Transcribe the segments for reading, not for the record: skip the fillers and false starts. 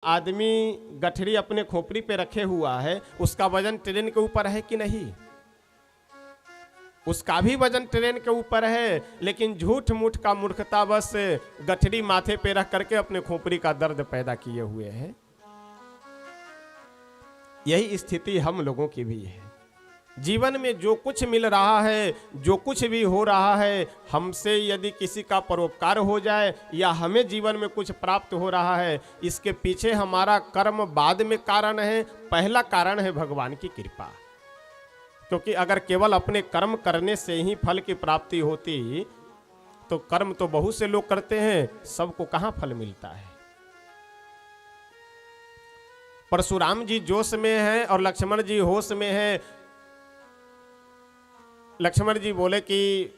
आदमी गठरी अपने खोपड़ी पे रखे हुआ है, उसका वजन ट्रेन के ऊपर है कि नहीं? उसका भी वजन ट्रेन के ऊपर है, लेकिन झूठ मूठ का मूर्खता बस गठरी माथे पे रख करके अपने खोपड़ी का दर्द पैदा किए हुए है। यही स्थिति हम लोगों की भी है। जीवन में जो कुछ मिल रहा है, जो कुछ भी हो रहा है, हमसे यदि किसी का परोपकार हो जाए या हमें जीवन में कुछ प्राप्त हो रहा है, इसके पीछे हमारा कर्म बाद में कारण है, पहला कारण है भगवान की कृपा। क्योंकि अगर केवल अपने कर्म करने से ही फल की प्राप्ति होती तो कर्म तो बहुत से लोग करते हैं, सबको कहां फल मिलता है। परशुराम जी जोश में हैं और लक्ष्मण जी होश में हैं। लक्ष्मण जी बोले कि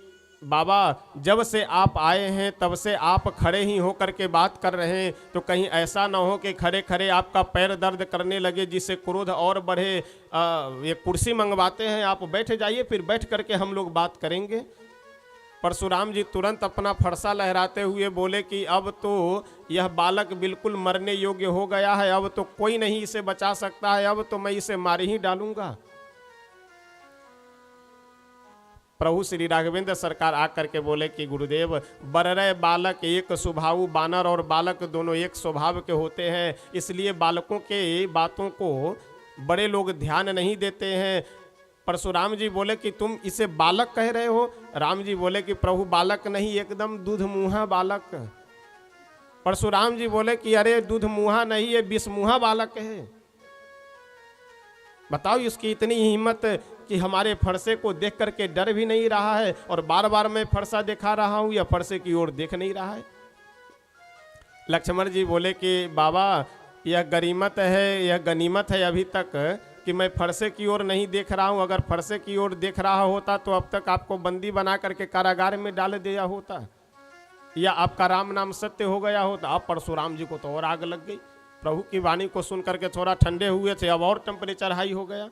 बाबा जब से आप आए हैं तब से आप खड़े ही होकर के बात कर रहे हैं, तो कहीं ऐसा ना हो कि खड़े खड़े आपका पैर दर्द करने लगे जिससे क्रोध और बढ़े। ये कुर्सी मंगवाते हैं, आप बैठ जाइए, फिर बैठ करके हम लोग बात करेंगे। परशुराम जी तुरंत अपना फरसा लहराते हुए बोले कि अब तो यह बालक बिल्कुल मरने योग्य हो गया है, अब तो कोई नहीं इसे बचा सकता है, अब तो मैं इसे मार ही डालूंगा। प्रभु श्री राघवेंद्र सरकार आकर के बोले कि गुरुदेव, बररे बालक एक स्वभाव, बानर और बालक दोनों एक स्वभाव के होते हैं, इसलिए बालकों के बातों को बड़े लोग ध्यान नहीं देते हैं। परशुराम जी बोले कि तुम इसे बालक कह रहे हो? राम जी बोले कि प्रभु बालक नहीं, एकदम दूध मुँहा बालक। परशुराम जी बोले कि अरे दूध मुँहा नहीं, ये विष मुँहा बालक है। बताओ इसकी इतनी हिम्मत कि हमारे फरसे को देख करके डर भी नहीं रहा है, और बार बार मैं फरसा दिखा रहा हूं या फरसे की ओर देख नहीं रहा है। लक्ष्मण जी बोले कि बाबा यह गनीमत है, यह गनीमत है अभी तक कि मैं फरसे की ओर नहीं देख रहा हूं। अगर फरसे की ओर देख रहा होता तो अब तक आपको बंदी बना करके कारागार में डाल दिया होता, या आपका राम नाम सत्य हो गया होता। अब परशुराम जी को तो और आग लग गई। प्रभु की वाणी को सुन करके थोड़ा ठंडे हुए थे, अब और टेम्परेचर हाई हो गया।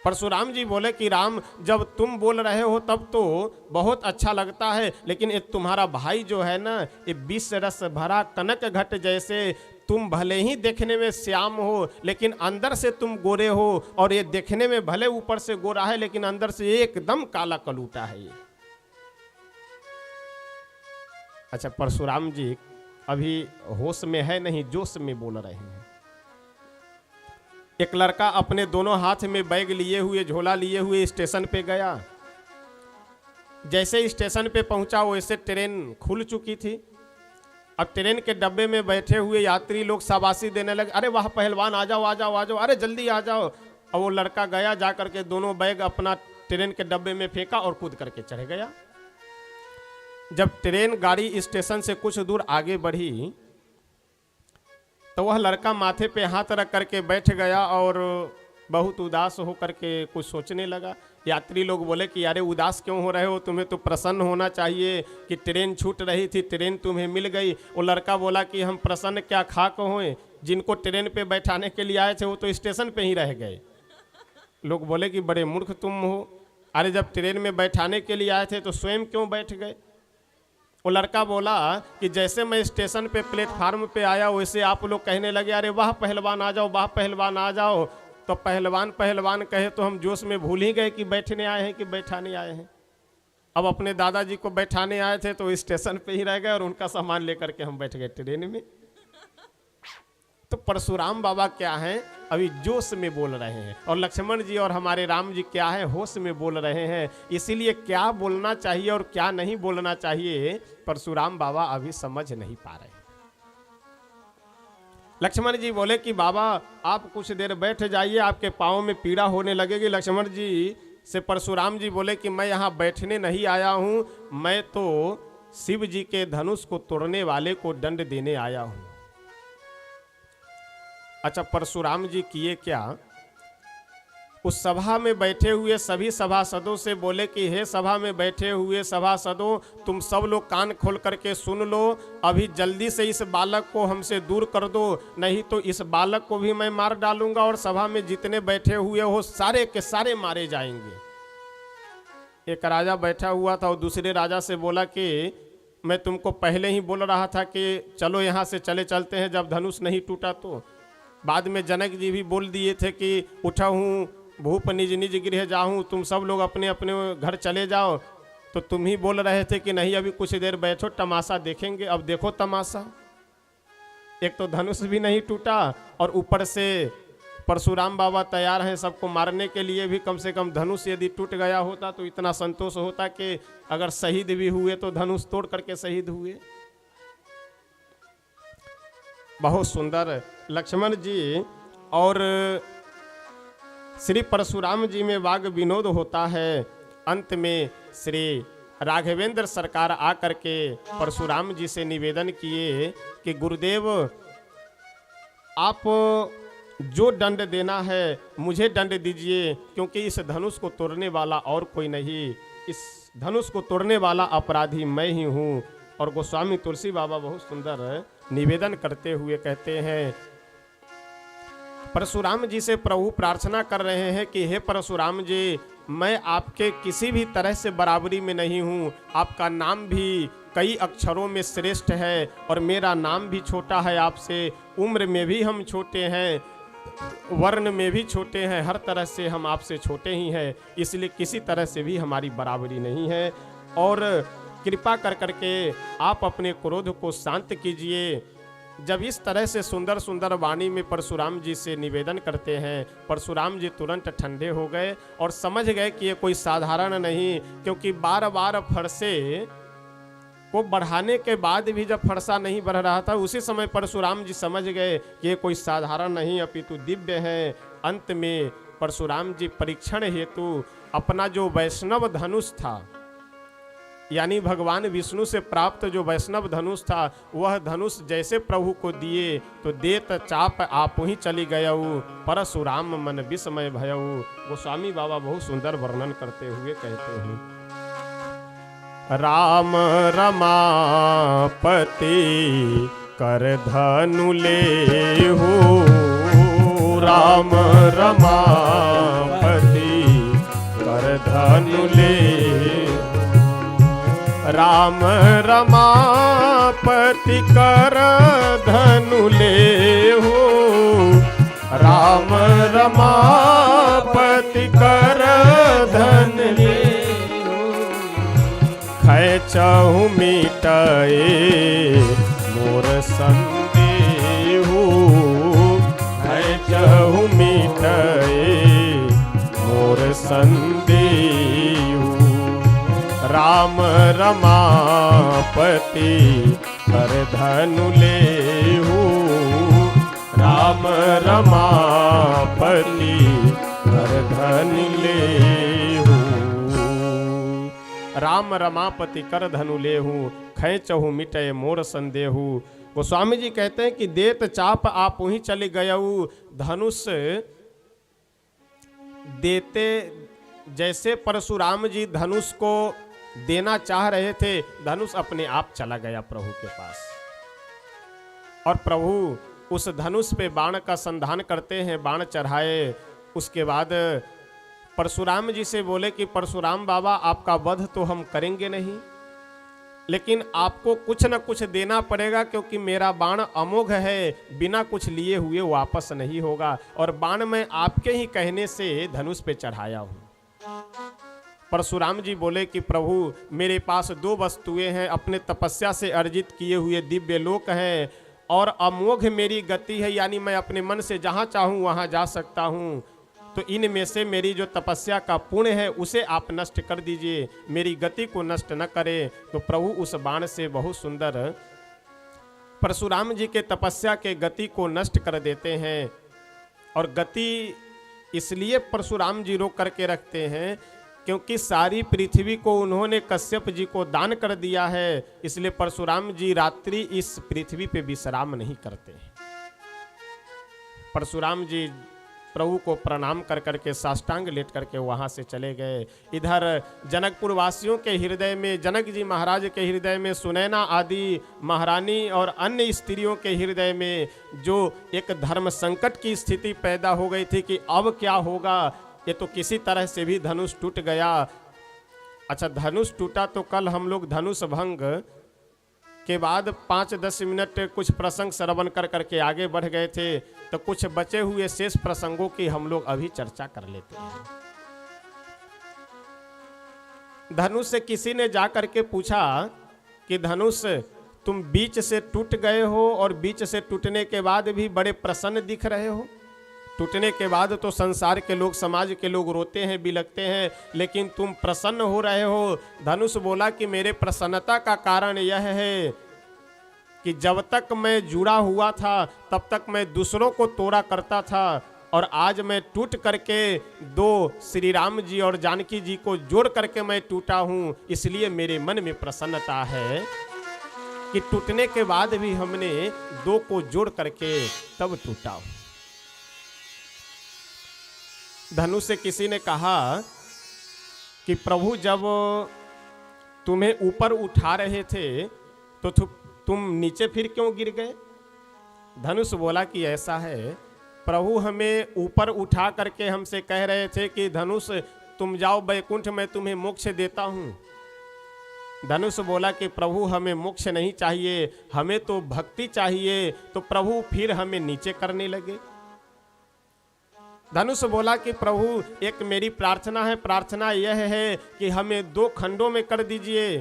परशुराम जी बोले कि राम, जब तुम बोल रहे हो तब तो बहुत अच्छा लगता है, लेकिन ये तुम्हारा भाई जो है ना, ये विष रस भरा कनक घट जैसे, तुम भले ही देखने में श्याम हो लेकिन अंदर से तुम गोरे हो, और ये देखने में भले ऊपर से गोरा है लेकिन अंदर से एकदम काला कलूटा है ये। अच्छा, परशुराम जी अभी होश में है नहीं, जोश में बोल रहे हैं। एक लड़का अपने दोनों हाथ में बैग लिए हुए, झोला लिए हुए स्टेशन पे गया। जैसे स्टेशन पे पहुंचा वैसे ट्रेन खुल चुकी थी। अब ट्रेन के डब्बे में बैठे हुए यात्री लोग शाबाशी देने लगे, अरे वाह पहलवान, आ जाओ आ जाओ आ जाओ, अरे जल्दी आ जाओ। और वो लड़का गया, जा करके दोनों बैग अपना ट्रेन के डब्बे में फेंका और कूद करके चढ़ गया। जब ट्रेन गाड़ी स्टेशन से कुछ दूर आगे बढ़ी तो वह लड़का माथे पे हाथ रख करके बैठ गया और बहुत उदास हो करके कुछ सोचने लगा। यात्री लोग बोले कि अरे उदास क्यों हो रहे हो, तुम्हें तो प्रसन्न होना चाहिए कि ट्रेन छूट रही थी, ट्रेन तुम्हें मिल गई। वो लड़का बोला कि हम प्रसन्न क्या खाक हों, जिनको ट्रेन पे बैठाने के लिए आए थे वो तो स्टेशन पे ही रह गए। लोग बोले कि बड़े मूर्ख तुम हो, अरे जब ट्रेन में बैठाने के लिए आए थे तो स्वयं क्यों बैठ गए। वो लड़का बोला कि जैसे मैं स्टेशन पे प्लेटफार्म पे आया वैसे आप लोग कहने लगे अरे वाह पहलवान आ जाओ, वाह पहलवान आ जाओ, तो पहलवान पहलवान कहे तो हम जोश में भूल ही गए कि बैठने आए हैं कि बैठाने आए हैं। अब अपने दादाजी को बैठाने आए थे तो स्टेशन पे ही रह गए और उनका सामान लेकर के हम बैठ गए ट्रेन में। तो परशुराम बाबा क्या हैं, अभी जोश में बोल रहे हैं, और लक्ष्मण जी और हमारे राम जी क्या है, होश में बोल रहे हैं। इसीलिए क्या बोलना चाहिए और क्या नहीं बोलना चाहिए परशुराम बाबा अभी समझ नहीं पा रहे। लक्ष्मण जी बोले कि बाबा आप कुछ देर बैठ जाइए, आपके पाँव में पीड़ा होने लगेगी। लक्ष्मण जी से परशुराम जी बोले कि मैं यहाँ बैठने नहीं आया हूँ, मैं तो शिव जी के धनुष को तोड़ने वाले को दंड देने आया हूँ। अच्छा, परशुराम जी किए क्या, उस सभा में बैठे हुए सभी सभासदों से बोले कि हे सभा में बैठे हुए सभासदों, तुम सब लोग कान खोल करके सुन लो, अभी जल्दी से इस बालक को हमसे दूर कर दो, नहीं तो इस बालक को भी मैं मार डालूंगा और सभा में जितने बैठे हुए हो सारे के सारे मारे जाएंगे। एक राजा बैठा हुआ था और दूसरे राजा से बोला कि मैं तुमको पहले ही बोल रहा था कि चलो यहाँ से चले चलते हैं, जब धनुष नहीं टूटा तो। बाद में जनक जी भी बोल दिए थे कि उठा हूँ भूप निज निज गृह जाऊँ, तुम सब लोग अपने अपने घर चले जाओ। तो तुम ही बोल रहे थे कि नहीं अभी कुछ देर बैठो, तमाशा देखेंगे। अब देखो तमाशा, एक तो धनुष भी नहीं टूटा और ऊपर से परशुराम बाबा तैयार हैं सबको मारने के लिए भी। कम से कम धनुष यदि टूट गया होता तो इतना संतोष होता कि अगर शहीद भी हुए तो धनुष तोड़ करके शहीद हुए। बहुत सुंदर लक्ष्मण जी और श्री परशुराम जी में वाग विनोद होता है। अंत में श्री राघवेंद्र सरकार आकर के परशुराम जी से निवेदन किए कि गुरुदेव आप जो दंड देना है मुझे दंड दीजिए, क्योंकि इस धनुष को तोड़ने वाला और कोई नहीं, इस धनुष को तोड़ने वाला अपराधी मैं ही हूँ। और गोस्वामी तुलसी बाबा बहुत सुंदर निवेदन करते हुए कहते हैं, परशुराम जी से प्रभु प्रार्थना कर रहे हैं कि हे परशुराम जी, मैं आपके किसी भी तरह से बराबरी में नहीं हूँ। आपका नाम भी कई अक्षरों में श्रेष्ठ है और मेरा नाम भी छोटा है आपसे, उम्र में भी हम छोटे हैं, वर्ण में भी छोटे हैं, हर तरह से हम आपसे छोटे ही हैं, इसलिए किसी तरह से भी हमारी बराबरी नहीं है। और कृपा कर करके आप अपने क्रोध को शांत कीजिए। जब इस तरह से सुंदर सुंदर वाणी में परशुराम जी से निवेदन करते हैं, परशुराम जी तुरंत ठंडे हो गए और समझ गए कि ये कोई साधारण नहीं, क्योंकि बार बार फरसे को बढ़ाने के बाद भी जब फरसा नहीं बढ़ रहा था, उसी समय परशुराम जी समझ गए कि ये कोई साधारण नहीं अपितु दिव्य है। अंत में परशुराम जी परीक्षण हेतु अपना जो वैष्णव धनुष था, यानी भगवान विष्णु से प्राप्त जो वैष्णव धनुष था, वह धनुष जैसे प्रभु को दिए तो देत चाप आप ही चली गयऊ, परशुराम मन विस्मय भयऊ। गोस्वामी बाबा बहुत सुंदर वर्णन करते हुए कहते हैं, राम रमापति कर धनु ले हो, राम रमापति कर धनु ले, राम रमापति कर धनु ले हो, राम रमापति कर धन ले, खैचहु मिटाए मोर संदेहु, खैचहु मिटाए मोर संदेहु, राम रमापति कर धनु लेहु, राम रमापति कर धनु लेहु, राम रमापति कर धनु लेहु, खैचहु मिटय मोर संदेहु। गोस्वामी जी कहते हैं कि देत चाप आप ही चले गयऊ, धनुष देते जैसे परशुराम जी धनुष को देना चाह रहे थे, धनुष अपने आप चला गया प्रभु के पास और प्रभु उस धनुष पे बाण का संधान करते हैं, बाण चढ़ाए। उसके बाद परशुराम जी से बोले कि परशुराम बाबा आपका वध तो हम करेंगे नहीं, लेकिन आपको कुछ न कुछ देना पड़ेगा, क्योंकि मेरा बाण अमोघ है, बिना कुछ लिए हुए वापस नहीं होगा, और बाण मैं आपके ही कहने से धनुष पे चढ़ाया हूं। परशुराम जी बोले कि प्रभु मेरे पास दो वस्तुएं हैं, अपने तपस्या से अर्जित किए हुए दिव्य लोक हैं और अमोघ मेरी गति है, यानी मैं अपने मन से जहां चाहूं वहां जा सकता हूं। तो इनमें से मेरी जो तपस्या का पुण्य है उसे आप नष्ट कर दीजिए, मेरी गति को नष्ट न करें। तो प्रभु उस बाण से बहुत सुंदर परशुराम जी के तपस्या के गति को नष्ट कर देते हैं। और गति इसलिए परशुराम जी रोक करके रखते हैं क्योंकि सारी पृथ्वी को उन्होंने कश्यप जी को दान कर दिया है, इसलिए परशुराम जी रात्रि इस पृथ्वी पे विश्राम नहीं करते। परशुराम जी प्रभु को प्रणाम कर करके साष्टांग लेट करके वहां से चले गए। इधर जनकपुर वासियों के हृदय में, जनक जी महाराज के हृदय में, सुनैना आदि महारानी और अन्य स्त्रियों के हृदय में जो एक धर्म संकट की स्थिति पैदा हो गई थी कि अब क्या होगा, ये तो किसी तरह से भी धनुष टूट गया। अच्छा, धनुष टूटा तो कल हम लोग धनुष भंग के बाद 5-10 मिनट कुछ प्रसंग श्रवण कर करके आगे बढ़ गए थे, तो कुछ बचे हुए शेष प्रसंगों की हम लोग अभी चर्चा कर लेते हैं। धनुष से किसी ने जा करके पूछा कि धनुष तुम बीच से टूट गए हो और बीच से टूटने के बाद भी बड़े प्रसन्न दिख रहे हो। टूटने के बाद तो संसार के लोग, समाज के लोग रोते हैं, बिलखते हैं, लेकिन तुम प्रसन्न हो रहे हो। धनुष बोला कि मेरे प्रसन्नता का कारण यह है कि जब तक मैं जुड़ा हुआ था तब तक मैं दूसरों को तोड़ा करता था, और आज मैं टूट करके दो श्री राम जी और जानकी जी को जोड़ करके मैं टूटा हूँ, इसलिए मेरे मन में प्रसन्नता है कि टूटने के बाद भी हमने दो को जोड़ करके तब टूटा हूँ। धनुष से किसी ने कहा कि प्रभु जब तुम्हें ऊपर उठा रहे थे तो तुम नीचे फिर क्यों गिर गए? धनुष बोला कि ऐसा है, प्रभु हमें ऊपर उठा करके हमसे कह रहे थे कि धनुष तुम जाओ वैकुंठ, मैं तुम्हें मोक्ष देता हूँ। धनुष बोला कि प्रभु हमें मोक्ष नहीं चाहिए, हमें तो भक्ति चाहिए। तो प्रभु फिर हमें नीचे करने लगे। धनुष बोला कि प्रभु एक मेरी प्रार्थना है, प्रार्थना यह है कि हमें 2 खंडों में कर दीजिए।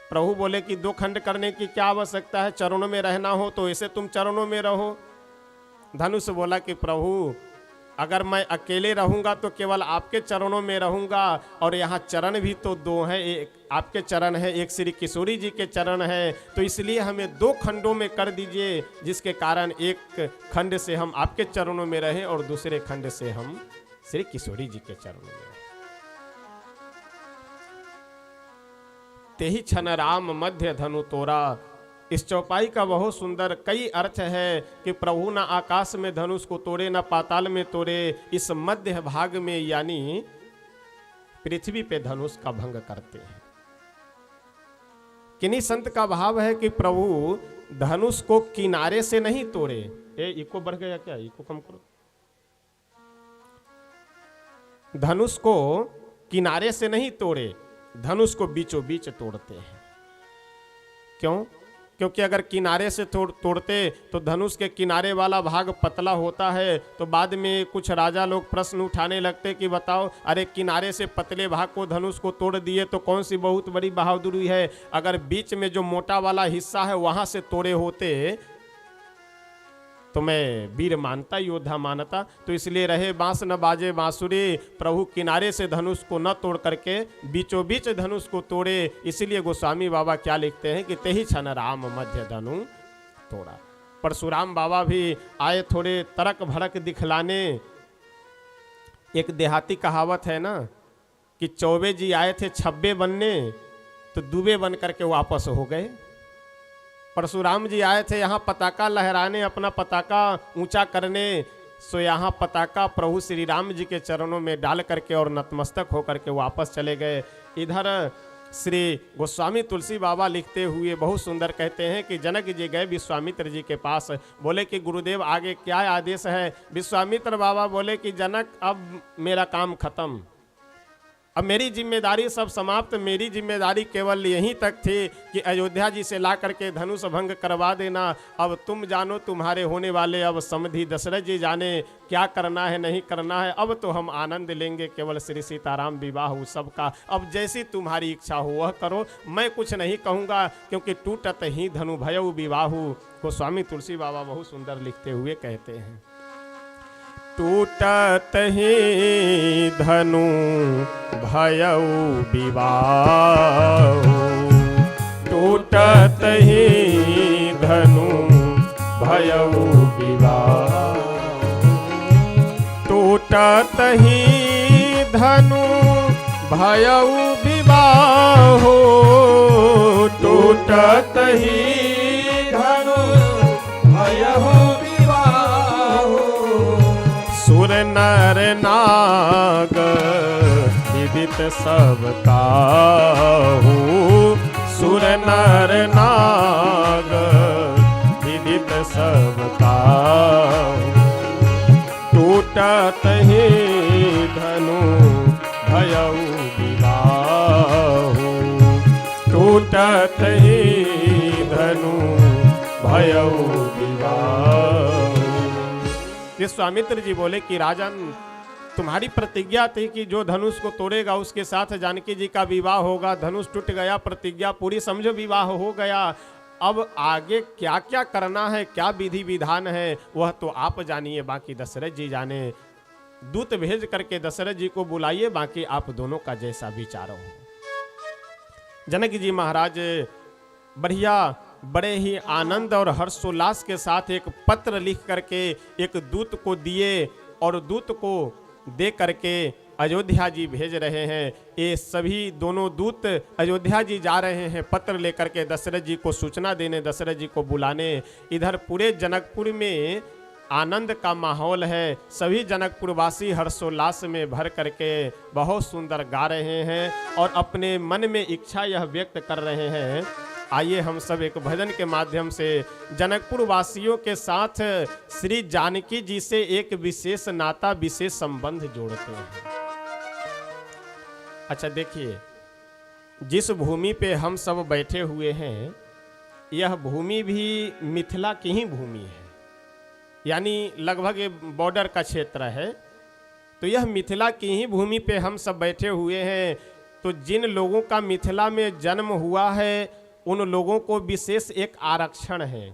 प्रभु बोले कि 2 खंड करने की क्या आवश्यकता है, चरणों में रहना हो तो ऐसे तुम चरणों में रहो। धनुष बोला कि प्रभु अगर मैं अकेले रहूंगा तो केवल आपके चरणों में रहूंगा, और यहाँ चरण भी तो 2 हैं, एक आपके चरण है, एक श्री किशोरी जी के चरण है, तो इसलिए हमें 2 खंडों में कर दीजिए, जिसके कारण एक खंड से हम आपके चरणों में रहें और दूसरे खंड से हम श्री किशोरी जी के चरणों में रहें। तेहि छन राम मध्य धनु तोरा। इस चौपाई का बहुत सुंदर कई अर्थ है कि प्रभु ना आकाश में धनुष को तोड़े, ना पाताल में तोड़े, इस मध्य भाग में यानी पृथ्वी पे धनुष का भंग करते हैं। किन्हीं संत का भाव है कि प्रभु धनुष को किनारे से नहीं तोड़े। इको बढ़ गया क्या? इको कम करो। धनुष को किनारे से नहीं तोड़े, धनुष को बीचों बीच तोड़ते हैं। क्यों? क्योंकि अगर किनारे से तोड़ते तो धनुष के किनारे वाला भाग पतला होता है, तो बाद में कुछ राजा लोग प्रश्न उठाने लगते कि बताओ, अरे किनारे से पतले भाग को धनुष को तोड़ दिए तो कौन सी बहुत बड़ी बहादुरी है। अगर बीच में जो मोटा वाला हिस्सा है वहां से तोड़े होते तो मैं वीर मानता, योद्धा मानता। तो इसलिए रहे बांस न बाजे बांसुरी, प्रभु किनारे से धनुष को न तोड़ करके बीचों बीच धनुष को तोड़े। इसलिए गोस्वामी बाबा क्या लिखते हैं कि तेहि छन राम मध्य धनु तोड़ा। परशुराम बाबा भी आए थोड़े तड़क भड़क दिखलाने। एक देहाती कहावत है ना कि चौबे जी आए थे छब्बे बनने, तो दुबे बन करके वापस हो गए। परशुराम जी आए थे यहाँ पताका लहराने, अपना पताका ऊंचा करने, सो यहाँ पताका प्रभु श्री राम जी के चरणों में डाल करके और नतमस्तक होकर के वापस चले गए। इधर श्री गोस्वामी तुलसी बाबा लिखते हुए बहुत सुंदर कहते हैं कि जनक जी गए विश्वामित्र जी के पास, बोले कि गुरुदेव आगे क्या आदेश है। विश्वामित्र बाबा बोले कि जनक अब मेरा काम खत्म, अब मेरी जिम्मेदारी सब समाप्त। मेरी जिम्मेदारी केवल यहीं तक थी कि अयोध्या जी से ला करके धनुष भंग करवा देना। अब तुम जानो, तुम्हारे होने वाले अब समधि दशरथ जी जाने क्या करना है नहीं करना है। अब तो हम आनंद लेंगे केवल श्री सीताराम विवाह उत्सव का। अब जैसी तुम्हारी इच्छा हो वह करो, मैं कुछ नहीं कहूँगा, क्योंकि टूटत ही धनु भयउ विवाहु। गोस्वामी तुलसी बाबा बहुत सुंदर लिखते हुए कहते हैं, टूटत ही धनु भयउ विवाहु, टूटत ही धनु भयउ विवाहु, टूटत ही धनु भयउ विवाहु, टूटत ही धनु भयउ सुर नर नाग विदित सब काहू, सुर नर नाग विदित सब काहू, टूटत ही धनु भयउ विवाहु। टूटत ही धनु भयउ विवाह। विश्वामित्र जी बोले कि राजन, तुम्हारी प्रतिज्ञा थी कि जो धनुष को तोड़ेगा उसके साथ जानकी जी का विवाह होगा। धनुष टूट गया, प्रतिज्ञा पूरी, समझो विवाह हो गया। अब आगे क्या क्या करना है, क्या विधि विधान है, वह तो आप जानिए, बाकी दशरथ जी जाने। दूत भेज करके दशरथ जी को बुलाइए, बाकी आप दोनों का जैसा विचार हो। जनक जी महाराज बढ़िया बड़े ही आनंद और हर्षोल्लास के साथ एक पत्र लिख करके एक दूत को दिए, और दूत को दे करके अयोध्या जी भेज रहे हैं। ये सभी दोनों दूत अयोध्या जी जा रहे हैं पत्र लेकर के दशरथ जी को सूचना देने, दशरथ जी को बुलाने। इधर पूरे जनकपुर में आनंद का माहौल है, सभी जनकपुरवासी हर्षोल्लास में भर करके बहुत सुंदर गा रहे हैं और अपने मन में इच्छा यह व्यक्त कर रहे हैं। आइए हम सब एक भजन के माध्यम से जनकपुर वासियों के साथ श्री जानकी जी से एक विशेष नाता, विशेष संबंध जोड़ते हैं। अच्छा देखिए, जिस भूमि पे हम सब बैठे हुए हैं, यह भूमि भी मिथिला की ही भूमि है, यानी लगभग बॉर्डर का क्षेत्र है। तो यह मिथिला की ही भूमि पे हम सब बैठे हुए हैं। तो जिन लोगों का मिथिला में जन्म हुआ है, उन लोगों को विशेष एक आरक्षण है।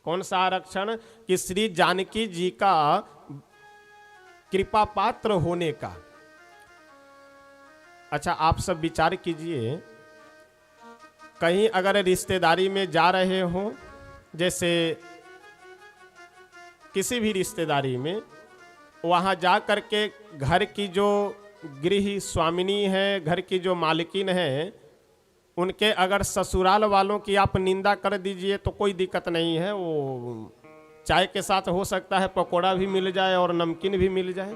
कौन सा आरक्षण? कि श्री जानकी जी का कृपा पात्र होने का। अच्छा, आप सब विचार कीजिए, कहीं अगर रिश्तेदारी में जा रहे हो, जैसे किसी भी रिश्तेदारी में, वहां जा करके घर की जो गृह स्वामिनी है, घर की जो मालकिन है, उनके अगर ससुराल वालों की आप निंदा कर दीजिए तो कोई दिक्कत नहीं है। वो चाय के साथ हो सकता है पकोड़ा भी मिल जाए और नमकीन भी मिल जाए।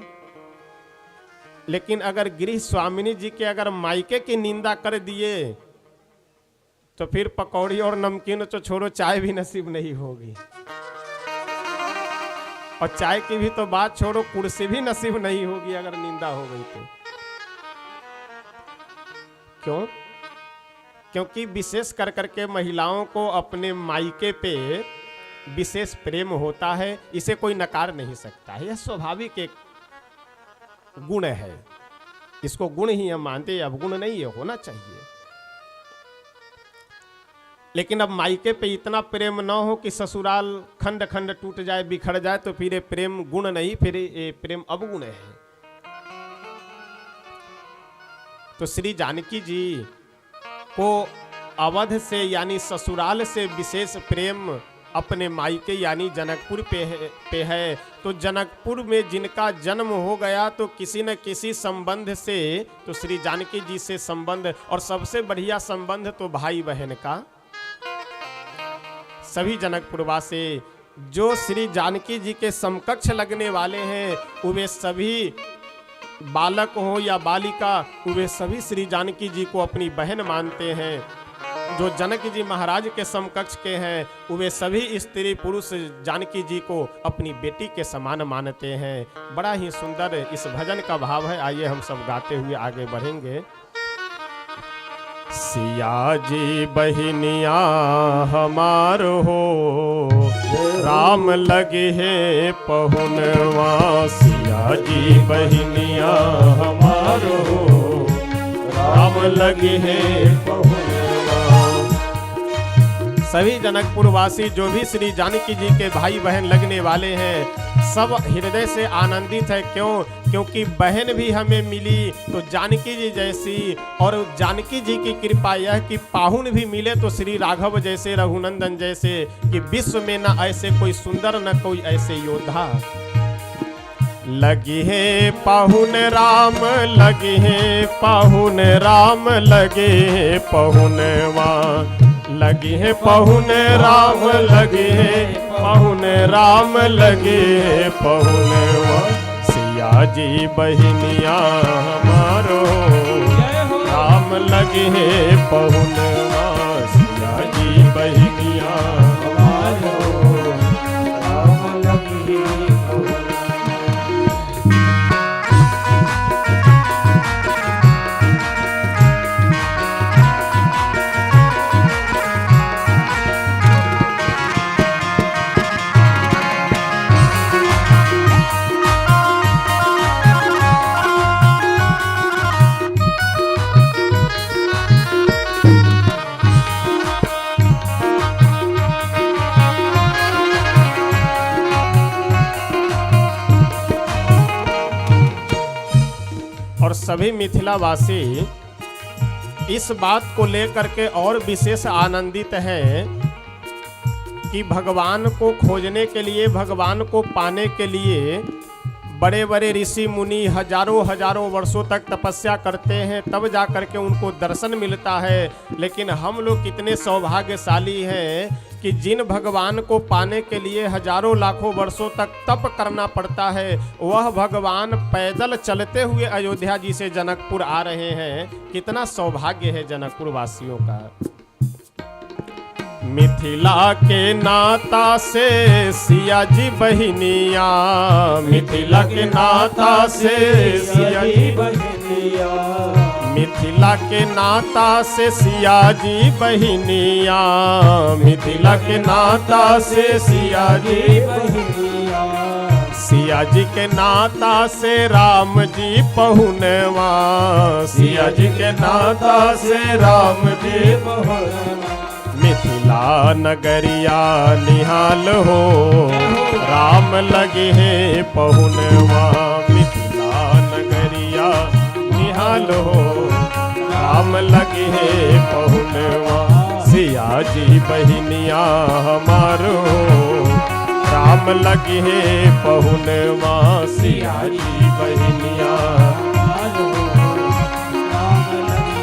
लेकिन अगर गृह स्वामिनी जी के अगर मायके की निंदा कर दिए तो फिर पकौड़ी और नमकीन तो छोड़ो, चाय भी नसीब नहीं होगी। और चाय की भी तो बात छोड़ो, कुर्सी भी नसीब नहीं होगी अगर निंदा हो गई तो। क्यों? क्योंकि विशेष कर करके महिलाओं को अपने मायके पे विशेष प्रेम होता है, इसे कोई नकार नहीं सकता है। यह स्वाभाविक एक गुण है, इसको गुण ही हम मानते हैं, अब गुण नहीं है, होना चाहिए। लेकिन अब मायके पे इतना प्रेम ना हो कि ससुराल खंड खंड टूट जाए, बिखर जाए, तो फिर ये प्रेम गुण नहीं, फिर ये प्रेम अवगुण है। तो श्री जानकी जी को अवध से यानी ससुराल से विशेष प्रेम अपने मायके यानी जनकपुर पे है। तो जनकपुर में जिनका जन्म हो गया, तो किसी न किसी संबंध से तो श्री जानकी जी से संबंध, और सबसे बढ़िया संबंध तो भाई बहन का। सभी जनकपुरवासी जो श्री जानकी जी के समकक्ष लगने वाले हैं, वे सभी बालक हो या बालिका, वे सभी श्री जानकी जी को अपनी बहन मानते हैं। जो जनक जी महाराज के समकक्ष के हैं, वे सभी स्त्री पुरुष जानकी जी को अपनी बेटी के समान मानते हैं। बड़ा ही सुंदर इस भजन का भाव है। आइए हम सब गाते हुए आगे बढ़ेंगे। सिया जी बहिनिया हमार हो, राम लगे है पहुनवा। सिया जी बहिनिया हमार हो, राम लगे है पहुनवा। सभी जनकपुर वासी जो भी श्री जानकी जी के भाई बहन लगने वाले हैं, सब हृदय से आनंदित है। क्यों? क्योंकि बहन भी हमें मिली तो जानकी जी जैसी, और जानकी जी की कृपा यह कि पाहुन भी मिले तो श्री राघव जैसे, रघुनंदन जैसे, कि विश्व में न ऐसे कोई सुंदर न कोई ऐसे योद्धा। लगी है पाहुन राम, लगी है पाहुन राम, लगे है पहुनवा। लगी है पहुन राम, लगे है पहुन राम, लगे है पहुनवा। सिया जी बहिनिया हमारो, राम लगे है पहुनवा। सिया जी बहिनिया हमारो, राम लगे है पहुनवा। सभी मिथिलावासी इस बात को लेकर के और विशेष आनंदित हैं कि भगवान को खोजने के लिए, भगवान को पाने के लिए बड़े बड़े ऋषि मुनि हजारों हजारों वर्षों तक तपस्या करते हैं, तब जा कर के उनको दर्शन मिलता है। लेकिन हम लोग कितने सौभाग्यशाली हैं कि जिन भगवान को पाने के लिए हजारों लाखों वर्षों तक तप करना पड़ता है, वह भगवान पैदल चलते हुए अयोध्या जी से जनकपुर आ रहे हैं। कितना सौभाग्य है जनकपुर वासियों का। मिथिला के नाता से सिया जी बहिनिया, मिथिला के नाता से सिया जी बहिनिया, मिथिला के नाता से सिया जी बहिनिया, मिथिला के नाता से सिया जी बहिनिया, सिया जी के नाता से राम जी पहुनवा, सिया जी के नाता से राम जी पहुनवा, मिथिला नगरिया निहाल हो, राम लगे हैं पहुनवा, मिथिला नगरिया निहाल हो, राम लगे हैं पहुनवा, सिया जी बहिनिया हमारो, राम लगे हैं पहुनवा, सिया जी बहिनिया हमारो, राम लगे।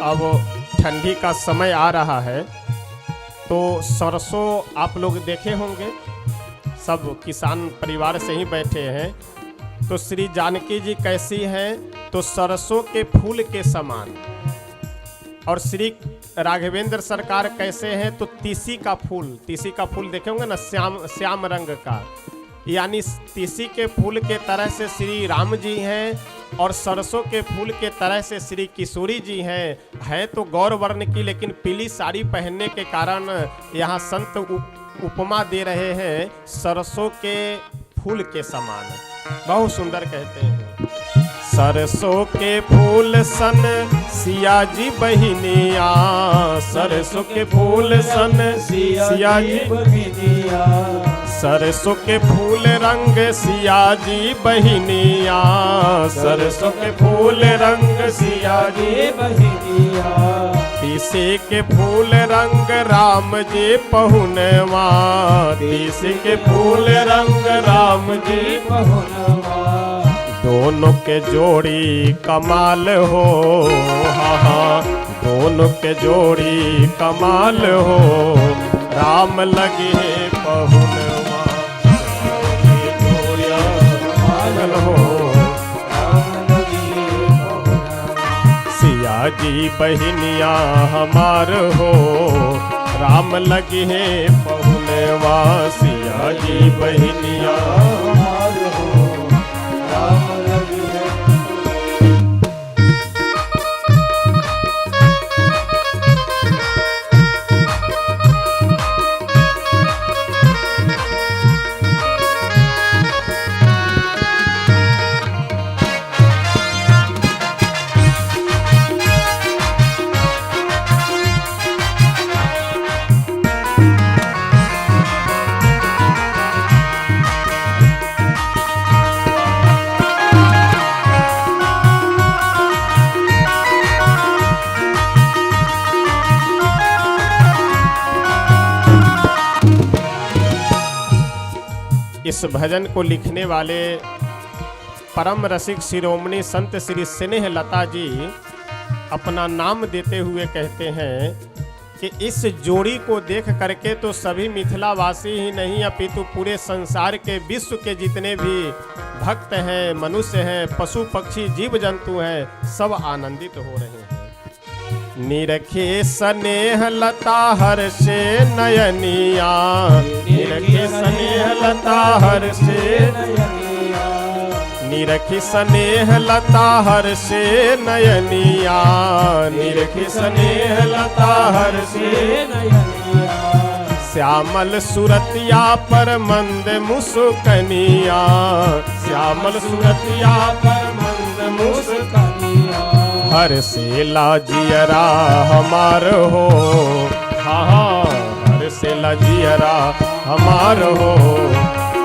अब ठंडी का समय आ रहा है तो सरसों आप लोग देखे होंगे, सब किसान परिवार से ही बैठे हैं। तो श्री जानकी जी कैसी हैं तो सरसों के फूल के समान, और श्री राघवेंद्र सरकार कैसे हैं तो तीसी का फूल देखे होंगे ना, श्याम रंग का, यानी तीसी के फूल के तरह से श्री राम जी हैं, और सरसों के फूल के तरह से श्री किशोरी जी हैं तो गौर वर्ण की, लेकिन पीली साड़ी पहनने के कारण यहाँ संत उपमा दे रहे हैं सरसों के फूल के समान। बहुत सुंदर कहते हैं, सरसों के फूल सन सिया जी बहिनिया, सरसों के फूल सन सिया जी बहिनिया, सरसों के फूल रंग सिया जी बहिनिया, सरसों के फूल रंग सिया जी बहिनिया, तीसी के फूल रंग राम जी पहुनवा, तीसी के फूल रंग राम जी पहुनवा, दोनों के जोड़ी कमाल हो, हाँ हाँ दोनों के जोड़ी कमाल हो, राम लगे पहुनवा, जोड़ी कमाल हो, राम लगे पहुनवा, सिया जी बहिनिया हमार हो, राम लगे पहुनवा, सिया जी बहिनिया हमार हो, राम लगे। इस भजन को लिखने वाले परम रसिक शिरोमणि संत श्री स्नेह लता जी अपना नाम देते हुए कहते हैं कि इस जोड़ी को देख करके तो सभी मिथिलावासी ही नहीं अपितु पूरे संसार के विश्व के जितने भी भक्त हैं, मनुष्य हैं, पशु पक्षी जीव जंतु हैं, सब आनंदित हो रहे हैं। निरखे स्नेह लता हर से नयनिया, निरखे स्नेह लता हर से नयनिया, निरखी स्नेह लता हर से नयनिया, निरखी स्नेह लता हर से नयनिया, श्यामल सुरतिया पर मंद मुस्कनिया, श्यामल सुरतिया पर मंद मुस्कनिया, हर से लाजियरा हमार हो, हाँ हाँ हर से लाजियरा हमार हो,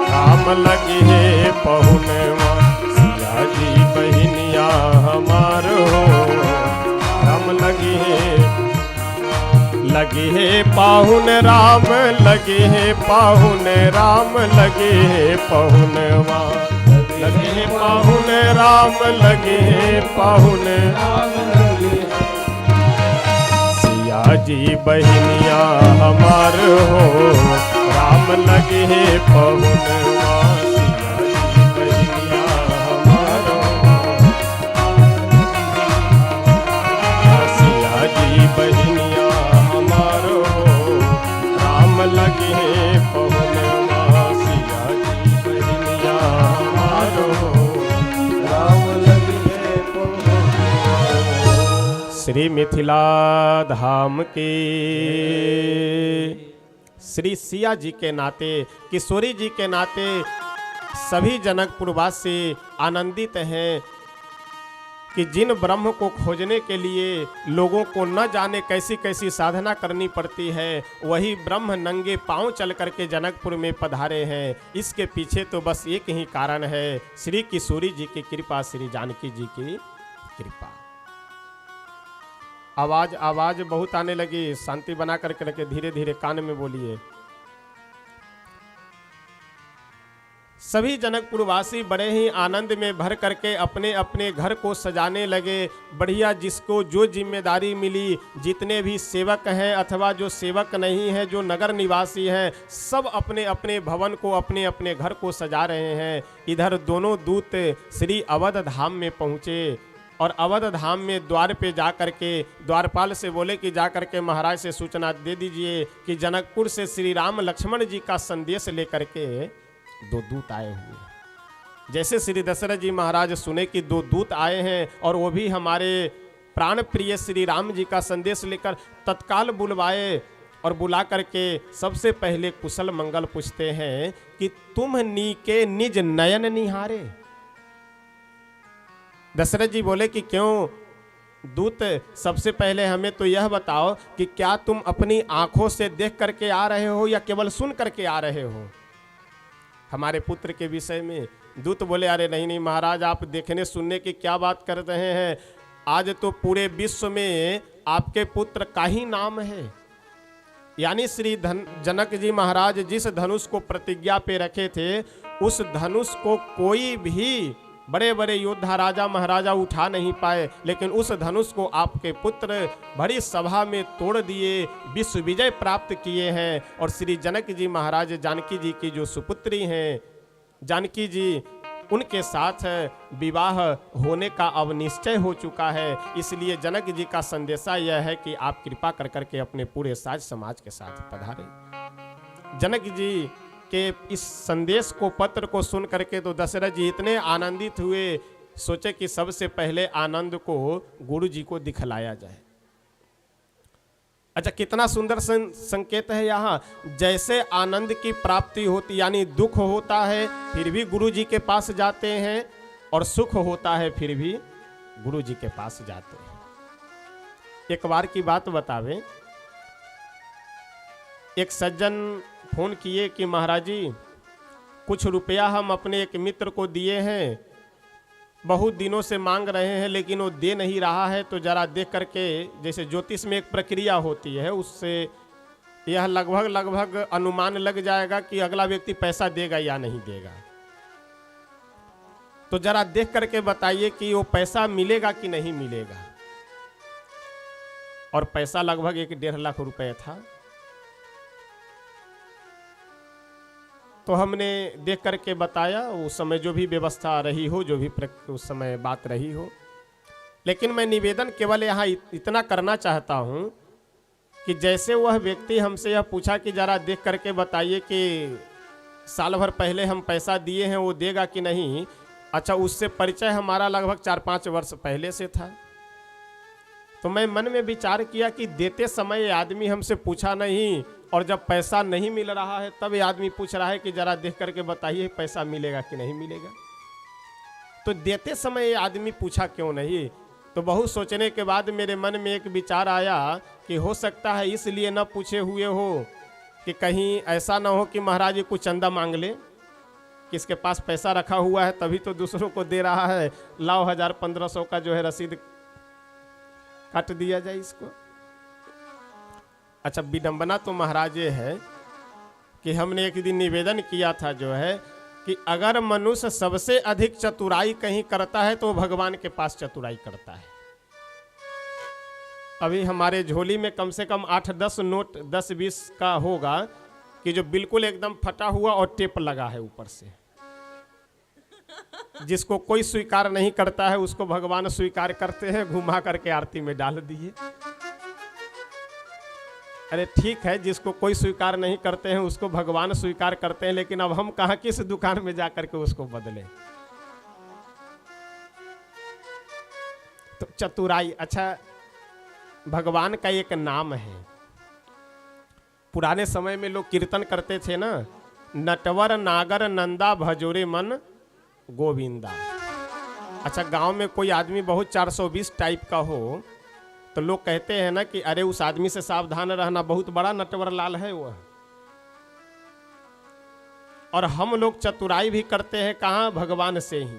राम लगी है पहुनवा सिया जी बहनिया हमार हो, राम लगी है पाहुन राम लगे है पाहुन राम लगे है पहुनवा, लगे है पाहुन राम लगे है पाहुन राम लगे, सिया जी बहनिया हमार हो, राम लगे है पहुनवा सिया जी बहनिया हमार हो, सिया जी बहनिया हमार हो, राम लगे है पहुनवा सिया जी बहनिया हमार हो, राम लगे है पहुनवा। श्री मिथिला धाम के श्री सिया जी के नाते, किशोरी जी के नाते सभी जनकपुर वासी आनंदित हैं कि जिन ब्रह्म को खोजने के लिए लोगों को न जाने कैसी कैसी साधना करनी पड़ती है, वही ब्रह्म नंगे पांव चल करके जनकपुर में पधारे हैं। इसके पीछे तो बस एक ही कारण है, श्री किशोरी जी की कृपा, श्री जानकी जी की कृपा। आवाज बहुत आने लगी, शांति बना करके रखे, धीरे धीरे कान में बोलिए। सभी जनकपुर वासी बड़े ही आनंद में भर करके अपने अपने घर को सजाने लगे। बढ़िया जिसको जो जिम्मेदारी मिली, जितने भी सेवक हैं अथवा जो सेवक नहीं है, जो नगर निवासी हैं, सब अपने अपने भवन को, अपने अपने घर को सजा रहे हैं। इधर दोनों दूत श्री अवध धाम में पहुँचे और अवध धाम में द्वार पे जा करके द्वारपाल से बोले कि जा करके महाराज से सूचना दे दीजिए कि जनकपुर से श्री राम लक्ष्मण जी का संदेश लेकर के दो दूत आए हुए। जैसे श्री दशरथ जी महाराज सुने कि दो दूत आए हैं और वो भी हमारे प्राण प्रिय श्री राम जी का संदेश लेकर, तत्काल बुलवाए और बुला करके सबसे पहले कुशल मंगल पूछते हैं कि तुम नीके निज नयन निहारे। दशरथ जी बोले कि क्यों दूत, सबसे पहले हमें तो यह बताओ कि क्या तुम अपनी आंखों से देख करके आ रहे हो या केवल सुन करके आ रहे हो हमारे पुत्र के विषय में। दूत बोले अरे नहीं नहीं महाराज, आप देखने सुनने की क्या बात कर रहे हैं, आज तो पूरे विश्व में आपके पुत्र का ही नाम है। यानी श्री जनक जी महाराज जिस धनुष को प्रतिज्ञा पे रखे थे, उस धनुष को कोई भी बड़े बड़े योद्धा राजा महाराजा उठा नहीं पाए, लेकिन उस धनुष को आपके पुत्र बड़ी सभा में तोड़ दिए, विश्व विजय प्राप्त किए हैं। और श्री जनक जी महाराज जानकी जी की जो सुपुत्री हैं जानकी जी, उनके साथ विवाह होने का अब निश्चय हो चुका है। इसलिए जनक जी का संदेशा यह है कि आप कृपा कर करके अपने पूरे साज समाज के साथ पधारें। जनक जी के इस संदेश को, पत्र को सुन करके तो दशरथ जी इतने आनंदित हुए, सोचे कि सबसे पहले आनंद को गुरु जी को दिखलाया जाए। अच्छा, कितना सुंदर संकेत है यहाँ। जैसे आनंद की प्राप्ति होती, यानी दुख होता है फिर भी गुरु जी के पास जाते हैं, और सुख होता है फिर भी गुरु जी के पास जाते हैं। एक बार की बात बतावें, एक सज्जन फोन किए कि महाराज जी कुछ रुपया हम अपने एक मित्र को दिए हैं, बहुत दिनों से मांग रहे हैं लेकिन वो दे नहीं रहा है, तो जरा देख करके, जैसे ज्योतिष में एक प्रक्रिया होती है, उससे यह लगभग अनुमान लग जाएगा कि अगला व्यक्ति पैसा देगा या नहीं देगा। तो जरा देख करके बताइए कि वो पैसा मिलेगा कि नहीं मिलेगा। और पैसा लगभग 1-1.5 लाख रुपए था। तो हमने देख करके बताया, उस समय जो भी व्यवस्था रही हो, जो भी उस समय बात रही हो। लेकिन मैं निवेदन केवल यहाँ इतना करना चाहता हूँ कि जैसे वह व्यक्ति हमसे यह पूछा कि जरा देख करके बताइए कि साल भर पहले हम पैसा दिए हैं वो देगा कि नहीं। अच्छा, उससे परिचय हमारा लगभग 4-5 वर्ष पहले से था। तो मैं मन में विचार किया कि देते समय ये आदमी हमसे पूछा नहीं, और जब पैसा नहीं मिल रहा है तब ये आदमी पूछ रहा है कि जरा देख करके बताइए पैसा मिलेगा कि नहीं मिलेगा। तो देते समय ये आदमी पूछा क्यों नहीं। तो बहुत सोचने के बाद मेरे मन में एक विचार आया कि हो सकता है इसलिए न पूछे हुए हो कि कहीं ऐसा ना हो कि महाराज जी कुछ चंदा मांग ले, किसके पास पैसा रखा हुआ है तभी तो दूसरों को दे रहा है, लाओ 1000-1500 का जो है रसीद काट दिया जाए इसको। अच्छा, विडंबना तो महाराज ये है कि हमने एक दिन निवेदन किया था जो है कि अगर मनुष्य सबसे अधिक चतुराई कहीं करता है तो भगवान के पास चतुराई करता है। अभी हमारे झोली में कम से कम 8-10 नोट 10-20 का होगा कि जो बिल्कुल एकदम फटा हुआ और टेप लगा है ऊपर से, जिसको कोई स्वीकार नहीं करता है उसको भगवान स्वीकार करते हैं, घुमा करके आरती में डाल दिए। अरे ठीक है, जिसको कोई स्वीकार नहीं करते हैं उसको भगवान स्वीकार करते हैं, लेकिन अब हम कहाँ किस दुकान में जाकर के उसको बदले। तो चतुराई, अच्छा भगवान का एक नाम है। पुराने समय में लोग कीर्तन करते थे ना, नटवर नागर नंदा भजोरे मन गोविंदा। अच्छा, गांव में कोई आदमी बहुत 420 टाइप का हो तो लोग कहते हैं ना कि अरे उस आदमी से सावधान रहना, बहुत बड़ा नटवर लाल है वह। और हम लोग चतुराई भी करते हैं कहां, भगवान से ही।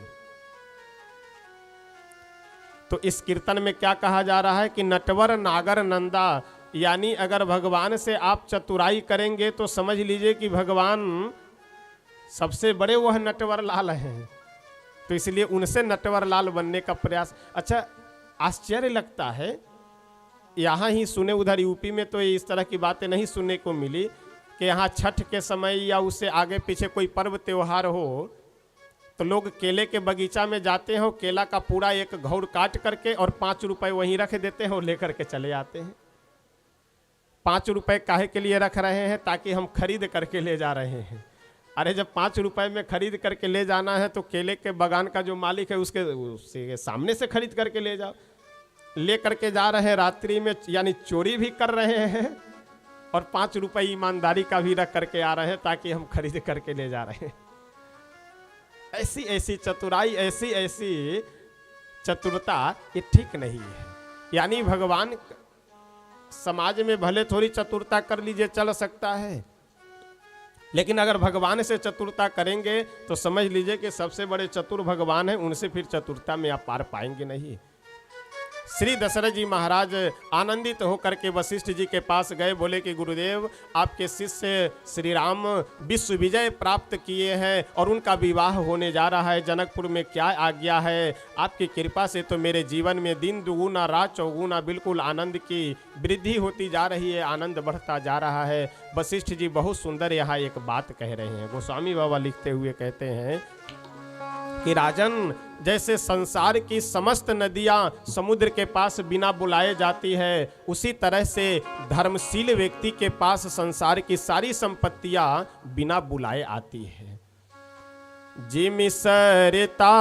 तो इस कीर्तन में क्या कहा जा रहा है कि नटवर नागर नंदा, यानी अगर भगवान से आप चतुराई करेंगे तो समझ लीजिए कि भगवान सबसे बड़े वह नटवर लाल हैं। तो इसलिए उनसे नटवर लाल बनने का प्रयास। अच्छा, आश्चर्य लगता है, यहाँ ही सुने, उधर यूपी में तो इस तरह की बातें नहीं सुनने को मिली कि यहाँ छठ के समय या उससे आगे पीछे कोई पर्व त्योहार हो तो लोग केले के बगीचा में जाते हैं, केला का पूरा एक घौर काट करके और 5 रुपए वहीं रख देते हैं और लेकर के चले आते हैं। 5 रुपए काहे के लिए रख रहे हैं, ताकि हम खरीद करके ले जा रहे हैं। अरे जब 5 रुपए में खरीद करके ले जाना है तो केले के बागान का जो मालिक है उसके सामने से खरीद करके ले जाओ। ले करके जा रहे हैं रात्रि में, यानी चोरी भी कर रहे हैं और 5 रुपए ईमानदारी का भी रख करके आ रहे हैं ताकि हम खरीद करके ले जा रहे हैं। ऐसी ऐसी चतुराई, ऐसी ऐसी चतुरता, ये ठीक नहीं है। यानी भगवान समाज में भले थोड़ी चतुरता कर लीजिए, चल सकता है, लेकिन अगर भगवान से चतुरता करेंगे तो समझ लीजिए कि सबसे बड़े चतुर भगवान हैं, उनसे फिर चतुरता में आप पार पाएंगे नहीं। श्री दशरथ जी महाराज आनंदित होकर के वशिष्ठ जी के पास गए, बोले कि गुरुदेव, आपके शिष्य श्री राम विश्व विजय प्राप्त किए हैं और उनका विवाह होने जा रहा है, जनकपुर में क्या आज्ञा है। आपकी कृपा से तो मेरे जीवन में दिन दुगुना रात चौगुना बिल्कुल आनंद की वृद्धि होती जा रही है, आनंद बढ़ता जा रहा है। वशिष्ठ जी बहुत सुंदर यहाँ एक बात कह रहे हैं। गोस्वामी बाबा लिखते हुए कहते हैं कि राजन, जैसे संसार की समस्त नदियां समुद्र के पास बिना बुलाए जाती है, उसी तरह से धर्मशील व्यक्ति के पास संसार की सारी संपत्तियां बिना बुलाए आती है। जिमिसरिता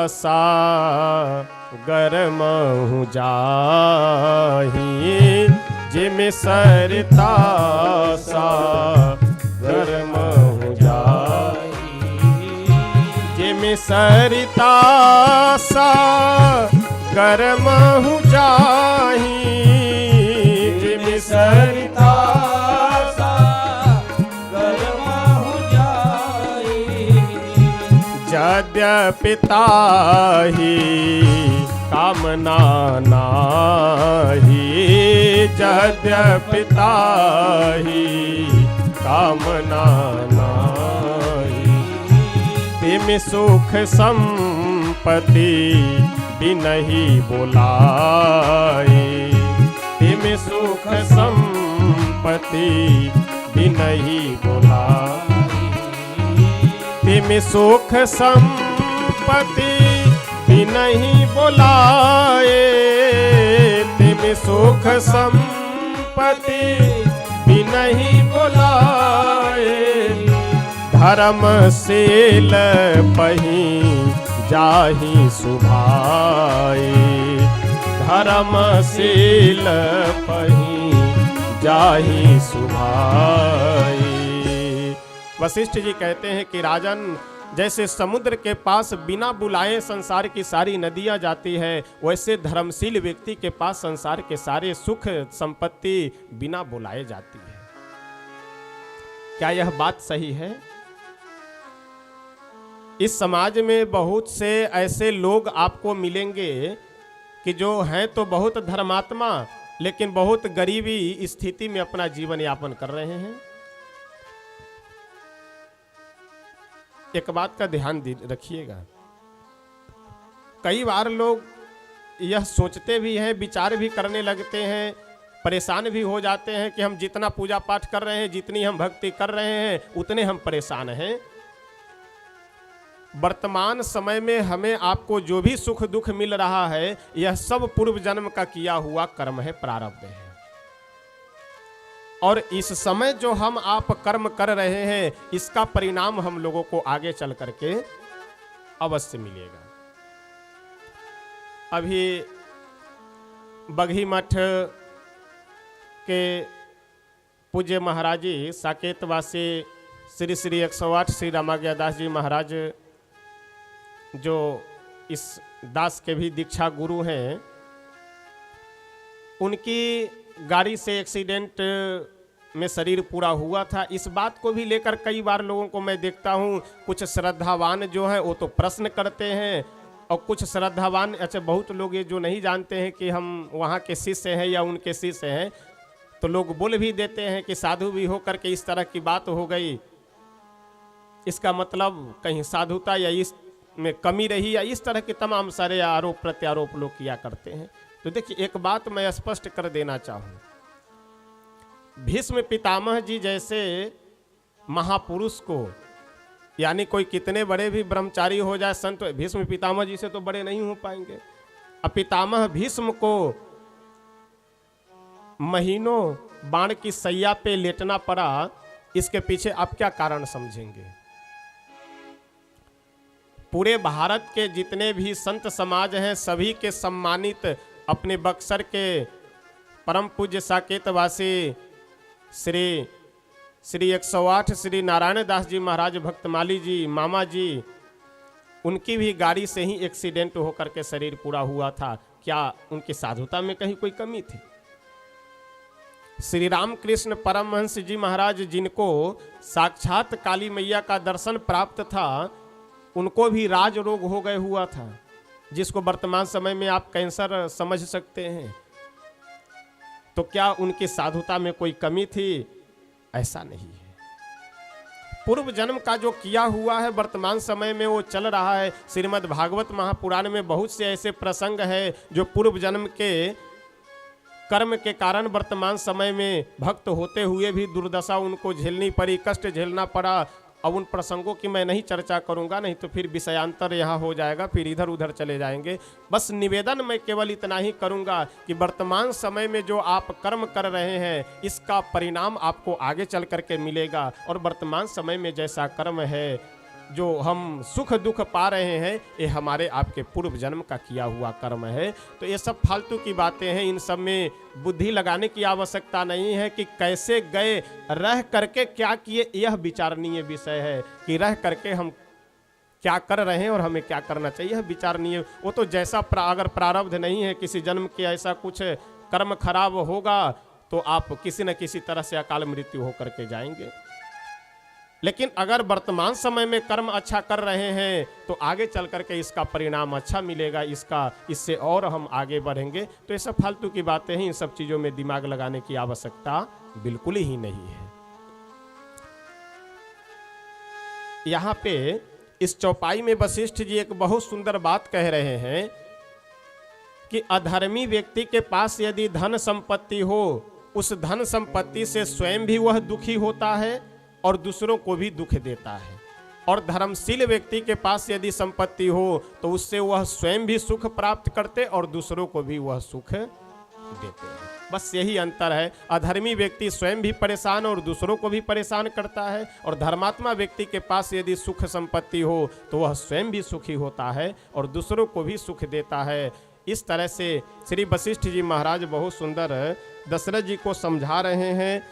सा गरमहु जाही, जिमिसरिता सा गरमहु जाही, जिमिसरिता सा गरमहु जाही, जिमिसरिता सा गरमहु जाही, यद्यपि ताहि कामना नाहि, यद्यपि ताहि कामना नाहि, तिमि सुख संपत्ति बिनहि बुलाई, सुख संपत्ति बिनहि बुलाए, तिम सुख संपत्ति बिनहि बुलाए, तिम सुख संपत्ति बिनहि बुलाए, धर्मशील पही जाहि सुभाए, धर्मशील पही जाहि सुभाए। वशिष्ठ जी कहते हैं कि राजन, जैसे समुद्र के पास बिना बुलाए संसार की सारी नदियां जाती है, वैसे धर्मशील व्यक्ति के पास संसार के सारे सुख संपत्ति बिना बुलाए जाती है। क्या यह बात सही है? इस समाज में बहुत से ऐसे लोग आपको मिलेंगे कि जो हैं तो बहुत धर्मात्मा, लेकिन बहुत गरीबी स्थिति में अपना जीवन यापन कर रहे हैं। एक बात का ध्यान रखिएगा, कई बार लोग यह सोचते भी हैं, विचार भी करने लगते हैं, परेशान भी हो जाते हैं कि हम जितना पूजा पाठ कर रहे हैं, जितनी हम भक्ति कर रहे हैं, उतने हम परेशान हैं। वर्तमान समय में हमें आपको जो भी सुख दुख मिल रहा है, यह सब पूर्व जन्म का किया हुआ कर्म है, प्रारब्ध है। और इस समय जो हम आप कर्म कर रहे हैं, इसका परिणाम हम लोगों को आगे चल करके अवश्य मिलेगा। अभी बघी मठ के पूज्य महाराज जी साकेतवासी श्री श्री 108 श्री रामाज्ञादास जी महाराज, जो इस दास के भी दीक्षा गुरु हैं, उनकी गाड़ी से एक्सीडेंट में शरीर पूरा हुआ था। इस बात को भी लेकर कई बार लोगों को मैं देखता हूँ, कुछ श्रद्धावान जो हैं वो तो प्रश्न करते हैं, और कुछ श्रद्धावान, अच्छा बहुत लोग ये जो नहीं जानते हैं कि हम वहाँ के शिष्य हैं या उनके शिष्य हैं, तो लोग बोल भी देते हैं कि साधु भी होकर के इस तरह की बात हो गई, इसका मतलब कहीं साधुता या इस में कमी रही, या इस तरह के तमाम सारे आरोप प्रत्यारोप लोग किया करते हैं। तो देखिए, एक बात मैं स्पष्ट कर देना चाहूँ, भीष्म पितामह जी जैसे महापुरुष को, यानी कोई कितने बड़े भी ब्रह्मचारी हो जाए संत, भीष्म पितामह जी से तो बड़े नहीं हो पाएंगे। अब पितामह भीष्म को महीनों बाण की सैया पे लेटना पड़ा, इसके पीछे आप क्या कारण समझेंगे? पूरे भारत के जितने भी संत समाज हैं, सभी के सम्मानित अपने बक्सर के परम पूज्य साकेतवासी श्री श्री 108 श्री नारायण दास जी महाराज भक्तमाली जी मामा जी, उनकी भी गाड़ी से ही एक्सीडेंट होकर के शरीर पूरा हुआ था। क्या उनकी साधुता में कहीं कोई कमी थी? श्री रामकृष्ण परमहंस जी महाराज, जिनको साक्षात काली मैया का दर्शन प्राप्त था, उनको भी राज रोग हो गए हुआ था, जिसको वर्तमान समय में आप कैंसर समझ सकते हैं। तो क्या उनकी साधुता में कोई कमी थी? ऐसा नहीं है। पूर्व जन्म का जो किया हुआ है वर्तमान समय में वो चल रहा है। श्रीमद् भागवत महापुराण में बहुत से ऐसे प्रसंग है जो पूर्व जन्म के कर्म के कारण वर्तमान समय में भक्त होते हुए भी दुर्दशा उनको झेलनी पड़ी, कष्ट झेलना पड़ा। अब उन प्रसंगों की मैं नहीं चर्चा करूंगा, नहीं तो फिर विषयांतर यहाँ हो जाएगा, फिर इधर उधर चले जाएंगे। बस निवेदन मैं केवल इतना ही करूंगा कि वर्तमान समय में जो आप कर्म कर रहे हैं, इसका परिणाम आपको आगे चल करके मिलेगा। और वर्तमान समय में जैसा कर्म है, जो हम सुख दुख पा रहे हैं, ये हमारे आपके पूर्व जन्म का किया हुआ कर्म है। तो ये सब फालतू की बातें हैं, इन सब में बुद्धि लगाने की आवश्यकता नहीं है। कि कैसे गए, रह करके क्या किए, यह विचारणीय विषय है कि रह करके हम क्या कर रहे हैं और हमें क्या करना चाहिए, यह विचारणीय। वो तो जैसा अगर प्रारब्ध नहीं है किसी जन्म के, ऐसा कुछ कर्म खराब होगा तो आप किसी न किसी तरह से अकाल मृत्यु होकर के जाएंगे। लेकिन अगर वर्तमान समय में कर्म अच्छा कर रहे हैं तो आगे चल करके इसका परिणाम अच्छा मिलेगा, इससे और हम आगे बढ़ेंगे। तो ये सब फालतू की बातें हैं, इन सब चीज़ों में दिमाग लगाने की आवश्यकता बिल्कुल ही नहीं है। यहाँ पे इस चौपाई में वशिष्ठ जी एक बहुत सुंदर बात कह रहे हैं कि अधर्मी व्यक्ति के पास यदि धन संपत्ति हो, उस धन संपत्ति से स्वयं भी वह दुखी होता है और दूसरों को भी दुख देता है। और धर्मशील व्यक्ति के पास यदि संपत्ति हो तो उससे वह स्वयं भी सुख प्राप्त करते और दूसरों को भी वह सुख देते हैं। बस यही अंतर है। अधर्मी व्यक्ति स्वयं भी परेशान और दूसरों को भी परेशान करता है, और धर्मात्मा व्यक्ति के पास यदि सुख संपत्ति हो तो वह स्वयं भी सुखी होता है और दूसरों को भी सुख देता है। इस तरह से श्री वशिष्ठ जी महाराज बहुत सुंदर दशरथ जी को समझा रहे हैं,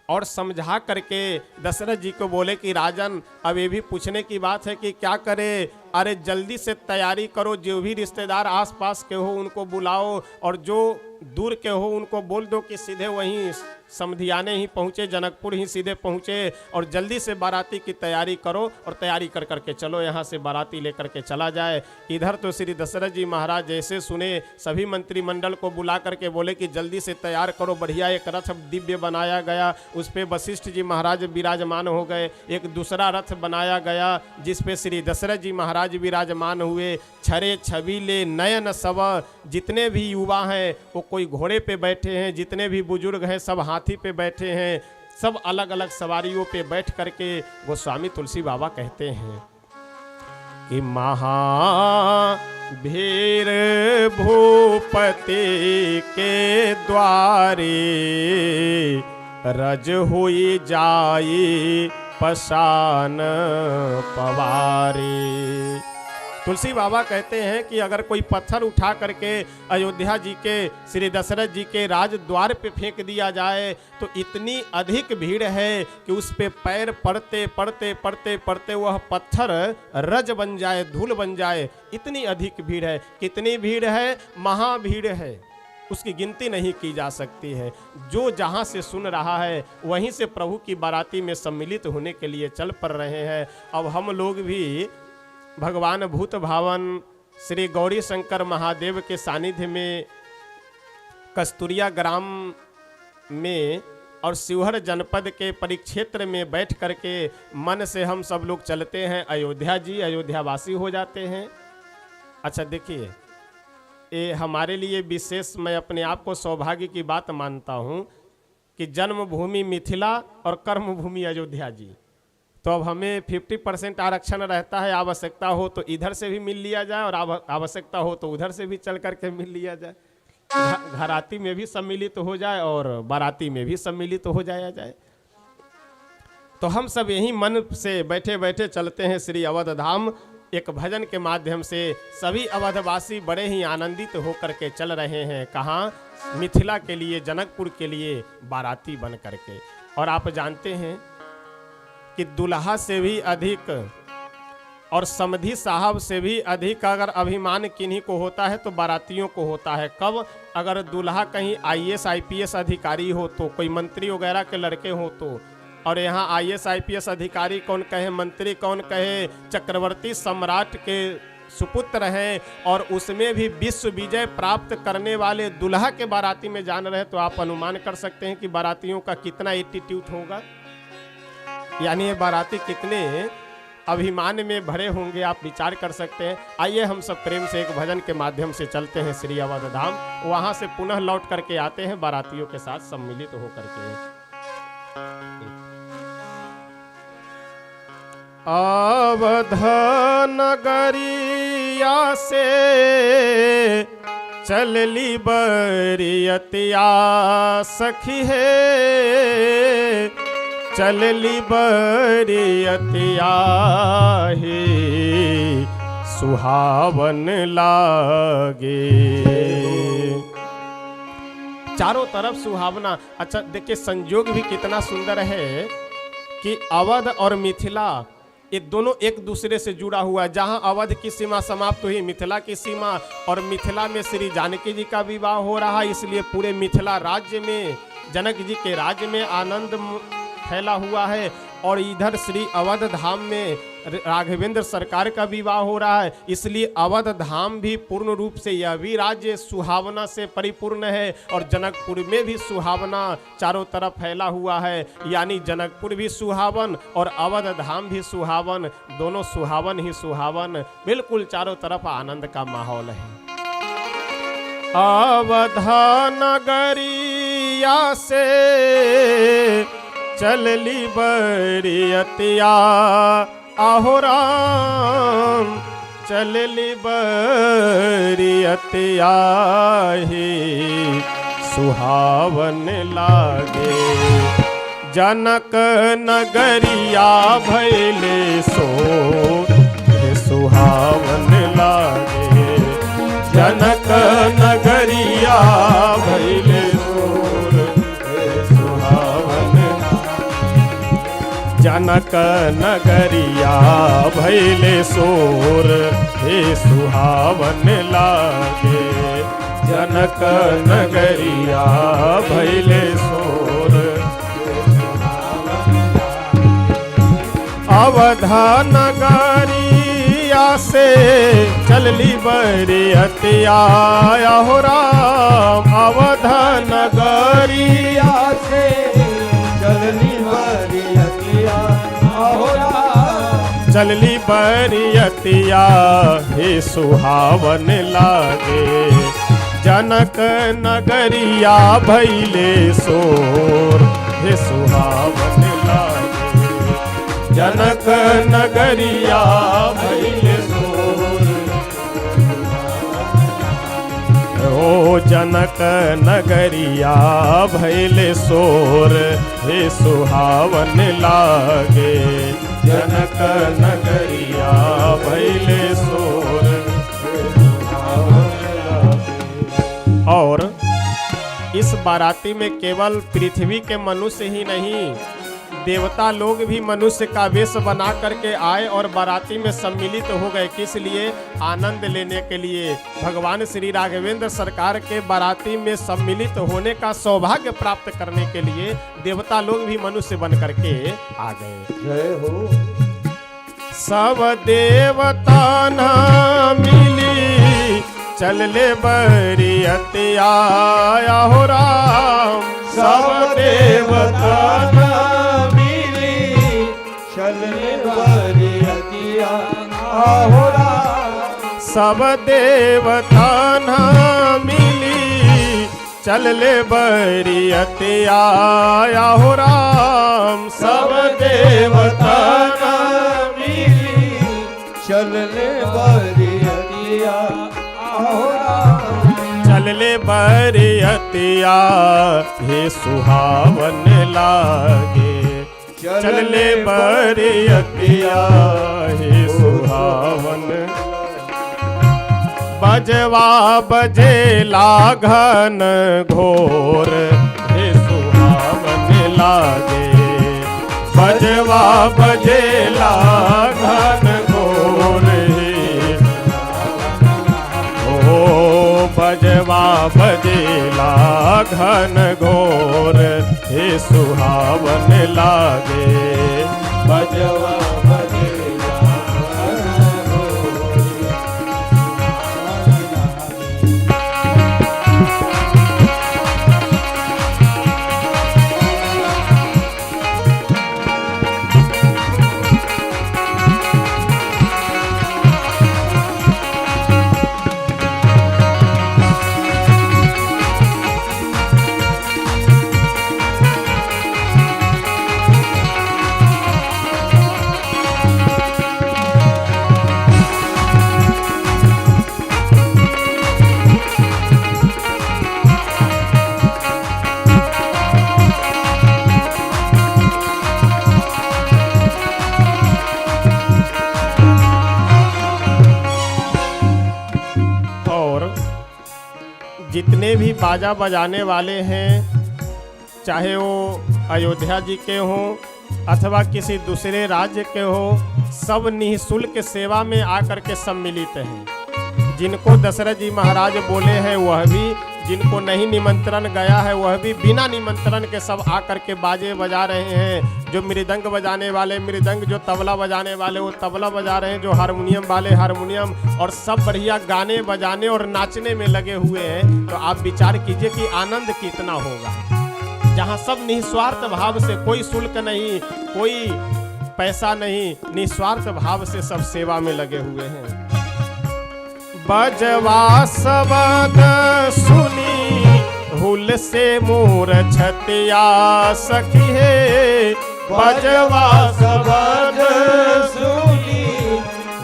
और समझा करके दशरथ जी को बोले कि राजन, अब ये भी पूछने की बात है कि क्या करे। अरे जल्दी से तैयारी करो, जो भी रिश्तेदार आसपास के हो उनको बुलाओ, और जो दूर के हो उनको बोल दो कि सीधे वहीं समधियाने ही पहुँचे, जनकपुर ही सीधे पहुँचे, और जल्दी से बाराती की तैयारी करो और तैयारी कर करके चलो, यहाँ से बाराती लेकर के चला जाए। इधर तो श्री दशरथ जी महाराज जैसे सुने, सभी मंत्रिमंडल को बुला करके बोले कि जल्दी से तैयार करो। बढ़िया एक रथ दिव्य बनाया गया, उस पर वशिष्ठ जी महाराज विराजमान हो गए। एक दूसरा रथ बनाया गया जिस पे श्री दशरथ जी महाराज विराजमान हुए। छरे छबीले नयन सब, जितने भी युवा हैं वो कोई घोड़े पे बैठे हैं, जितने भी बुजुर्ग हैं सब हाथी पे बैठे हैं, सब अलग अलग सवारियों पे बैठ करके गोस्वामी तुलसी बाबा कहते हैं कि महावीर भूपति के द्वारे रज हुई जाई पशान पवारी। तुलसी बाबा कहते हैं कि अगर कोई पत्थर उठा करके अयोध्या जी के श्री दशरथ जी के राजद्वार पे फेंक दिया जाए तो इतनी अधिक भीड़ है कि उस पे पैर पड़ते पड़ते पड़ते पड़ते वह पत्थर रज बन जाए, धूल बन जाए। इतनी अधिक भीड़ है। कितनी भीड़ है? महाभीड़ है, उसकी गिनती नहीं की जा सकती है। जो जहाँ से सुन रहा है वहीं से प्रभु की बाराती में सम्मिलित होने के लिए चल पड़ रहे हैं। अब हम लोग भी भगवान भूत भावन श्री गौरी शंकर महादेव के सानिध्य में कस्तूरिया ग्राम में और शिवहर जनपद के परिक्षेत्र में बैठ करके मन से हम सब लोग चलते हैं अयोध्या जी, अयोध्यावासी हो जाते हैं। अच्छा देखिए, ये हमारे लिए विशेष, मैं अपने आप को सौभाग्य की बात मानता हूँ कि जन्मभूमि मिथिला और कर्मभूमि अयोध्या जी। तो अब हमें 50% आरक्षण रहता है, आवश्यकता हो तो इधर से भी मिल लिया जाए और आवश्यकता हो तो उधर से भी चल करके मिल लिया जाए। घराती में भी सम्मिलित हो जाए और बाराती में भी सम्मिलित हो जाया जाए। तो हम सब यही मन से बैठे बैठे चलते हैं श्री अवध धाम। एक भजन के माध्यम से सभी अवधवासी बड़े ही आनंदित होकर के चल रहे हैं। कहाँ? मिथिला के लिए, जनकपुर के लिए बाराती बन करके। और आप जानते हैं कि दुल्हा से भी अधिक और समधी साहब से भी अधिक अगर अभिमान किन्हीं को होता है तो बारातियों को होता है। कब? अगर दुल्हा कहीं IAS IPS अधिकारी हो तो, कोई मंत्री वगैरह के लड़के हो तो। और यहाँ IAS IPS अधिकारी कौन कहे, मंत्री कौन कहे, चक्रवर्ती सम्राट के सुपुत्र हैं और उसमें भी विश्व विजय प्राप्त करने वाले दुल्हा के बाराती में जान रहे, तो आप अनुमान कर सकते हैं कि बारातियों का कितना एटीट्यूड होगा। यानी ये बाराती कितने अभिमान में भरे होंगे, आप विचार कर सकते हैं। आइए हम सब प्रेम से एक भजन के माध्यम से चलते हैं श्री अवध धाम, वहां से पुनः लौट करके आते हैं बारातियों के साथ सम्मिलित होकर के। अवध नगरिया से चलली बरियतिया सखी है, चलली बरियतिया ही सुहावन लागे। चारों तरफ सुहावना। अच्छा देखिए, संयोग भी कितना सुंदर है कि अवध और मिथिला ये दोनों एक दूसरे से जुड़ा हुआ है। जहां अवध की सीमा समाप्त हुई, मिथिला की सीमा, और मिथिला में श्री जानकी जी का विवाह हो रहा, इसलिए पूरे मिथिला राज्य में, जनक जी के राज्य में आनंद फैला हुआ है। और इधर श्री अवध धाम में राघवेंद्र सरकार का विवाह हो रहा है, इसलिए अवध धाम भी पूर्ण रूप से, यह भी राज्य सुहावना से परिपूर्ण है। और जनकपुर में भी सुहावना चारों तरफ फैला हुआ है, यानी जनकपुर भी सुहावन और अवध धाम भी सुहावन, दोनों सुहावन ही सुहावन, बिल्कुल चारों तरफ आनंद का माहौल है। अवधा नगरिया से चलली बरियतिया आहो राम चलली बरियतिया ही सुहावन लागे जनक नगरिया भैले सो सुहावन लागे जनक नगरिया भैले सोर सुहावन जनक नगरिया भैले सोर हे सुहावन लागे जनक नगरिया भैले सोर अवधा नगरिया से चलली बरियतिया हो राम अवधा नगरिया से चलनी बरियतिया हो राम चलली बरियतिया हे सुहावन लागे जनक नगरिया भैले सोर हे सुहावन लागे जनक नगरिया भैले सोर ओ जनक नगरिया भैले सोर हे सुहावन लागे जनक नगरिया भैले सोर और इस बाराती में केवल पृथ्वी के मनुष्य ही नहीं देवता लोग भी मनुष्य का वेश बना करके आए और बाराती में सम्मिलित हो गए। किस लिए? आनंद लेने के लिए। भगवान श्री राघवेंद्र सरकार के बाराती में सम्मिलित होने का सौभाग्य प्राप्त करने के लिए देवता लोग भी मनुष्य बन करके आ गए। जय हो। सब देवता न मिली चलले बरियतिया हो राम सब देवता न मिली चलने बरियतिया हो राम सब देवता न मिली चलले बरियतिया हो राम सब देवता न मिली चलने बरियतिया हो राम चलले बरियतिया हे सुहावन लागे चलले बरियतिया हे सुहावन बजवा बजेला घन घोर हे सुहावन लागे बजवा बजेला घन घोर बजवा बजेला घन घोर हे सुहावन लागे बजवा बजेला घन घोर जितने भी बाजा बजाने वाले हैं चाहे वो अयोध्या जी के हों अथवा किसी दूसरे राज्य के हो सब निःशुल्क सेवा में आकर के सम्मिलित हैं। जिनको दशरथ जी महाराज बोले हैं वह भी, जिनको नहीं निमंत्रण गया है वह भी बिना निमंत्रण के सब आकर के बाजे बजा रहे हैं। जो मृदंग बजाने वाले मृदंग, जो तबला बजाने वाले वो तबला बजा रहे हैं, जो हारमोनियम वाले हारमोनियम, और सब बढ़िया गाने बजाने और नाचने में लगे हुए हैं। तो आप विचार कीजिए कि आनंद कितना होगा जहाँ सब निस्वार्थ भाव से, कोई शुल्क नहीं, कोई पैसा नहीं, निस्वार्थ भाव से सब सेवा में लगे हुए हैं। बजवा शब्द सुनी हुल से मोर छतिया सखी है। बजवा शब्द सुनी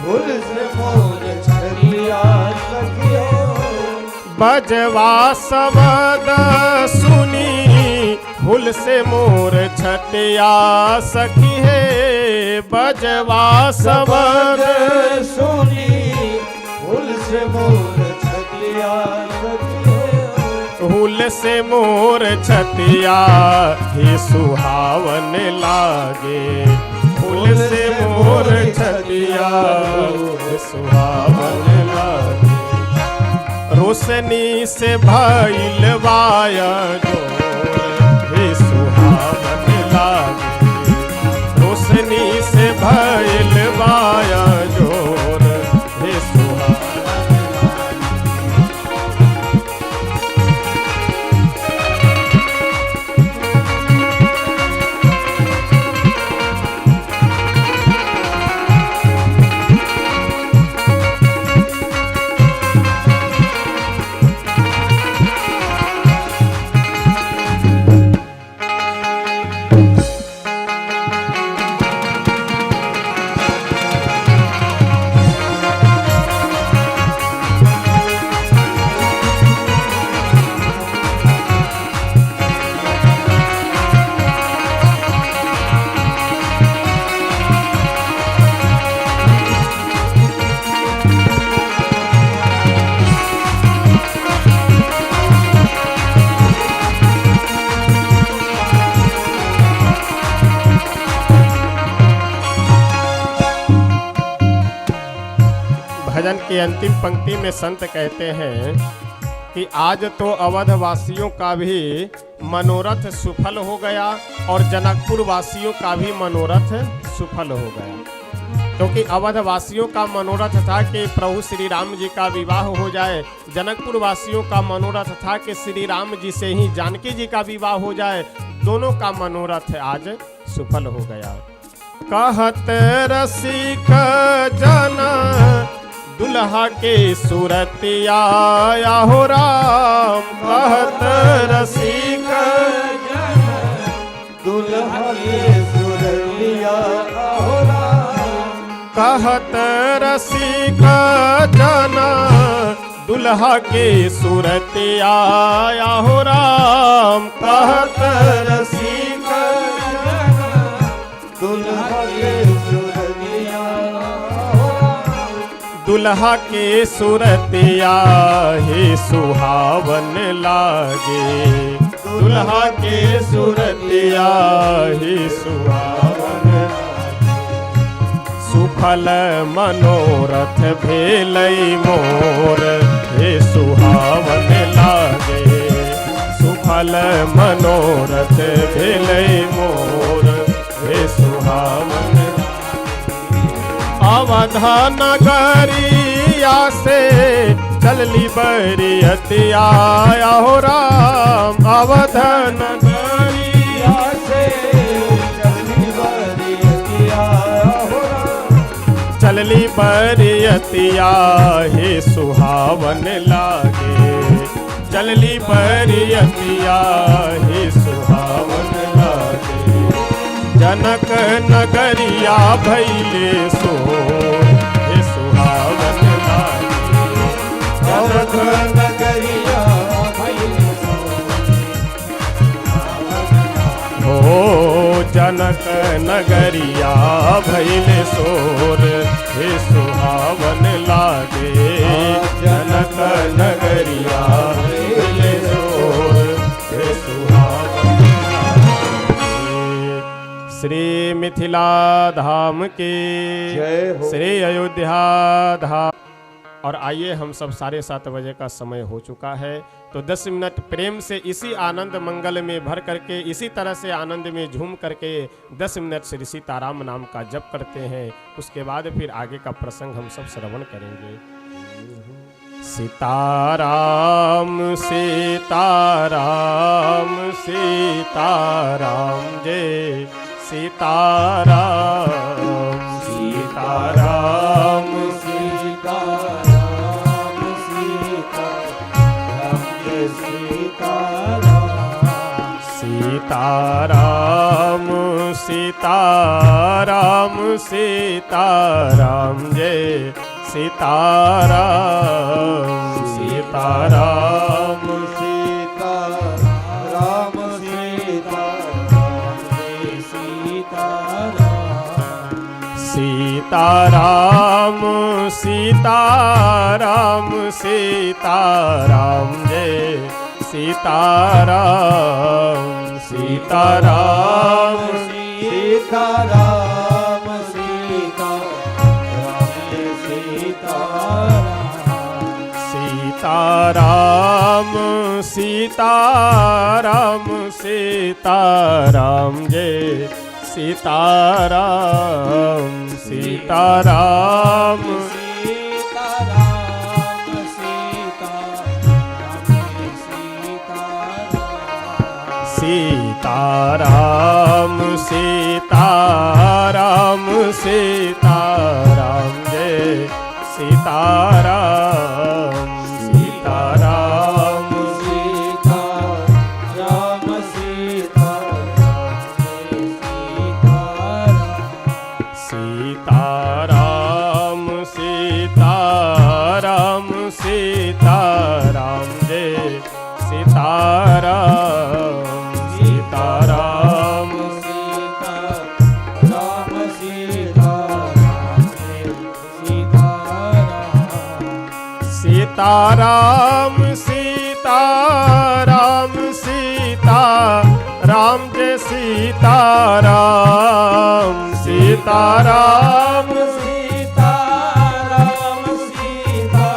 हुल से मोर छतिया सखी है। बजवा शब्द सुनी हुल से मोर छतिया सखी है। बजवा शब्द सुनी हुल से मोर छतिया सखी है। हुल से मोर छतिया ही सुहावन लागे। हुल से मोर छतिया ही सुहावन लागे। रोशनी से भइल वाया जोर ही सुहावन लागे। रोशनी से भइल वाया जोर ही सुहावन। भजन की अंतिम पंक्ति में संत कहते हैं कि आज तो अवध वासियों का भी मनोरथ सुफल हो गया और जनकपुर वासियों का भी मनोरथ सुफल हो गया। क्योंकि अवध वासियों का मनोरथ था कि प्रभु श्री राम जी का विवाह हो जाए। जनकपुर वासियों का मनोरथ था कि श्री राम जी से ही जानकी जी का विवाह हो जाए। दोनों का मनोरथ आज सुफल हो गया। कहत रसिक जना दुल्हा के सूरतिया हो राम। कहत रसिक दुल्हा के सूरतिया हो राम। कहत रसिक जना दुल्हा के सूरतिया हो राम। कहत रसिक दुल्हा के सूरतिया दुल्हा के सूरतिया ही सुहावन लागे। दुल्हा के सूरतिया ही सुहावन लागे। सुफल मनोरथ भेलई मोर हे सुहावन लागे। सुफल मनोरथ भेलई मोर हे सुहावन। अवध नगरिया से चलली बरियतिया हो राम। अवध नगरिया से चलनी बरियतिया हो राम। चलली बरियतिया हे सुहावन लागे। चलली बरियतिया हे सुहावन लागे। जनक नगरिया भैले सो हे सुहावन लागे। जनक नगरिया भैले सो हो जनक नगरिया भैले सोर हे सुहावन लागे। जनक नगरिया भैले सोर हे सुहावन। श्री मिथिला धाम की जय हो। श्री अयोध्या धाम। और आइए, हम सब 7:30 बजे का समय हो चुका है, तो 10 मिनट प्रेम से इसी आनंद मंगल में भर करके, इसी तरह से आनंद में झूम करके 10 मिनट श्री सीताराम नाम का जप करते हैं। उसके बाद फिर आगे का प्रसंग हम सब श्रवण करेंगे। सीताराम सीताराम सीताराम जय सीताराम। सीताराम सीताराम सीताराम सीताराम सीताराम जय सीताराम सीताराम सीताराम सीताराम सीताराम सीताराम सीताराम जय सीताराम सीताराम सीताराम सीताराम सीताराम सीताराम सीताराम जय सीताराम सीताराम सीताराम सीताराम सीताराम जय सीताराम सीताराम सीताराम सीताराम सीताराम जय सीताराम सीताराम सीताराम सीताराम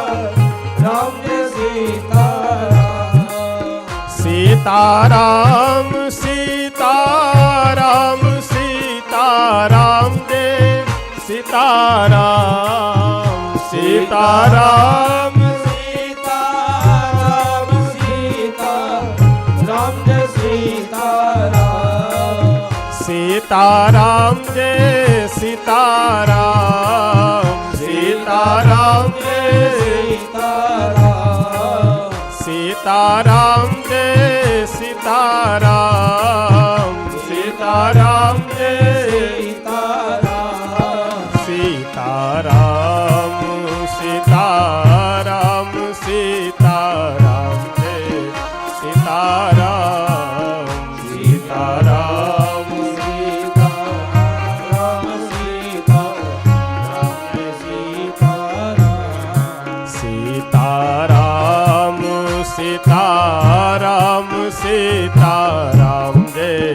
सीताराम जय सीताराम सीताराम सीताराम सीताराम सीताराम जय सीताराम सीताराम सीताराम जय सीताराम सीताराम जय सीताराम जय सीताराम सीताराम जय सीताराम सीताराम सीताराम जय सीताराम सीताराम सीताराम सीताराम सीताराम जय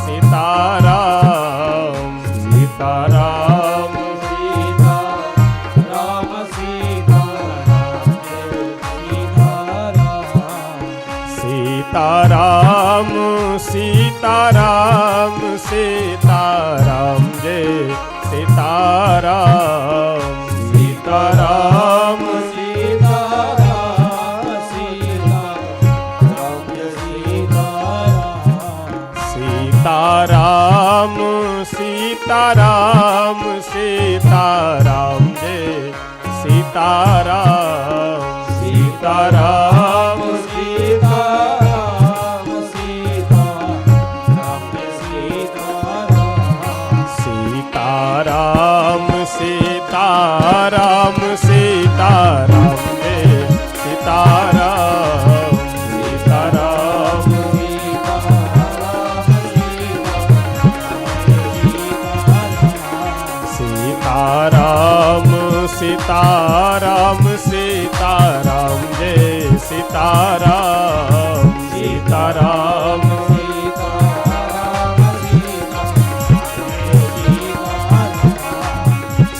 सीताराम सीताराम सीताराम सीताराम सीताराम जय सीताराम सीताराम सीताराम सीताराम सीताराम जय सीताराम सीताराम सीताराम सीताराम सीताराम जय सीताराम सीताराम सीताराम सीताराम सीताराम जय सीताराम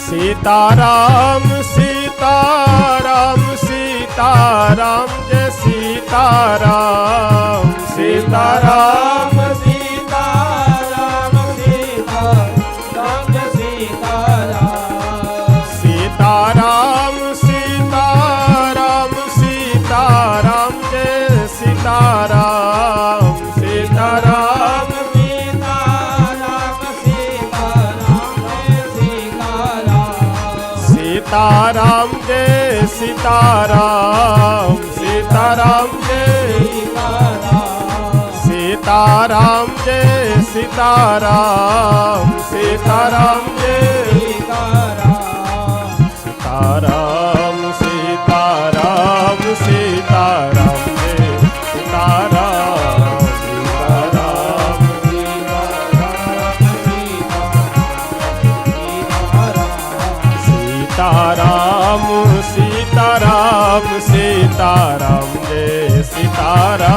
सीताराम सीताराम सीताराम सीताराम जय सीताराम सीताराम सीताराम सीताराम सीताराम जय सीताराम सीताराम सीताराम जय सीताराम सीताराम जय सीताराम जय सीताराम सीताराम जय सीताराम सीताराम सीताराम जय सीताराम सीताराम सीताराम सीताराम सीताराम जय सीताराम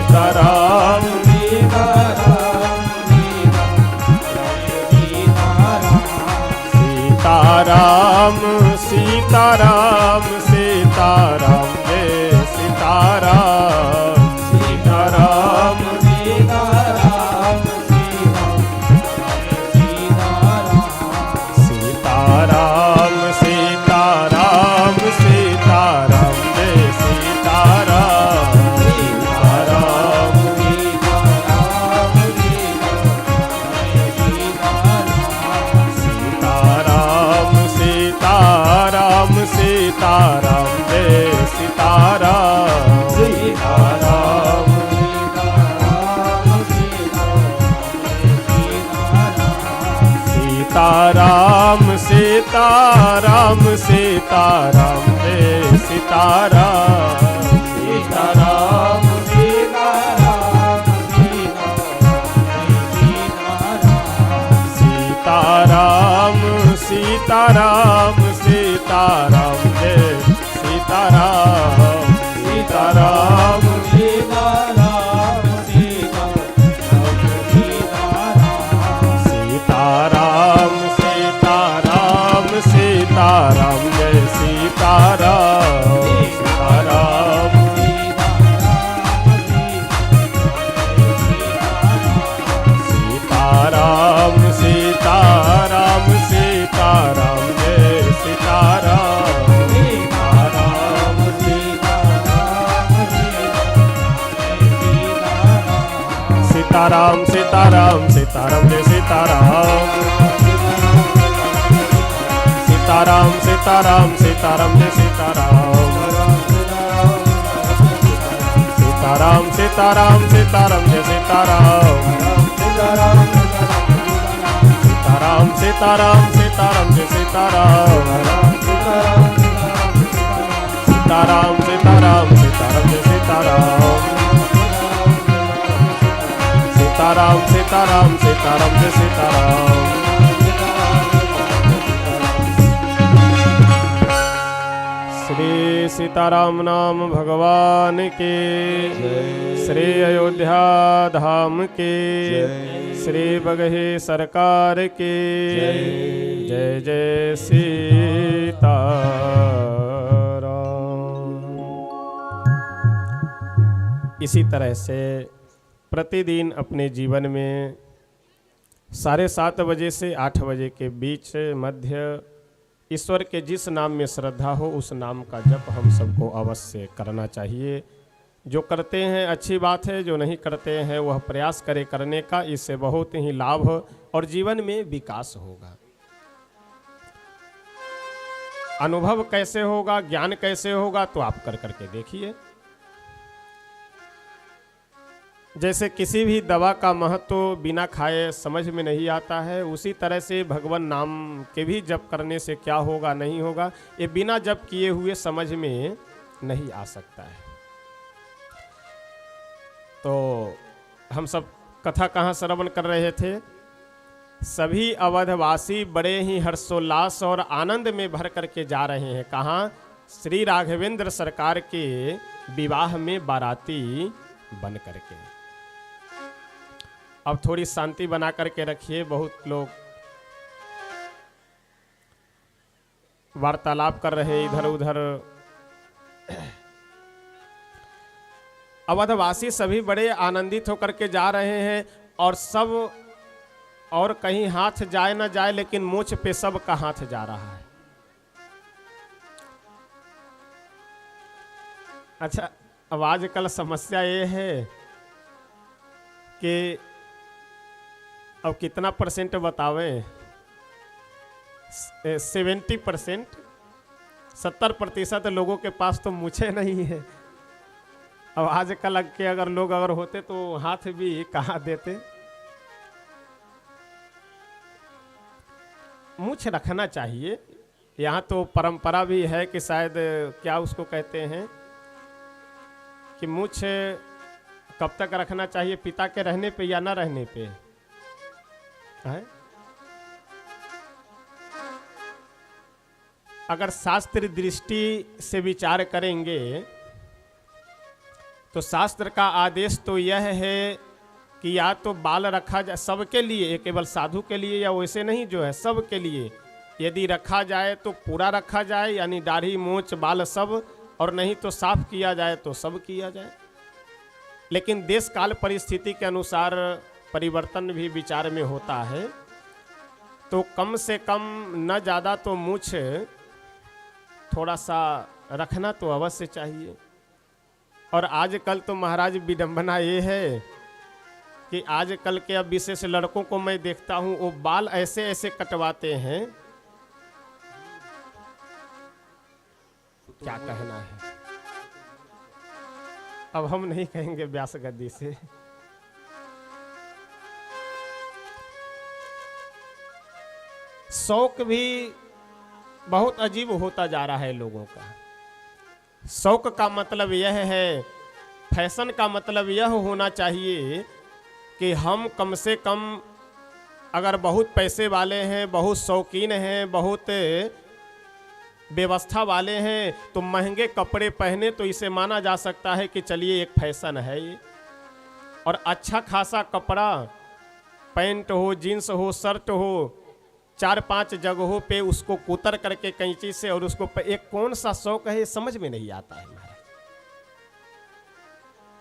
सीताराम सीताराम सीताराम सीताराम जय सीताराम सीताराम सीताराम सीताराम सीताराम जय सीताराम सीताराम सीताराम सीताराम सीताराम जय सीताराम सीताराम सीताराम सीताराम सीताराम जय सीताराम सीताराम सीताराम सीताराम सीताराम जय सीताराम सीताराम सीताराम सीताराम सीताराम जय सीताराम सीताराम सीताराम सीताराम सीताराम जय सीताराम सीताराम सीताराम सीताराम सीताराम जय सीताराम सीताराम सीताराम सीताराम जय सीताराम सीताराम सीताराम सीताराम जय सीताराम सीताराम सीताराम सीताराम जय सीताराम सीताराम सीताराम सीताराम जय सीताराम सीताराम सीताराम सीताराम जय सीताराम श्री सीताराम नाम भगवान के श्री अयोध्या धाम के श्री बगहे सरकार के जय जय सीताराम। इसी तरह से प्रतिदिन अपने जीवन में 7:30 बजे से 8 बजे के बीच मध्य ईश्वर के जिस नाम में श्रद्धा हो उस नाम का जप हम सबको अवश्य करना चाहिए। जो करते हैं अच्छी बात है, जो नहीं करते हैं वह प्रयास करे करने का। इससे बहुत ही लाभ और जीवन में विकास होगा। अनुभव कैसे होगा, ज्ञान कैसे होगा, तो आप कर करके देखिए। जैसे किसी भी दवा का महत्व बिना खाए समझ में नहीं आता है, उसी तरह से भगवान नाम के भी जप करने से क्या होगा नहीं होगा, ये बिना जप किए हुए समझ में नहीं आ सकता है। तो हम सब कथा कहाँ श्रवण कर रहे थे? सभी अवधवासी बड़े ही हर्षोल्लास और आनंद में भर करके जा रहे हैं। कहाँ? श्री राघवेंद्र सरकार के विवाह में बाराती बन करके। अब थोड़ी शांति बना करके रखिए। बहुत लोग वार्तालाप कर रहे इधर उधर। अवधवासी सभी बड़े आनंदित होकर के जा रहे हैं और सब, और कहीं हाथ जाए ना जाए लेकिन मूंछ पे सब का हाथ जा रहा है। अच्छा, अब आजकल समस्या ये है कि अब कितना परसेंट बतावें? 70% लोगों के पास तो मूछें नहीं है। अब आजकल के अगर लोग अगर होते तो हाथ भी कहाँ देते। मूछ रखना चाहिए। यहाँ तो परंपरा भी है कि शायद क्या उसको कहते हैं कि मूछ कब तक रखना चाहिए, पिता के रहने पे या ना रहने पे है? अगर शास्त्र दृष्टि से विचार करेंगे तो शास्त्र का आदेश तो यह है कि या तो बाल रखा जाए सबके लिए, केवल साधु के लिए या वैसे नहीं, जो है सबके लिए यदि रखा जाए तो पूरा रखा जाए, यानी दाढ़ी मूंछ बाल सब, और नहीं तो साफ किया जाए तो सब किया जाए। लेकिन देश काल परिस्थिति के अनुसार परिवर्तन भी विचार में होता है, तो कम से कम न ज़्यादा तो मूंछ थोड़ा सा रखना तो अवश्य चाहिए। और आजकल तो महाराज विडंबना ये है कि आजकल के अब विशेष लड़कों को मैं देखता हूँ वो बाल ऐसे ऐसे कटवाते हैं, क्या कहना है। अब हम नहीं कहेंगे व्यास गद्दी से। शौक भी बहुत अजीब होता जा रहा है लोगों का। शौक का मतलब यह है, फैशन का मतलब यह होना चाहिए कि हम कम से कम अगर बहुत पैसे वाले हैं, बहुत शौकीन हैं, बहुत व्यवस्था वाले हैं, तो महंगे कपड़े पहने तो इसे माना जा सकता है कि चलिए एक फैशन है ये। और अच्छा खासा कपड़ा, पैंट हो, जीन्स हो, शर्ट हो, 4-5 जगहों पे उसको कुतर करके कैंची से, और उसको एक कौन सा शौक है ये समझ में नहीं आता है।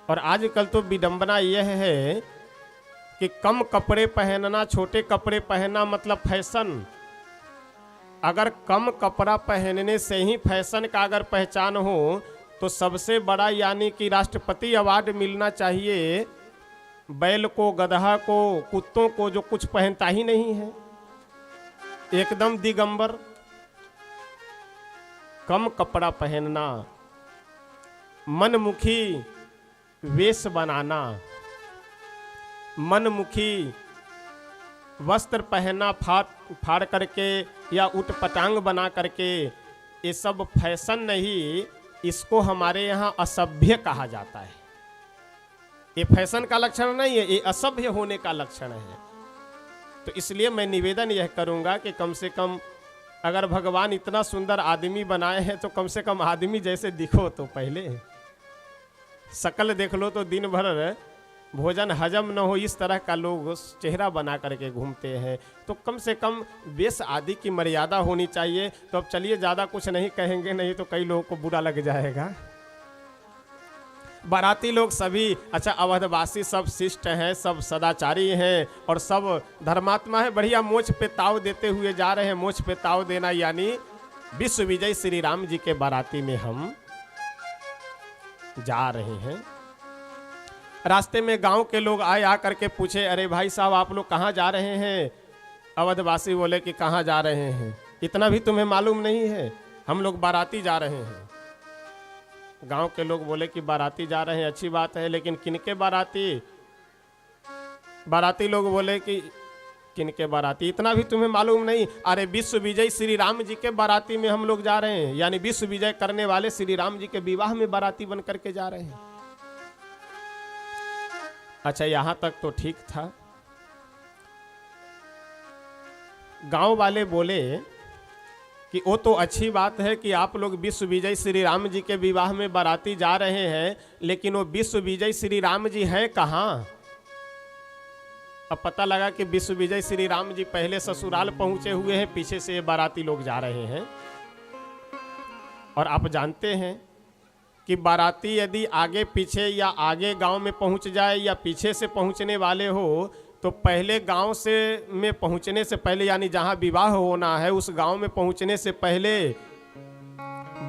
और आजकल तो विडंबना यह है कि कम कपड़े पहनना, छोटे कपड़े पहनना मतलब फैशन। अगर कम कपड़ा पहनने से ही फैशन का अगर पहचान हो तो सबसे बड़ा यानी कि राष्ट्रपति अवार्ड मिलना चाहिए बैल को, गधा को, कुत्तों को, जो कुछ पहनता ही नहीं है, एकदम दिगंबर। कम कपड़ा पहनना, मनमुखी वेश बनाना, मनमुखी वस्त्र पहनना फाड़ करके या उट पटांग बना करके, ये सब फैशन नहीं, इसको हमारे यहाँ असभ्य कहा जाता है। ये फैशन का लक्षण नहीं है, ये असभ्य होने का लक्षण है। तो इसलिए मैं निवेदन यह करूँगा कि कम से कम अगर भगवान इतना सुंदर आदमी बनाए हैं तो कम से कम आदमी जैसे दिखो। तो पहले शकल देख लो तो दिन भर भोजन हजम न हो, इस तरह का लोग चेहरा बना करके घूमते हैं। तो कम से कम वेश आदि की मर्यादा होनी चाहिए। तो अब चलिए ज़्यादा कुछ नहीं कहेंगे, नहीं तो कई लोगों को बुरा लग जाएगा। बाराती लोग सभी, अच्छा अवधवासी सब शिष्ट हैं, सब सदाचारी हैं और सब धर्मात्मा है। बढ़िया मोछ पे ताव देते हुए जा रहे हैं। मोछ पे ताव देना यानी विश्व विजय श्री राम जी के बाराती में हम जा रहे हैं। रास्ते में गांव के लोग आए, आ करके पूछे, अरे भाई साहब आप लोग कहाँ जा रहे हैं? अवधवासी बोले कि कहाँ जा रहे हैं, इतना भी तुम्हें मालूम नहीं है? हम लोग बाराती जा रहे हैं। गांव के लोग बोले कि बाराती जा रहे हैं, अच्छी बात है, लेकिन किनके बाराती? बाराती लोग बोले कि किनके बाराती, इतना भी तुम्हें मालूम नहीं? अरे विश्व विजय श्री राम जी के बाराती में हम लोग जा रहे हैं, यानी विश्व विजय करने वाले श्री राम जी के विवाह में बाराती बन करके जा रहे हैं। अच्छा यहां तक तो ठीक था। गांव वाले बोले कि वो तो अच्छी बात है कि आप लोग विश्व विजय श्री राम जी के विवाह में बाराती जा रहे हैं, लेकिन वो विश्व विजय श्री राम जी हैं कहाँ? अब पता लगा कि विश्व विजय श्री राम जी पहले ससुराल पहुंचे हुए हैं, पीछे से ये बाराती लोग जा रहे हैं। और आप जानते हैं कि बाराती यदि आगे पीछे या आगे गांव में पहुंच जाए या पीछे से पहुंचने वाले हो, तो पहले गांव से में पहुंचने से पहले, यानी जहां विवाह होना है उस गांव में पहुंचने से पहले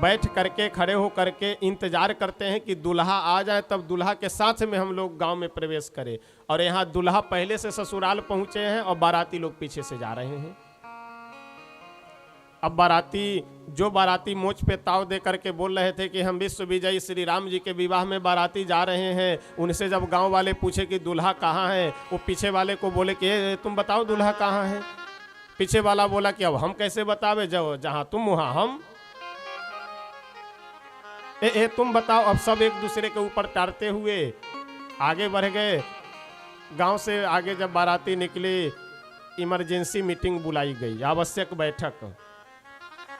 बैठ करके, खड़े हो करके इंतजार करते हैं कि दूल्हा आ जाए, तब दूल्हा के साथ में हम लोग गांव में प्रवेश करें। और यहाँ दूल्हा पहले से ससुराल पहुंचे हैं और बाराती लोग पीछे से जा रहे हैं। अब जो बाराती मोच पे ताव दे करके बोल रहे थे कि हम विश्व विजयी श्री राम जी के विवाह में बाराती जा रहे हैं, उनसे जब गांव वाले पूछे कि दूल्हा कहाँ है, वो पीछे वाले को बोले कि तुम बताओ दूल्हा कहाँ है। पीछे वाला बोला कि अब हम कैसे बतावे, जाओ जहां तुम वहां हम। तुम बताओ। अब सब एक दूसरे के ऊपर टारते हुए आगे बढ़ गए। गांव से आगे जब बाराती निकली, इमरजेंसी मीटिंग बुलाई गई, आवश्यक बैठक।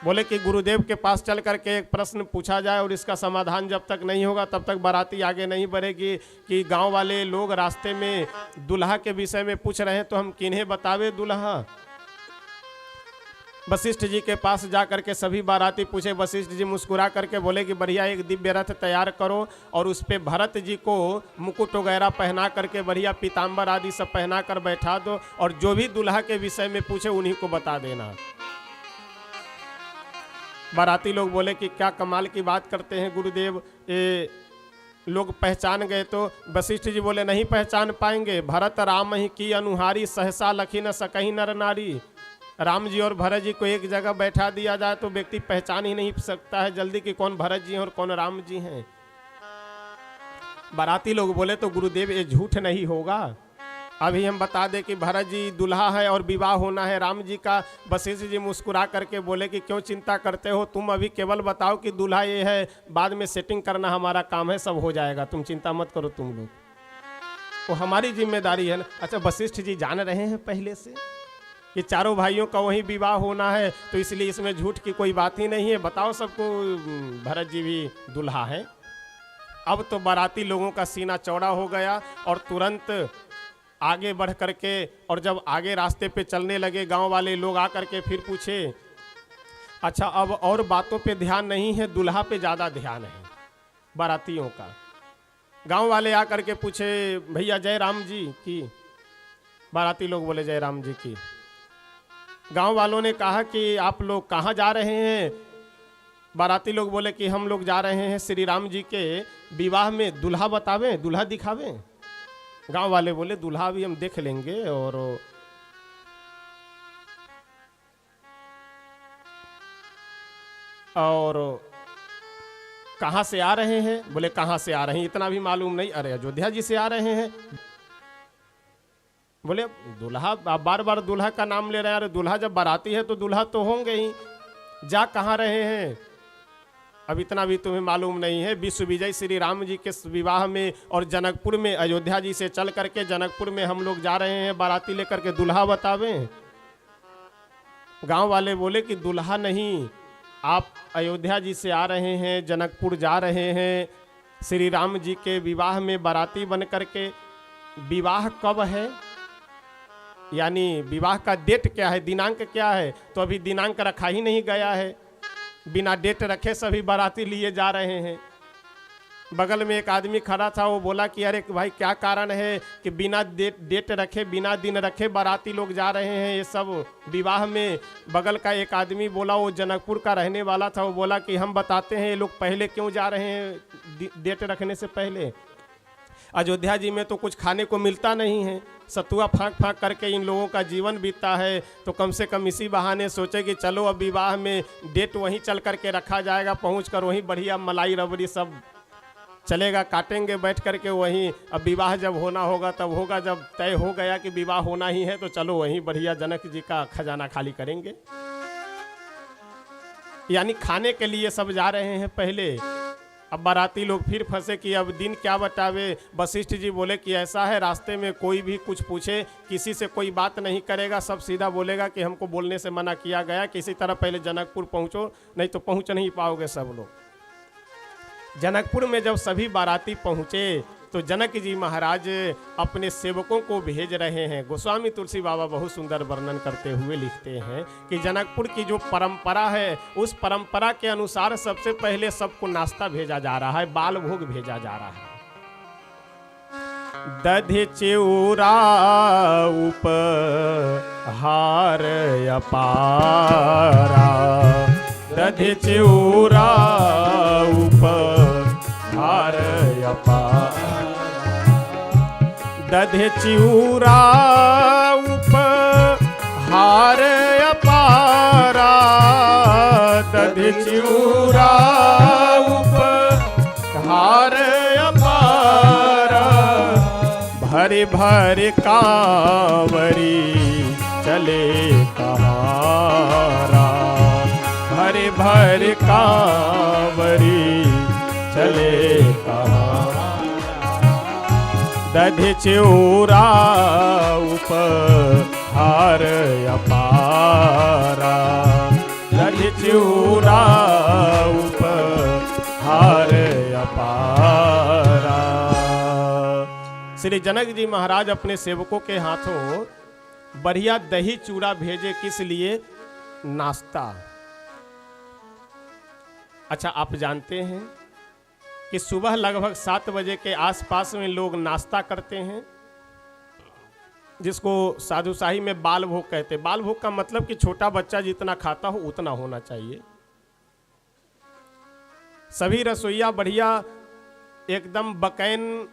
बोले कि गुरुदेव के पास चल करके एक प्रश्न पूछा जाए और इसका समाधान जब तक नहीं होगा तब तक बाराती आगे नहीं बढ़ेगी। कि गांव वाले लोग रास्ते में दूल्हा के विषय में पूछ रहे हैं तो हम किन्हें बतावे दूल्हा। वशिष्ठ जी के पास जा करके सभी बाराती पूछे। वशिष्ठ जी मुस्कुरा करके बोले कि बढ़िया एक दिव्य रथ तैयार करो और उस पे भरत जी को मुकुट वगैरह पहना करके बढ़िया पीताम्बर आदि सब पहना कर बैठा दो और जो भी दूल्हा के विषय में पूछे उन्हीं को बता देना। बाराती लोग बोले कि क्या कमाल की बात करते हैं गुरुदेव, ये लोग पहचान गए। तो वशिष्ठ जी बोले नहीं पहचान पाएंगे, भरत राम ही की अनुहारी, सहसा लखी न सकही नर नारी। राम जी और भरत जी को एक जगह बैठा दिया जाए तो व्यक्ति पहचान ही नहीं सकता है जल्दी कि कौन भरत जी हैं और कौन राम जी हैं। बाराती लोग बोले तो गुरुदेव ये झूठ नहीं होगा, अभी हम बता दें कि भरत जी दूल्हा है और विवाह होना है राम जी का। वशिष्ठ जी मुस्कुरा करके बोले कि क्यों चिंता करते हो, तुम अभी केवल बताओ कि दूल्हा ये है, बाद में सेटिंग करना हमारा काम है, सब हो जाएगा, तुम चिंता मत करो तुम लोग, वो हमारी जिम्मेदारी है ना। अच्छा, वशिष्ठ जी जान रहे हैं पहले से कि चारों भाइयों का वही विवाह होना है, तो इसलिए इसमें झूठ की कोई बात ही नहीं है, बताओ सबको भरत जी भी दूल्हा है। अब तो बाराती लोगों का सीना चौड़ा हो गया और तुरंत आगे बढ़ करके, और जब आगे रास्ते पे चलने लगे गांव वाले लोग आकर के फिर पूछे, अच्छा अब और बातों पे ध्यान नहीं है, दूल्हा पे ज़्यादा ध्यान है बारातियों का। गांव वाले आकर के पूछे भैया जय राम जी की। बाराती लोग बोले जय राम जी की। गांव वालों ने कहा कि आप लोग कहाँ जा रहे हैं। बाराती लोग बोले कि हम लोग जा रहे हैं श्री राम जी के विवाह में, दूल्हा बतावें, दूल्हा दिखावें। गांव वाले बोले दूल्हा भी हम देख लेंगे। और कहाँ से आ रहे हैं? बोले कहाँ से आ रहे हैं इतना भी मालूम नहीं। अरे अयोध्या जी से आ रहे हैं। बोले दूल्हा, आप बार बार दूल्हा का नाम ले रहे हैं, अरे दूल्हा जब बाराती है तो दूल्हा तो होंगे ही, जा कहाँ रहे हैं? अब इतना भी तुम्हें मालूम नहीं है, विश्व विजय श्री राम जी के विवाह में और जनकपुर में, अयोध्या जी से चल करके जनकपुर में हम लोग जा रहे हैं बाराती लेकर के, दूल्हा बतावें। गांव वाले बोले कि दूल्हा नहीं, आप अयोध्या जी से आ रहे हैं, जनकपुर जा रहे हैं श्री राम जी के विवाह में बाराती बन करके। विवाह कब है, यानी विवाह का डेट क्या है, दिनांक क्या है? तो अभी दिनांक रखा ही नहीं गया है, बिना डेट रखे सभी बाराती लिए जा रहे हैं। बगल में एक आदमी खड़ा था, वो बोला कि अरे भाई क्या कारण है कि बिना डेट रखे, बिना दिन रखे बाराती लोग जा रहे हैं ये सब विवाह में। बगल का एक आदमी बोला, वो जनकपुर का रहने वाला था, वो बोला कि हम बताते हैं ये लोग पहले क्यों जा रहे हैं डेट रखने से पहले। अयोध्या जी में तो कुछ खाने को मिलता नहीं है, सतुआ फाँक फाँक करके इन लोगों का जीवन बीतता है, तो कम से कम इसी बहाने सोचे कि चलो अब विवाह में डेट वहीं चल करके रखा जाएगा, पहुँच कर वहीं बढ़िया मलाई रबड़ी सब चलेगा, काटेंगे बैठ करके वहीं। अब विवाह जब होना होगा तब होगा, जब तय हो गया कि विवाह होना ही है तो चलो वहीं बढ़िया जनक जी का खजाना खाली करेंगे। यानी खाने के लिए सब जा रहे हैं पहले। अब बाराती लोग फिर फंसे कि अब दिन क्या बतावे। वशिष्ठ जी बोले कि ऐसा है, रास्ते में कोई भी कुछ पूछे, किसी से कोई बात नहीं करेगा, सब सीधा बोलेगा कि हमको बोलने से मना किया गया, किसी तरह पहले जनकपुर पहुँचो, नहीं तो पहुँच नहीं पाओगे सब लोग। जनकपुर में जब सभी बाराती पहुँचे तो जनक जी महाराज अपने सेवकों को भेज रहे हैं। गोस्वामी तुलसी बाबा बहुत सुंदर वर्णन करते हुए लिखते हैं कि जनकपुर की जो परंपरा है, उस परंपरा के अनुसार सबसे पहले सबको नाश्ता भेजा जा रहा है, बाल भोग भेजा जा रहा है। दधि चिउरा उपहार अपारा, दधि चिउरा उपहार अपारा, दधि चिउरा उपहार अपारा, चिऊरा उपहार अपारा, भरी भरी कांवरी चले कहारा, भरी भरी कांवरी चले कहारा। दधि चिऊरा उपहार अपारा, दधि चिऊरा उपहार अपारा। श्री जनक जी महाराज अपने सेवकों के हाथों बढ़िया दही चूड़ा भेजे, किस लिए? नाश्ता। अच्छा, आप जानते हैं कि सुबह लगभग 7 बजे के आसपास में लोग नाश्ता करते हैं, जिसको साधुशाही में बाल भोग कहते हैं। बाल भोग का मतलब कि छोटा बच्चा जितना खाता हो उतना होना चाहिए। सभी रसोइया बढ़िया एकदम बकैन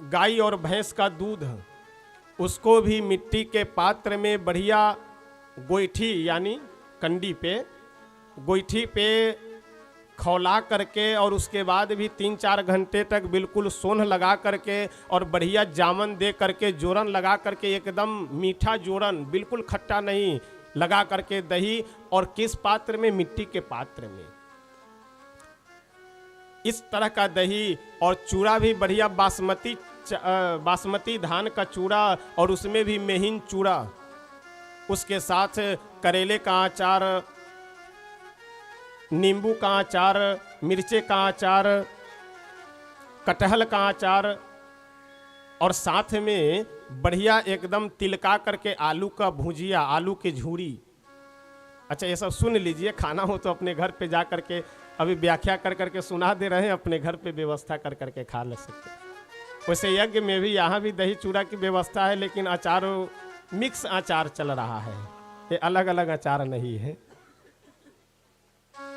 गाय और भैंस का दूध, उसको भी मिट्टी के पात्र में बढ़िया गोईठी यानी कंडी पे, गोईठी पे खौला करके, और उसके बाद भी 3-4 घंटे तक बिल्कुल सोंध लगा करके और बढ़िया जामन दे करके, जोरन लगा करके, एकदम मीठा जोरन, बिल्कुल खट्टा नहीं, लगा करके दही। और किस पात्र में? मिट्टी के पात्र में। इस तरह का दही और चूड़ा भी बढ़िया बासमती धान का चूड़ा, और उसमें भी महीन चूड़ा, उसके साथ करेले का अचार, नींबू का अचार, मिर्चे का अचार, कटहल का अचार, और साथ में बढ़िया एकदम तिलका करके आलू का भुजिया, आलू की झूरी। अच्छा, ये सब सुन लीजिए, खाना हो तो अपने घर पे जा करके, अभी व्याख्या कर करके सुना दे रहे हैं, अपने घर पे व्यवस्था कर करके खा ले सकते हैं। वैसे यज्ञ में भी यहाँ भी दही चूड़ा की व्यवस्था है, लेकिन अचार मिक्स अचार चल रहा है, ये अलग अलग अचार नहीं है।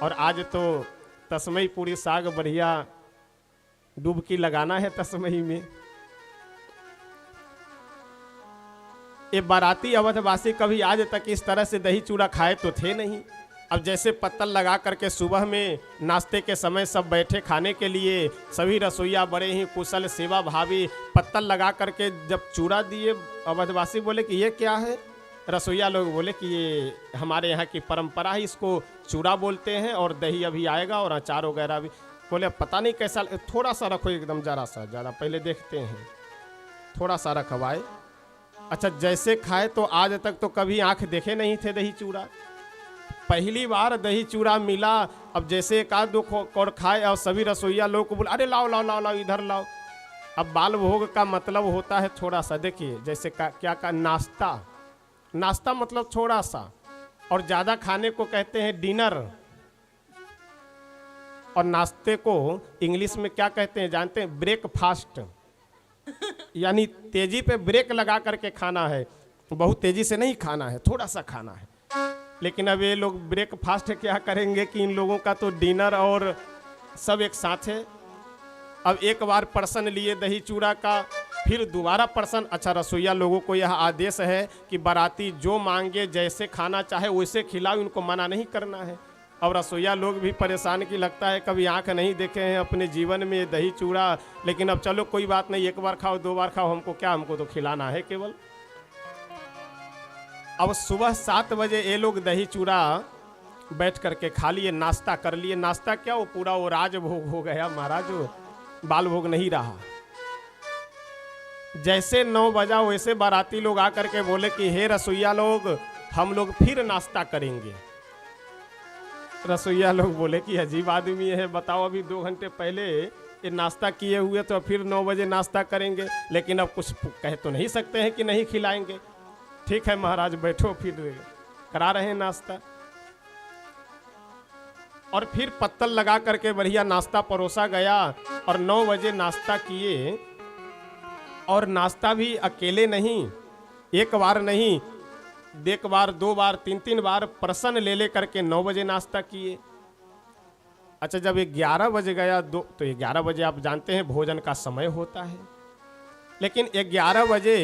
और आज तो तस्मई पूरी साग बढ़िया डुबकी लगाना है तस्मई में। ये बाराती अवधवासी कभी आज तक इस तरह से दही चूड़ा खाए तो थे नहीं। अब जैसे पत्तल लगा करके सुबह में नाश्ते के समय सब बैठे खाने के लिए, सभी रसोइया बड़े ही कुशल सेवा भावी पत्तल लगा करके जब चूड़ा दिए, अवधवासी बोले कि ये क्या है? रसोइया लोग बोले कि ये हमारे यहाँ की परंपरा है, इसको चूड़ा बोलते हैं, और दही अभी आएगा और अचार वगैरह भी। बोले पता नहीं कैसा, थोड़ा सा रखो, एकदम जरा सा, ज़्यादा पहले देखते हैं, थोड़ा सा रखवाए। अच्छा, जैसे खाए तो आज तक तो कभी आंख देखे नहीं थे दही चूड़ा, पहली बार दही चूड़ा मिला। अब जैसे एक आध दो कौर खाए और सभी रसोइया लोग को बोले अरे लाओ लाओ लाओ लाओ इधर लाओ। अब बाल भोग का मतलब होता है थोड़ा सा, देखिए जैसे क्या का नाश्ता, नाश्ता मतलब थोड़ा सा, और ज़्यादा खाने को कहते हैं डिनर। और नाश्ते को इंग्लिश में क्या कहते हैं जानते हैं? ब्रेकफास्ट, यानी तेजी पे ब्रेक लगा करके खाना है, बहुत तेजी से नहीं खाना है, थोड़ा सा खाना है। लेकिन अब ये लोग ब्रेकफास्ट क्या करेंगे कि इन लोगों का तो डिनर और सब एक साथ है। अब एक बार पर्सन लिए दही चूड़ा का, फिर दोबारा पर्सन। अच्छा, रसोइया लोगों को यह आदेश है कि बाराती जो मांगे जैसे खाना चाहे वैसे खिलाओ, इनको मना नहीं करना है। अब रसोइया लोग भी परेशान की लगता है, कभी आंख नहीं देखे हैं अपने जीवन में दही चूड़ा, लेकिन अब चलो कोई बात नहीं, एक बार खाओ 2 बार खाओ, हमको क्या, हमको तो खिलाना है केवल। अब सुबह 7 बजे ये लोग दही चूड़ा बैठ करके खा लिए, नाश्ता कर लिए। नाश्ता क्या, वो पूरा वो राजभोग हो गया महाराज, वो बाल भोग नहीं रहा। जैसे 9 बजा वैसे बाराती लोग आकर के बोले कि हे रसोइया लोग, हम लोग फिर नाश्ता करेंगे। रसोइया लोग बोले कि अजीब आदमी है, बताओ अभी 2 घंटे पहले ये नाश्ता किए हुए, तो फिर 9 बजे नाश्ता करेंगे। लेकिन अब कुछ कह तो नहीं सकते हैं कि नहीं खिलाएंगे। ठीक है महाराज बैठो, फिर करा रहे हैं नाश्ता। और फिर पत्तल लगा करके बढ़िया नाश्ता परोसा गया, और 9 बजे नाश्ता किए। और नाश्ता भी अकेले नहीं, एक बार नहीं, 1 बार 2 बार 3 बार प्रसन्न ले करके 9 बजे नाश्ता किए। अच्छा, जब 11 बजे गया तो 11 बजे आप जानते हैं भोजन का समय होता है। लेकिन 11 बजे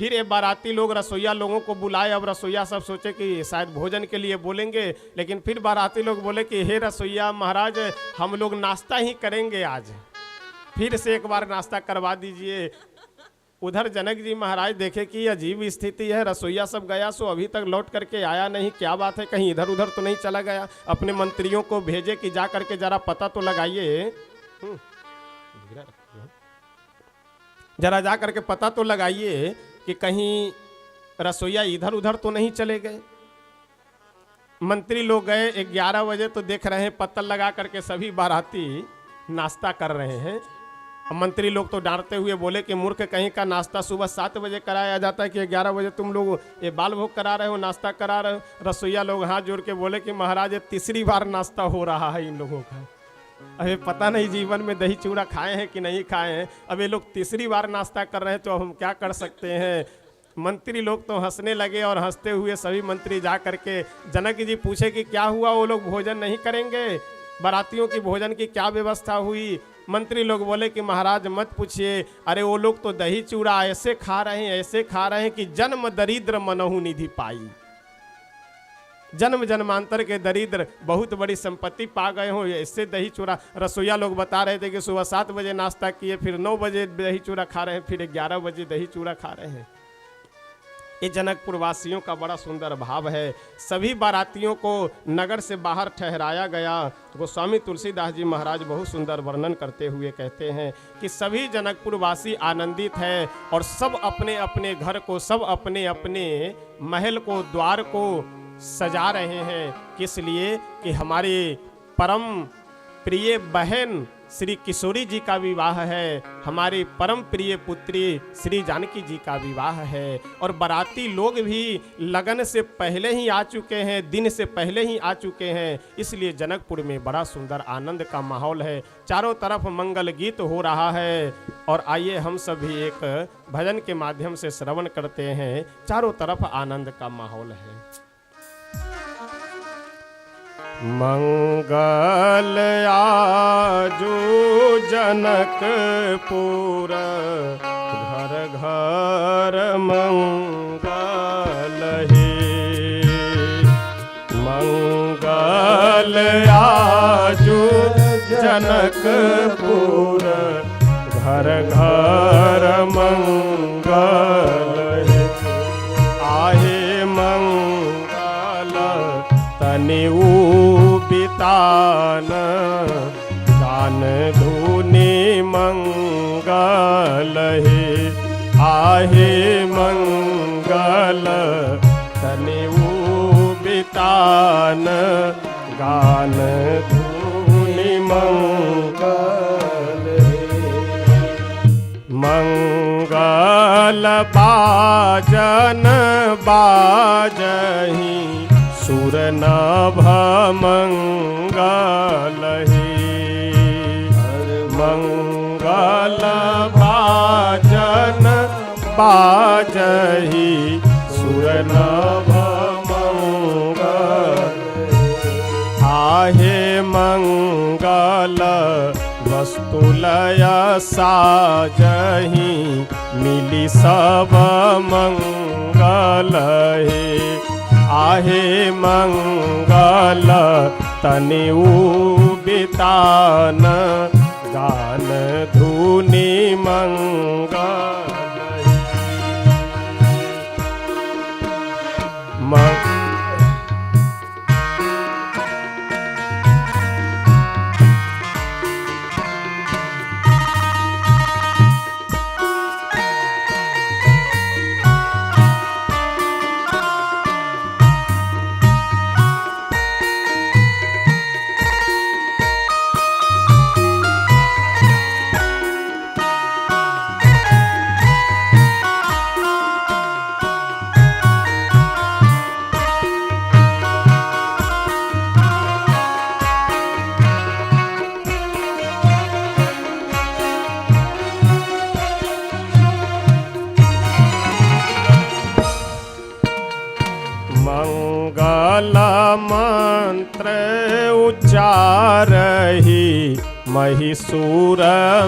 फिर ये बाराती लोग रसोईया लोगों को बुलाए। अब रसोईया सब सोचे कि शायद भोजन के लिए बोलेंगे, लेकिन फिर बाराती लोग बोले कि हे रसोईया महाराज, हम लोग नाश्ता ही करेंगे आज, फिर से एक बार नाश्ता करवा दीजिए। उधर जनक जी महाराज देखे कि अजीब स्थिति है, रसोईया सब गया सो अभी तक लौट करके आया नहीं, क्या बात है, कहीं इधर उधर तो नहीं चला गया। अपने मंत्रियों को भेजे कि जा करके जरा पता तो लगाइए, जरा जा करके पता तो लगाइए कि कहीं रसोईया इधर उधर तो नहीं चले गए। मंत्री लोग गए 11 बजे, तो देख रहे हैं पत्तल लगा करके सभी बाराती नाश्ता कर रहे हैं। मंत्री लोग तो डांटते हुए बोले कि मूर्ख कहीं का, नाश्ता सुबह 7 बजे कराया जाता है कि 11 बजे तुम लोग ये बाल भोग करा रहे हो, नाश्ता करा रहे हो। रसोईया लोग हाथ जोड़ के बोले कि महाराज ये तीसरी बार नाश्ता हो रहा है इन लोगों का, अबे पता नहीं जीवन में दही चूड़ा खाए हैं कि नहीं खाए हैं, अब ये लोग तीसरी बार नाश्ता कर रहे हैं तो हम क्या कर सकते हैं। मंत्री लोग तो हंसने लगे और हंसते हुए सभी मंत्री जा करके जनक जी पूछे कि क्या हुआ, वो लोग भोजन नहीं करेंगे, बारातियों की भोजन की क्या व्यवस्था हुई। मंत्री लोग बोले कि महाराज मत पूछिए, अरे वो लोग तो दही चूड़ा ऐसे खा रहे हैं, ऐसे खा रहे हैं कि जन्म दरिद्र मनहु निधि पाई, जन्म जन्मांतर के दरिद्र बहुत बड़ी संपत्ति पा गए हो, इससे दही चूड़ा। रसोईया लोग बता रहे थे कि सुबह 7 बजे नाश्ता किए, फिर 9 बजे दही चूड़ा खा रहे हैं, फिर 11 बजे दही चूड़ा खा रहे हैं। ये जनकपुर वासियों का बड़ा सुंदर भाव है। सभी बारातियों को नगर से बाहर ठहराया गया। गोस्वामी तुलसीदास जी महाराज बहुत सुंदर वर्णन करते हुए कहते हैं कि सभी जनकपुर वासी आनंदित है और सब अपने अपने घर को, सब अपने अपने महल को, द्वार को सजा रहे हैं। किस लिए कि हमारे परम प्रिय बहन श्री किशोरी जी का विवाह है, हमारी परम प्रिय पुत्री श्री जानकी जी का विवाह है। और बाराती लोग भी लगन से पहले ही आ चुके हैं, दिन से पहले ही आ चुके हैं, इसलिए जनकपुर में बड़ा सुंदर आनंद का माहौल है। चारों तरफ मंगल गीत हो रहा है। और आइए हम सभी एक भजन के माध्यम से श्रवण करते हैं। चारों तरफ आनंद का माहौल है। मंगल आजू जनकपुर, घर घर मंगल हे। मंगल आजू जनकपुर, घर घर मंगल हे। आहे मंगल तनिऊ बितान, गान धुनि मंगल हे। आहे मंगल तनिऊ बितान, गान धुनि मंगल हे। मंगल बाजन बाजहि, सुर नभ मंगल हे। मंगल बाजन बाजहि, सुर नभ मंगल। आहे मंगल वस्तुलय साजहि, मिली सब मंगल हे। आहे मंगल तनिऊ बितान, गान धुनि मंगल हे। मंगल मंत्र उच्चारहि, महिषूर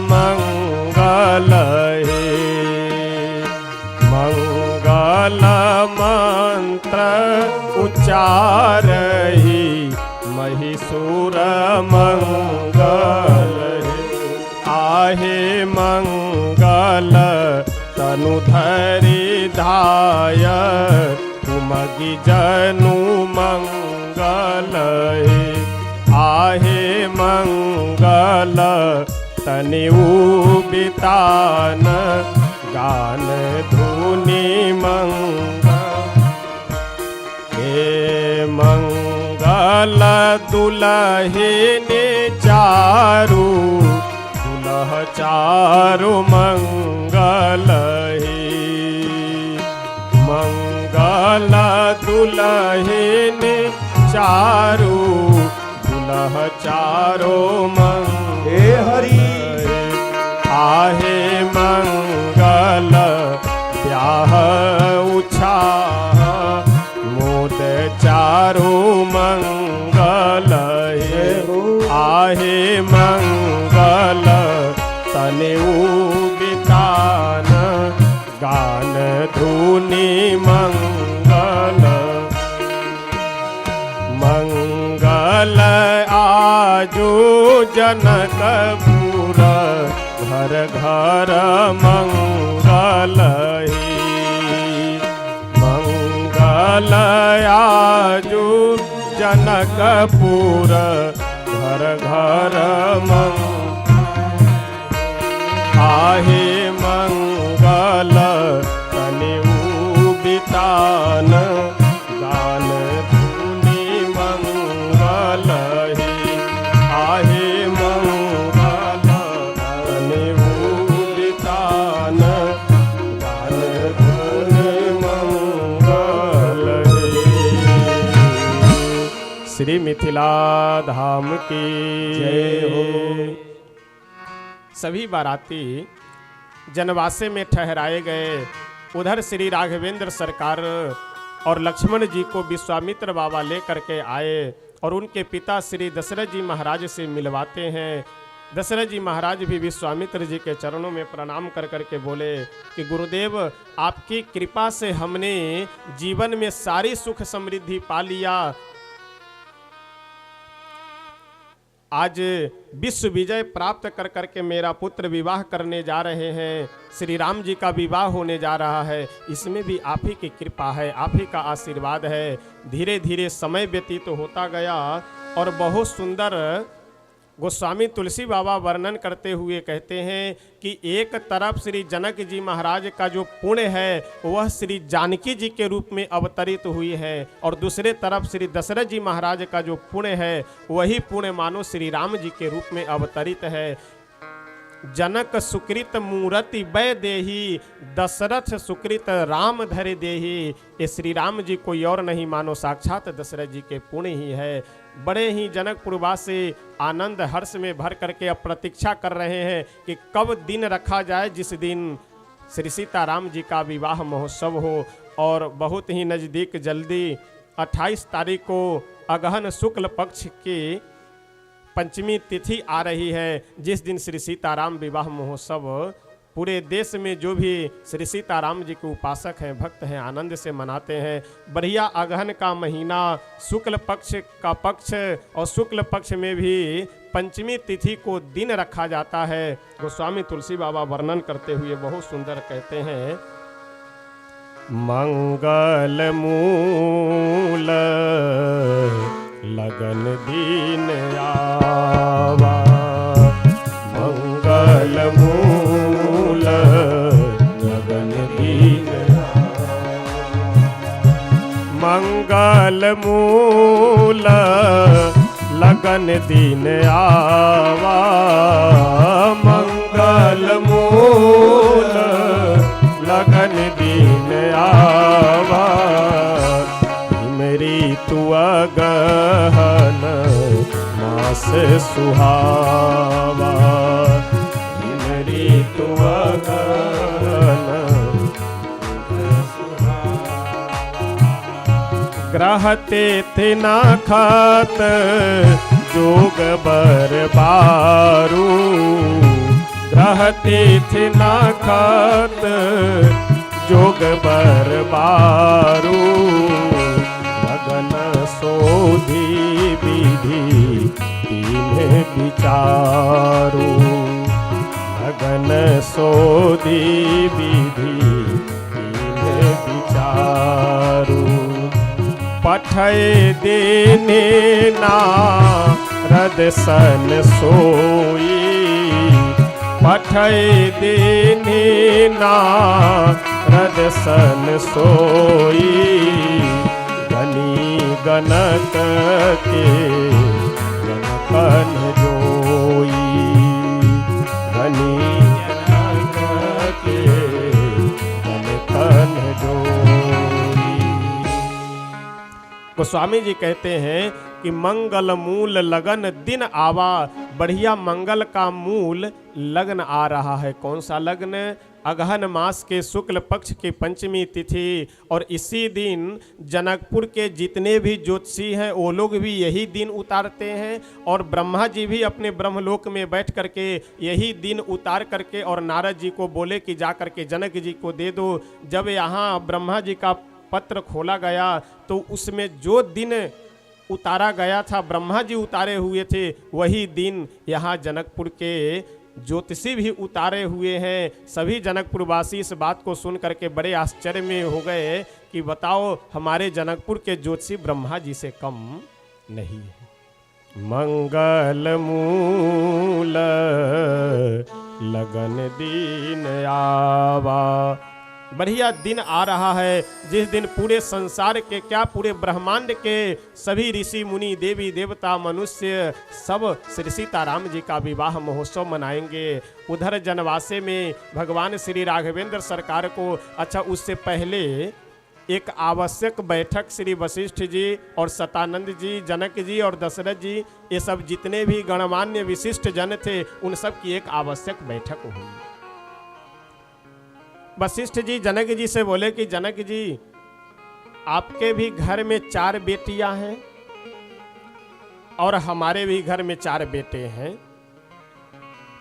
मंगल हे। मंगल मंत्र उच्चारहि महिषूर मंगल आहे मंगल तनुधरि धाय तुमगी जनु मंगल आहे मंगल तनिउ बितान गान धुनि मंगल हे मंगल दुलहिनी चारु दुलह चारु मंगल मंगल दुलहिनी चारु दुलह चारो मंगल हे हरि आहे मंगल ब्याह उछाह मोद चारो मंगल आहे मंगल तनिउ बितान गान धुनि मंगल मंगल आजो जनकपुर घर घर मंगल मंगल आजो जनकपुर घर घर आहे मंगल तनिउ बितान गान धुनि मंगल आहे मंगल तनिउ बितान गान धुनि मंगल श्री मिथिला धाम की जय हो। सभी बाराती जनवासे में ठहराए गए। उधर श्री राघवेंद्र सरकार और लक्ष्मण जी को विश्वामित्र बाबा लेकर के आए और उनके पिता श्री दशरथ जी महाराज से मिलवाते हैं। दशरथ जी महाराज भी विश्वामित्र जी के चरणों में प्रणाम कर करके बोले कि गुरुदेव, आपकी कृपा से हमने जीवन में सारी सुख समृद्धि पा लिया। आज विश्व विजय प्राप्त कर करके मेरा पुत्र विवाह करने जा रहे हैं। श्री राम जी का विवाह होने जा रहा है। इसमें भी आप ही की कृपा है, आप ही का आशीर्वाद है। धीरे धीरे समय व्यतीत होता गया और बहुत सुंदर गोस्वामी तुलसी बाबा वर्णन करते हुए कहते हैं कि एक तरफ श्री जनक जी महाराज का जो पुण्य है वह श्री जानकी जी के रूप में अवतरित हुई है और दूसरे तरफ श्री दशरथ जी महाराज का जो पुण्य है वही पुण्य मानो श्री राम जी के रूप में अवतरित है। जनक सुकृत मूर्ति बै देही, दशरथ सुकृत राम धरे देही। ये श्री राम जी कोई और नहीं मानो साक्षात दशरथ जी के पुण्य ही है। बड़े ही जनकपुरवासी आनंद हर्ष में भर करके अब प्रतीक्षा कर रहे हैं कि कब दिन रखा जाए जिस दिन श्री सीताराम जी का विवाह महोत्सव हो। और बहुत ही नज़दीक जल्दी 28 तारीख को अगहन शुक्ल पक्ष की पंचमी तिथि आ रही है, जिस दिन श्री सीताराम विवाह महोत्सव पूरे देश में जो भी श्री सीताराम जी के उपासक हैं, भक्त हैं, आनंद से मनाते हैं। बढ़िया अगहन का महीना, शुक्ल पक्ष का पक्ष और शुक्ल पक्ष में भी पंचमी तिथि को दिन रखा जाता है। गोस्वामी तुलसी बाबा वर्णन करते हुए बहुत सुंदर कहते हैं, मंगल मूल लगन दीन आवा, मंगल मूल लगन दीन मंगल मूल लगन दीन आवा, मंगल मूल लगन दीन आवा। मेरी तू अगहन मास सुहावा, मेरी तू अगहन ग्रहते थे ना खात जोग बरबारू, ग्रहते थे ना खात जोग बरबारू लगन सोधी विधि तीन विचारू लगन सोधी विधि तीन विचारू पठय देने नारद सन सोई पठय देने नारद सन सोई गनी गणक के गणकन जोई गनी गणक के गणकन जोई। गोस्वामी जी कहते हैं कि मंगल मूल लगन दिन आवा, बढ़िया मंगल का मूल लगन आ रहा है। कौन सा लगन? अगहन मास के शुक्ल पक्ष की पंचमी तिथि, और इसी दिन जनकपुर के जितने भी ज्योतिषी हैं वो लोग भी यही दिन उतारते हैं, और ब्रह्मा जी भी अपने ब्रह्मलोक में बैठ करके यही दिन उतार करके और नारद जी को बोले कि जा करके जनक जी को दे दो। जब यहाँ ब्रह्मा जी का पत्र खोला गया तो उसमें जो दिन उतारा गया था, ब्रह्मा जी उतारे हुए थे, वही दिन यहाँ जनकपुर के ज्योतिषी भी उतारे हुए हैं। सभी जनकपुर वासी इस बात को सुन करके बड़े आश्चर्य में हो गए कि बताओ, हमारे जनकपुर के ज्योतिषी ब्रह्मा जी से कम नहीं है। मंगल मूल लगन दीन आवा, बढ़िया दिन आ रहा है जिस दिन पूरे संसार के क्या, पूरे ब्रह्मांड के सभी ऋषि मुनि देवी देवता मनुष्य सब श्री सीताराम जी का विवाह महोत्सव मनाएंगे। उधर जनवासे में भगवान श्री राघवेंद्र सरकार को, अच्छा उससे पहले एक आवश्यक बैठक श्री वशिष्ठ जी और शतानंद जी, जनक जी और दशरथ जी, ये सब जितने भी गणमान्य विशिष्ट जन थे उन सब की एक आवश्यक बैठक हुई। वशिष्ठ जी जनक जी से बोले कि जनक जी, आपके भी घर में 4 बेटियां हैं और हमारे भी घर में 4 बेटे हैं,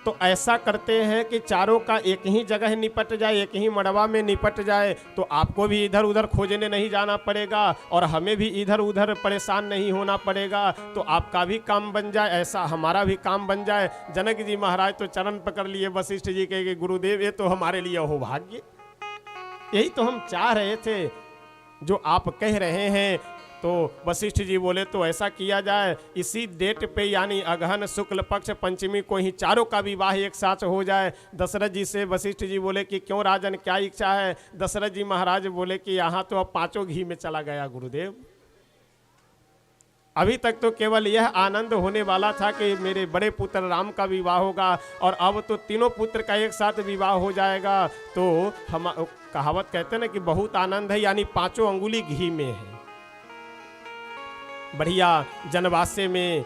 तो ऐसा करते हैं कि चारों का एक ही जगह निपट जाए, एक ही मड़वा में निपट जाए, तो आपको भी इधर उधर खोजने नहीं जाना पड़ेगा और हमें भी इधर उधर परेशान नहीं होना पड़ेगा, तो आपका भी काम बन जाए, ऐसा हमारा भी काम बन जाए। जनक जी महाराज तो चरण पकड़ लिए वशिष्ठ जी के कि गुरुदेव, ये तो हमारे लिए हो भाग्य, यही तो हम चाह रहे थे जो आप कह रहे हैं। तो वशिष्ठ जी बोले तो ऐसा किया जाए, इसी डेट पे यानी अगहन शुक्ल पक्ष पंचमी को ही चारों का विवाह एक साथ हो जाए। दशरथ जी से वशिष्ठ जी बोले कि क्यों राजन, क्या इच्छा है? दशरथ जी महाराज बोले कि यहाँ तो अब 5 घी में चला गया गुरुदेव। अभी तक तो केवल यह आनंद होने वाला था कि मेरे बड़े पुत्र राम का विवाह होगा, और अब तो तीनों पुत्र का एक साथ विवाह हो जाएगा। तो हम कहावत कहते हैं ना कि बहुत आनंद है, यानी 5 अंगुली घी में है। बढ़िया जनवासे में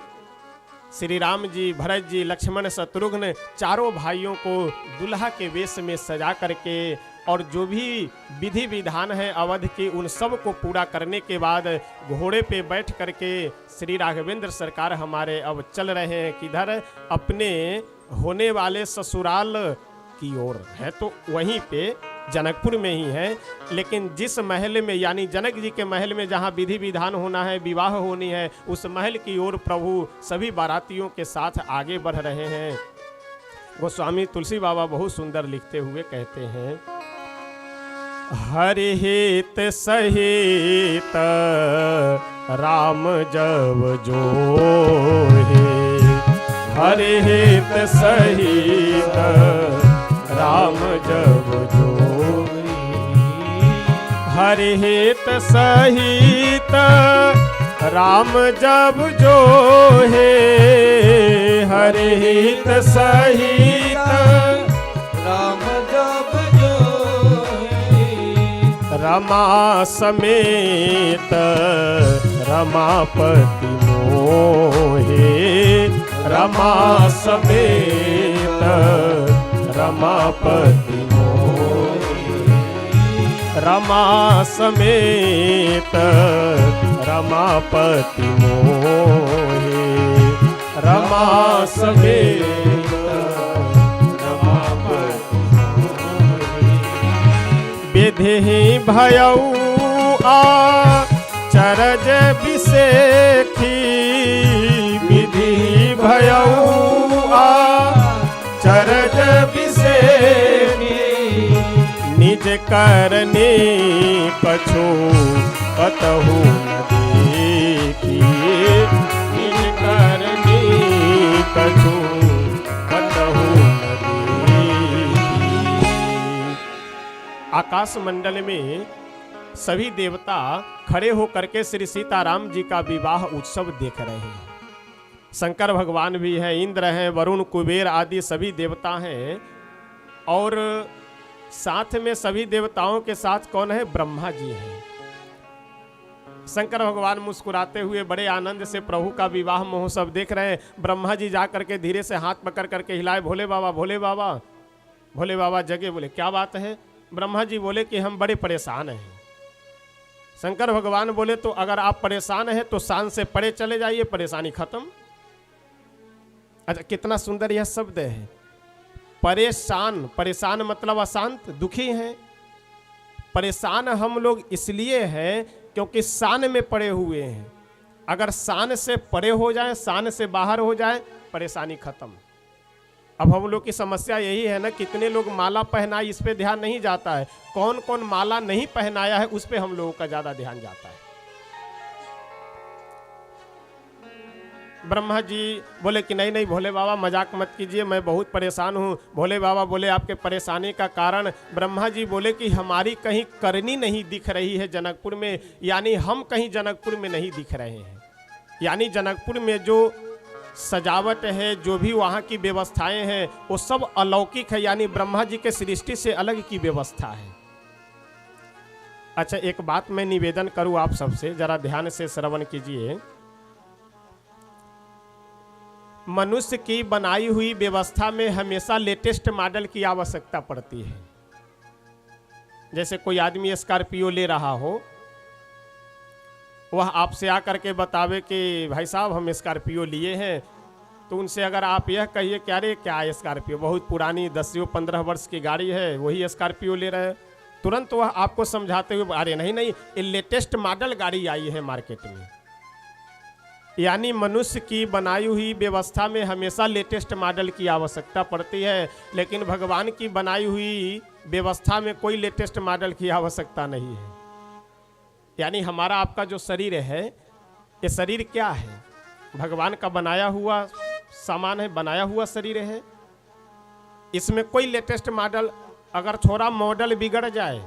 श्री राम जी, भरत जी, लक्ष्मण, शत्रुघ्न चारों भाइयों को दुल्हा के वेश में सजा करके और जो भी विधि विधान है अवध के उन सब को पूरा करने के बाद घोड़े पे बैठ करके श्री राघवेंद्र सरकार हमारे अब चल रहे हैं किधर? अपने होने वाले ससुराल की ओर है, तो वहीं पे जनकपुर में ही है। लेकिन जिस महल में यानी जनक जी के महल में जहाँ विधि विधान होना है, विवाह होनी है, उस महल की ओर प्रभु सभी बारातियों के साथ आगे बढ़ रहे हैं। गोस्वामी तुलसी बाबा बहुत सुंदर लिखते हुए कहते हैं, हरि हित सहित राम जब जोहे, हरि हित सहित राम जब जोहे, हरि हित सहित राम जब जोहे, हरि हित सहित राम जब जोहे, रमा समेत रमापति मोहे, रमा समेत रमापति मोहे, रमा समेत रमापति मोहे, रमा समेत रमापति मोहे। विधि भयऊ चरज विसेखी, विधि भयऊ चरज विसेखी, निज करनी पछु कतहु न देखी, निज करनी कछु कतहु न देखी। आकाश मंडल में सभी देवता खड़े होकर के श्री सीताराम जी का विवाह उत्सव देख रहे हैं। शंकर भगवान भी हैं, इंद्र हैं, वरुण, कुबेर आदि सभी देवता हैं। और साथ में सभी देवताओं के साथ कौन है? ब्रह्मा जी हैं। शंकर भगवान मुस्कुराते हुए बड़े आनंद से प्रभु का विवाह महोत्सव देख रहे हैं। ब्रह्मा जी जा करके धीरे से हाथ पकड़ करके हिलाए, भोले बाबा, भोले बाबा। भोले बाबा जगे, बोले क्या बात है? ब्रह्मा जी बोले कि हम बड़े परेशान हैं। शंकर भगवान बोले तो अगर आप परेशान हैं तो शान से परे चले जाइए, परेशानी खत्म। अच्छा, कितना सुंदर यह शब्द है, परेशान। परेशान मतलब अशांत, दुखी हैं। परेशान हम लोग इसलिए हैं क्योंकि शान में पड़े हुए हैं। अगर शान से परे हो जाए, शान से बाहर हो जाए, परेशानी खत्म। अब हम लोग की समस्या यही है ना, कितने लोग माला पहनाए इस पे ध्यान नहीं जाता है। कौन कौन माला नहीं पहनाया है उस पे हम लोगों का ज्यादा ध्यान जाता है। ब्रह्मा जी बोले कि नहीं नहीं भोले बाबा मजाक मत कीजिए, मैं बहुत परेशान हूँ। भोले बाबा बोले आपके परेशानी का कारण? ब्रह्मा जी बोले कि हमारी कहीं करनी नहीं दिख रही है जनकपुर में, यानी हम कहीं जनकपुर में नहीं दिख रहे हैं। यानी जनकपुर में जो सजावट है, जो भी वहाँ की व्यवस्थाएं हैं, वो सब अलौकिक है, यानी ब्रह्मा जी के सृष्टि से अलग की व्यवस्था है। अच्छा, एक बात मैं निवेदन करूँ आप सबसे, जरा ध्यान से श्रवण कीजिए। मनुष्य की बनाई हुई व्यवस्था में हमेशा लेटेस्ट मॉडल की आवश्यकता पड़ती है। जैसे कोई आदमी स्कॉर्पियो ले रहा हो, वह आपसे आकर के बतावे कि भाई साहब हम स्कॉर्पियो लिए हैं, तो उनसे अगर आप यह कहिए कि अरे क्या स्कॉर्पियो, बहुत पुरानी 10-15 वर्ष की गाड़ी है, वही स्कॉर्पियो ले रहे हैं, तुरंत वह आपको समझाते हुए अरे नहीं नहीं ये लेटेस्ट मॉडल गाड़ी आई है मार्केट में। यानी मनुष्य की बनाई हुई व्यवस्था में हमेशा लेटेस्ट मॉडल की आवश्यकता पड़ती है, लेकिन भगवान की बनाई हुई व्यवस्था में कोई लेटेस्ट मॉडल की आवश्यकता नहीं है। यानी हमारा आपका जो शरीर है, ये शरीर क्या है? भगवान का बनाया हुआ सामान है, बनाया हुआ शरीर है। इसमें कोई लेटेस्ट मॉडल, अगर थोड़ा मॉडल बिगड़ जाए,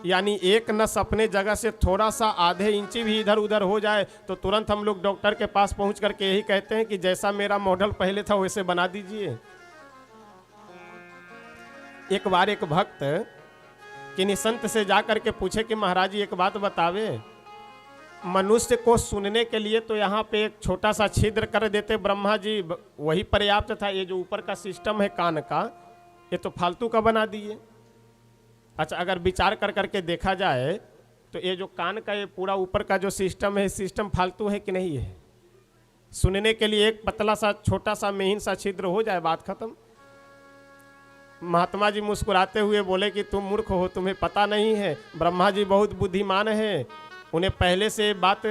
यानी एक नस अपने जगह से थोड़ा सा आधे इंची भी इधर उधर हो जाए, तो तुरंत हम लोग डॉक्टर के पास पहुंच करके यही कहते हैं कि जैसा मेरा मॉडल पहले था वैसे बना दीजिए। एक बार एक भक्त किन्हीं संत से जाकर के पूछे कि महाराज जी एक बात बतावे, मनुष्य को सुनने के लिए तो यहाँ पे एक छोटा सा छिद्र कर देते ब्रह्मा जी, वही पर्याप्त था। ये जो ऊपर का सिस्टम है कान का, ये तो फालतू का बना दिए। अच्छा, अगर विचार कर करके देखा जाए तो ये जो कान का ये पूरा ऊपर का जो सिस्टम है, सिस्टम फालतू है कि नहीं है? सुनने के लिए एक पतला सा छोटा सा महीन सा छिद्र हो जाए, बात खत्म। महात्मा जी मुस्कुराते हुए बोले कि तुम मूर्ख हो, तुम्हें पता नहीं है, ब्रह्मा जी बहुत बुद्धिमान हैं। उन्हें पहले से बात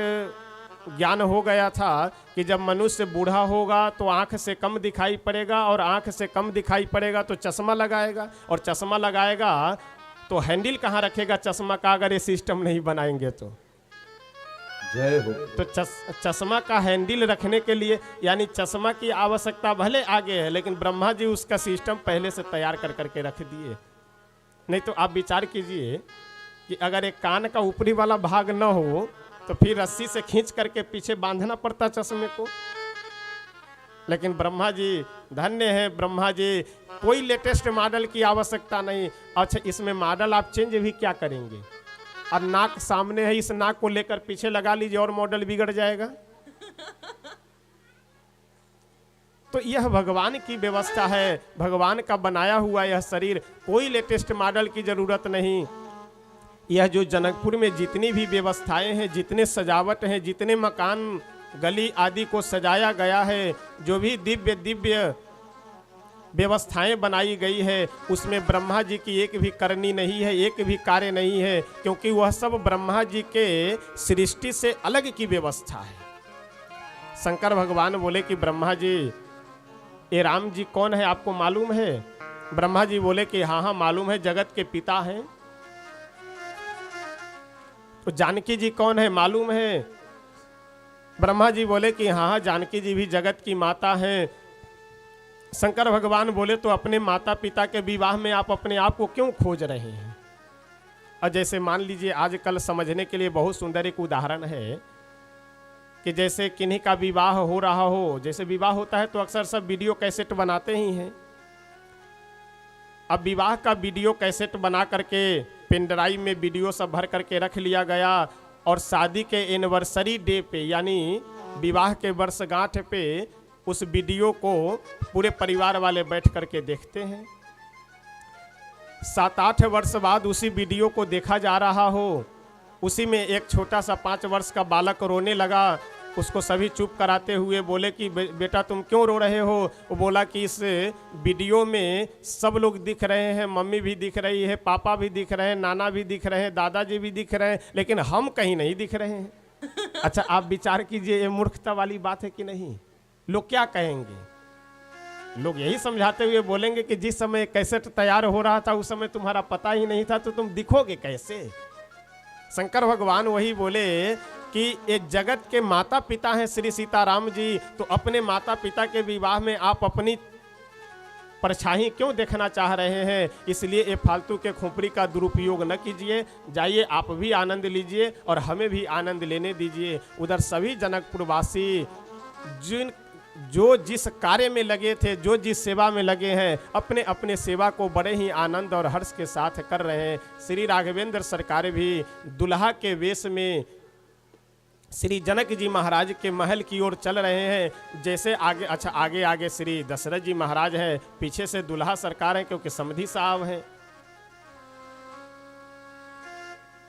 ज्ञान हो गया था कि जब मनुष्य बूढ़ा होगा तो आंख से कम दिखाई पड़ेगा, और आंख से कम दिखाई पड़ेगा तो चश्मा लगाएगा, और चश्मा लगाएगा तो हैंडल कहाँ रखेगा चश्मा का, अगर ये सिस्टम नहीं बनाएंगे तो। जय हो। तो चश्मा का हैंडल रखने के लिए, यानी चश्मा की आवश्यकता भले आगे है, लेकिन ब्रह्मा जी उसका सिस्टम पहले से तैयार कर करके रख दिए। नहीं तो आप विचार कीजिए कि अगर एक कान का ऊपरी वाला भाग न हो तो फिर रस्सी से खींच करके पीछे बांधना पड़ता चश्मे को। लेकिन ब्रह्मा जी धन्य है, ब्रह्मा जी कोई लेटेस्ट मॉडल की आवश्यकता नहीं। अच्छा, इसमें मॉडल आप चेंज भी क्या करेंगे? और नाक सामने है, इस नाक को लेकर पीछे लगा लीजिए और मॉडल बिगड़ जाएगा। तो यह भगवान की व्यवस्था है, भगवान का बनाया हुआ यह शरीर, कोई लेटेस्ट मॉडल की जरूरत नहीं। यह जो जनकपुर में जितनी भी व्यवस्थाएं हैं, जितने सजावट हैं, जितने मकान गली आदि को सजाया गया है, जो भी दिव्य दिव्य व्यवस्थाएं बनाई गई है उसमें ब्रह्मा जी की एक भी करनी नहीं है, एक भी कार्य नहीं है, क्योंकि वह सब ब्रह्मा जी के सृष्टि से अलग की व्यवस्था है। शंकर भगवान बोले कि ब्रह्मा जी, ये राम जी कौन है आपको मालूम है? ब्रह्मा जी बोले कि हाँ हाँ मालूम है, जगत के पिता हैं। तो जानकी जी कौन है मालूम है? ब्रह्मा जी बोले कि हाँ हाँ जानकी जी भी जगत की माता हैं। शंकर भगवान बोले तो अपने माता पिता के विवाह में आप अपने आप को क्यों खोज रहे हैं? और जैसे मान लीजिए आजकल समझने के लिए बहुत सुंदर एक उदाहरण है कि जैसे किन्हीं का विवाह हो रहा हो, जैसे विवाह होता है तो अक्सर सब वीडियो कैसेट बनाते ही हैं। अब विवाह का वीडियो कैसेट बना करके पेन ड्राइव में वीडियो सब भर करके रख लिया गया और शादी के एनिवर्सरी डे पे यानी विवाह के वर्षगांठ पे उस वीडियो को पूरे परिवार वाले बैठ करके देखते हैं। 7-8 वर्ष बाद उसी वीडियो को देखा जा रहा हो, उसी में एक छोटा सा 5 वर्ष का बालक रोने लगा, उसको सभी चुप कराते हुए बोले कि बेटा तुम क्यों रो रहे हो? वो बोला कि इस वीडियो में सब लोग दिख रहे हैं, मम्मी भी दिख रही है, पापा भी दिख रहे हैं, नाना भी दिख रहे हैं, दादाजी भी दिख रहे हैं, लेकिन हम कहीं नहीं दिख रहे हैं। अच्छा आप विचार कीजिए, ये मूर्खता वाली बात है कि नहीं? लोग क्या कहेंगे? लोग यही समझाते हुए बोलेंगे कि जिस समय कैसेट तैयार हो रहा था उस समय तुम्हारा पता ही नहीं था, तो तुम दिखोगे कैसे? शंकर भगवान वही बोले कि ये जगत के माता पिता हैं श्री सीताराम जी, तो अपने माता पिता के विवाह में आप अपनी परछाई क्यों देखना चाह रहे हैं? इसलिए ये फालतू के खोपड़ी का दुरुपयोग न कीजिए, जाइए आप भी आनंद लीजिए और हमें भी आनंद लेने दीजिए। उधर सभी जनकपुरवासी जो जिस कार्य में लगे थे, जो जिस सेवा में लगे हैं, अपने अपने सेवा को बड़े ही आनंद और हर्ष के साथ कर रहे हैं। श्री राघवेंद्र सरकार भी दुल्हा के वेश में श्री जनक जी महाराज के महल की ओर चल रहे हैं। जैसे आगे आगे आगे श्री दशरथ जी महाराज है, पीछे से दुल्हा सरकार है, क्योंकि समधी साहब हैं।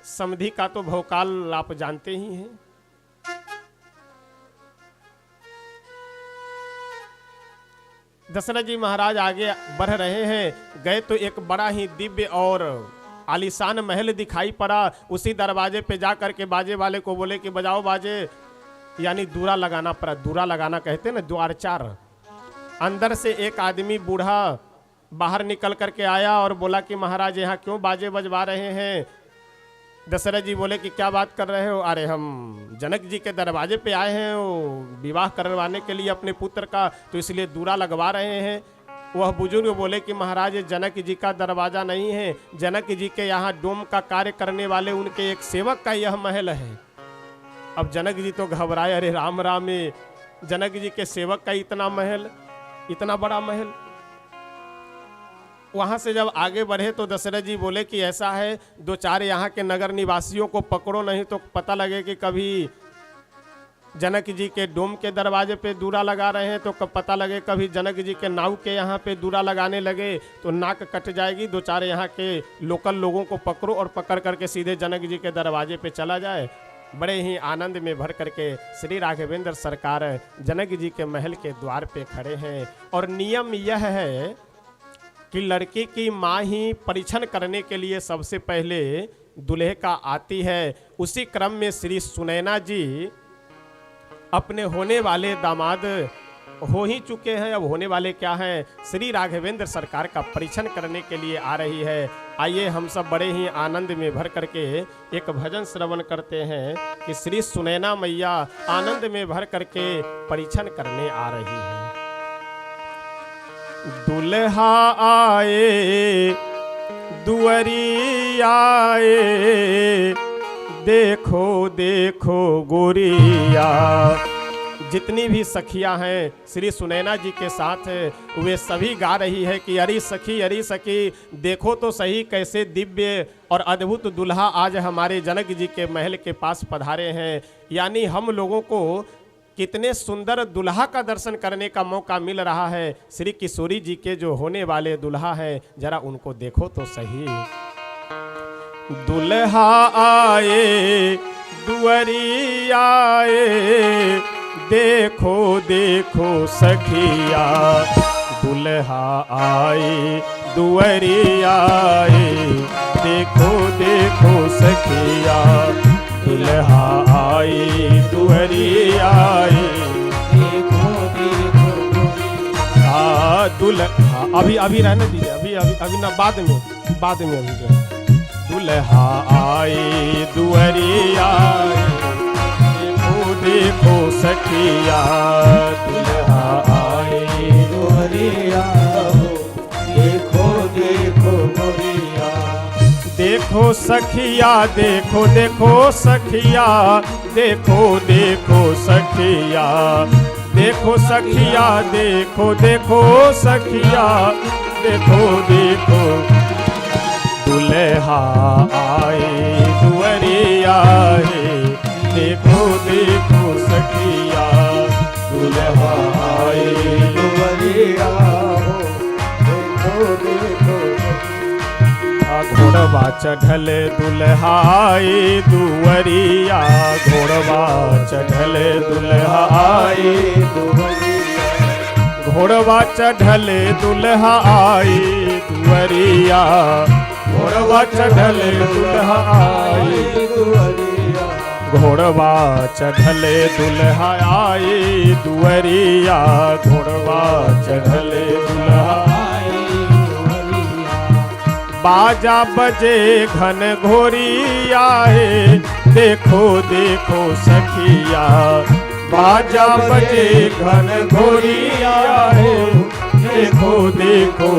समधी का तो भौकाल आप जानते ही हैं। दशरथ जी महाराज आगे बढ़ रहे हैं, गए तो एक बड़ा ही दिव्य और आलीशान महल दिखाई पड़ा। उसी दरवाजे पे जा करके बाजे वाले को बोले कि बजाओ बाजे, यानी दूरा लगाना पड़ा। दूरा लगाना कहते ना, द्वारचार। अंदर से एक आदमी बूढ़ा बाहर निकल करके आया और बोला कि महाराज यहाँ क्यों बाजे बजवा रहे हैं? दशरथ जी बोले कि क्या बात कर रहे हो? अरे हम जनक जी के दरवाजे पे आए हैं, वो विवाह करवाने के लिए अपने पुत्र का, तो इसलिए दूरा लगवा रहे हैं। वह बुजुर्ग बोले कि महाराज ये जनक जी का दरवाजा नहीं है, जनक जी के यहाँ डोम का कार्य करने वाले उनके एक सेवक का यह महल है। अब जनक जी तो घबराए, अरे राम राम, जनक जी के सेवक का इतना महल, इतना बड़ा महल। वहां से जब आगे बढ़े तो दशरथ जी बोले कि ऐसा है, 2-4 यहाँ के नगर निवासियों को पकड़ो, नहीं तो पता लगे कि कभी जनक जी के डोम के दरवाजे पे दूरा लगा रहे हैं, तो पता लगे कभी जनक जी के नाव के यहाँ पे दूरा लगाने लगे तो नाक कट जाएगी। 2-4 यहाँ के लोकल लोगों को पकड़ो और पकड़ करके सीधे जनक जी के दरवाजे पे चला जाए। बड़े ही आनंद में भर करके श्री राघवेंद्र सरकार जनक जी के महल के द्वार पे खड़े हैं। और नियम यह है कि लड़की की माँ ही परीक्षण करने के लिए सबसे पहले दूल्हे का आती है। उसी क्रम में श्री सुनैना जी अपने होने वाले दामाद हो ही चुके हैं, अब होने वाले क्या हैं, श्री राघवेंद्र सरकार का परीक्षण करने के लिए आ रही है। आइए हम सब बड़े ही आनंद में भर करके एक भजन श्रवण करते हैं कि श्री सुनैना मैया आनंद में भर करके परीक्षण करने आ रही है। दुल्हा आए दुअरी आए, देखो देखो गोरिया। जितनी भी सखियां हैं श्री सुनैना जी के साथ वे सभी गा रही है कि अरे सखी देखो तो सही कैसे दिव्य और अद्भुत दुल्हा आज हमारे जनक जी के महल के पास पधारे हैं। यानी हम लोगों को कितने सुंदर दुल्हा का दर्शन करने का मौका मिल रहा है। श्री किशोरी जी के जो होने वाले दुल्हा हैं, जरा उनको देखो तो सही। दुल्हा आए दुअरी आए, देखो देखो सखिया। दुल्हा आई दुअरिया आए, देखो देखो सखिया दुल्हा आई दुअरिया आए, देखो देखो दुल्हा अभी अभी रहने दीजिए, अभी अभी अभी ना, बाद में अभी जो है। दुल्हा आई दुअरिया आए, देखो देखो सखिया दुल्हा आई दुअरिया हो, देखो देखो गोरिया। देखो सखिया देखो देखो सखिया, देखो देखो सखिया, देखो सखिया देखो देखो सखिया, देखो देखो दुल्हा आए दुअरिया आए, देखो देखो सखिया दुल्हा आए दुअरिया हो, देखो देखो घोड़वा चढ़ल दुल्हा आए दुअरिया, घोड़वा चढ़ल दुल्हा आए दुअरिया। घोड़वा चढ़ल दुल्हा आए दुअरिया, घोड़वा चढ़ल दुल्हा आए दुअरिया। घोड़वा चढ़ल दुल्हा आए दुअरिया, घोड़वा चढ़ल दुल्हा आई दुअरिया। बाजा बजे घन घोरी आए, देखो देखो सखिया बाजा बजे घन घोरी आए, देखो देखो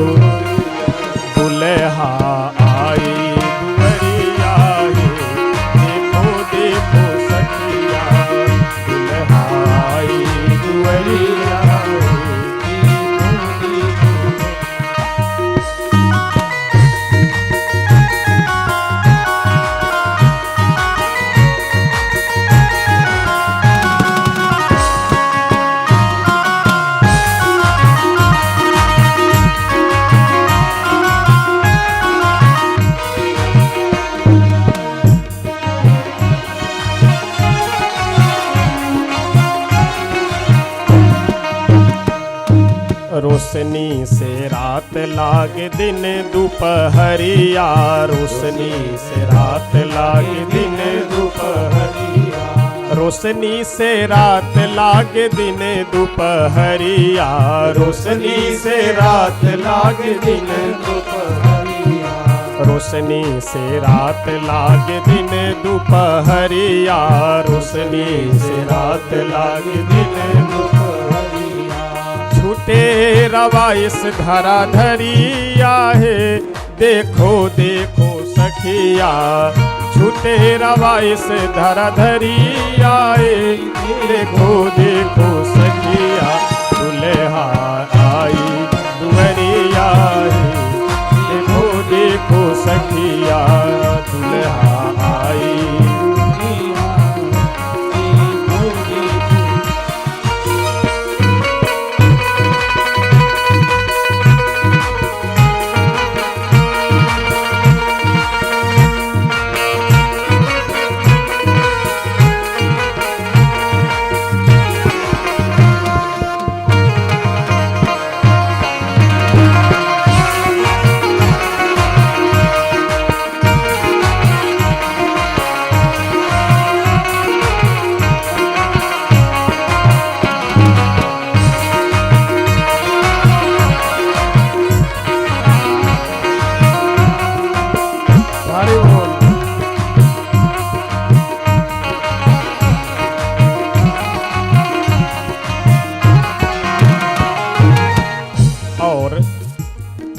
दुल्हा आई दुअरिया आए, देखो देखो सखिया दुल्हा आई दुअरिया आए, देखो देखो रोशनी से रात लागे दिन दोपहरिया, रोशनी से रात लागे दिन दोपहरिया, रोशनी से रात लागे दिन दोपहरिया, रोशनी से रात लागे दिन दुपहरिया। रोशनी से रात लागे दिन दोपहरिया, रोशनी से रात लागे दिन दुपहरिया। छूटे रवा इस धरा धरिया है, देखो देखो सखिया छूटे रवा इस धरा धरिया है, देखो देखो सखिया दुल्हा आई दुअरिया है, देखो देखो सखिया दुल्हा आई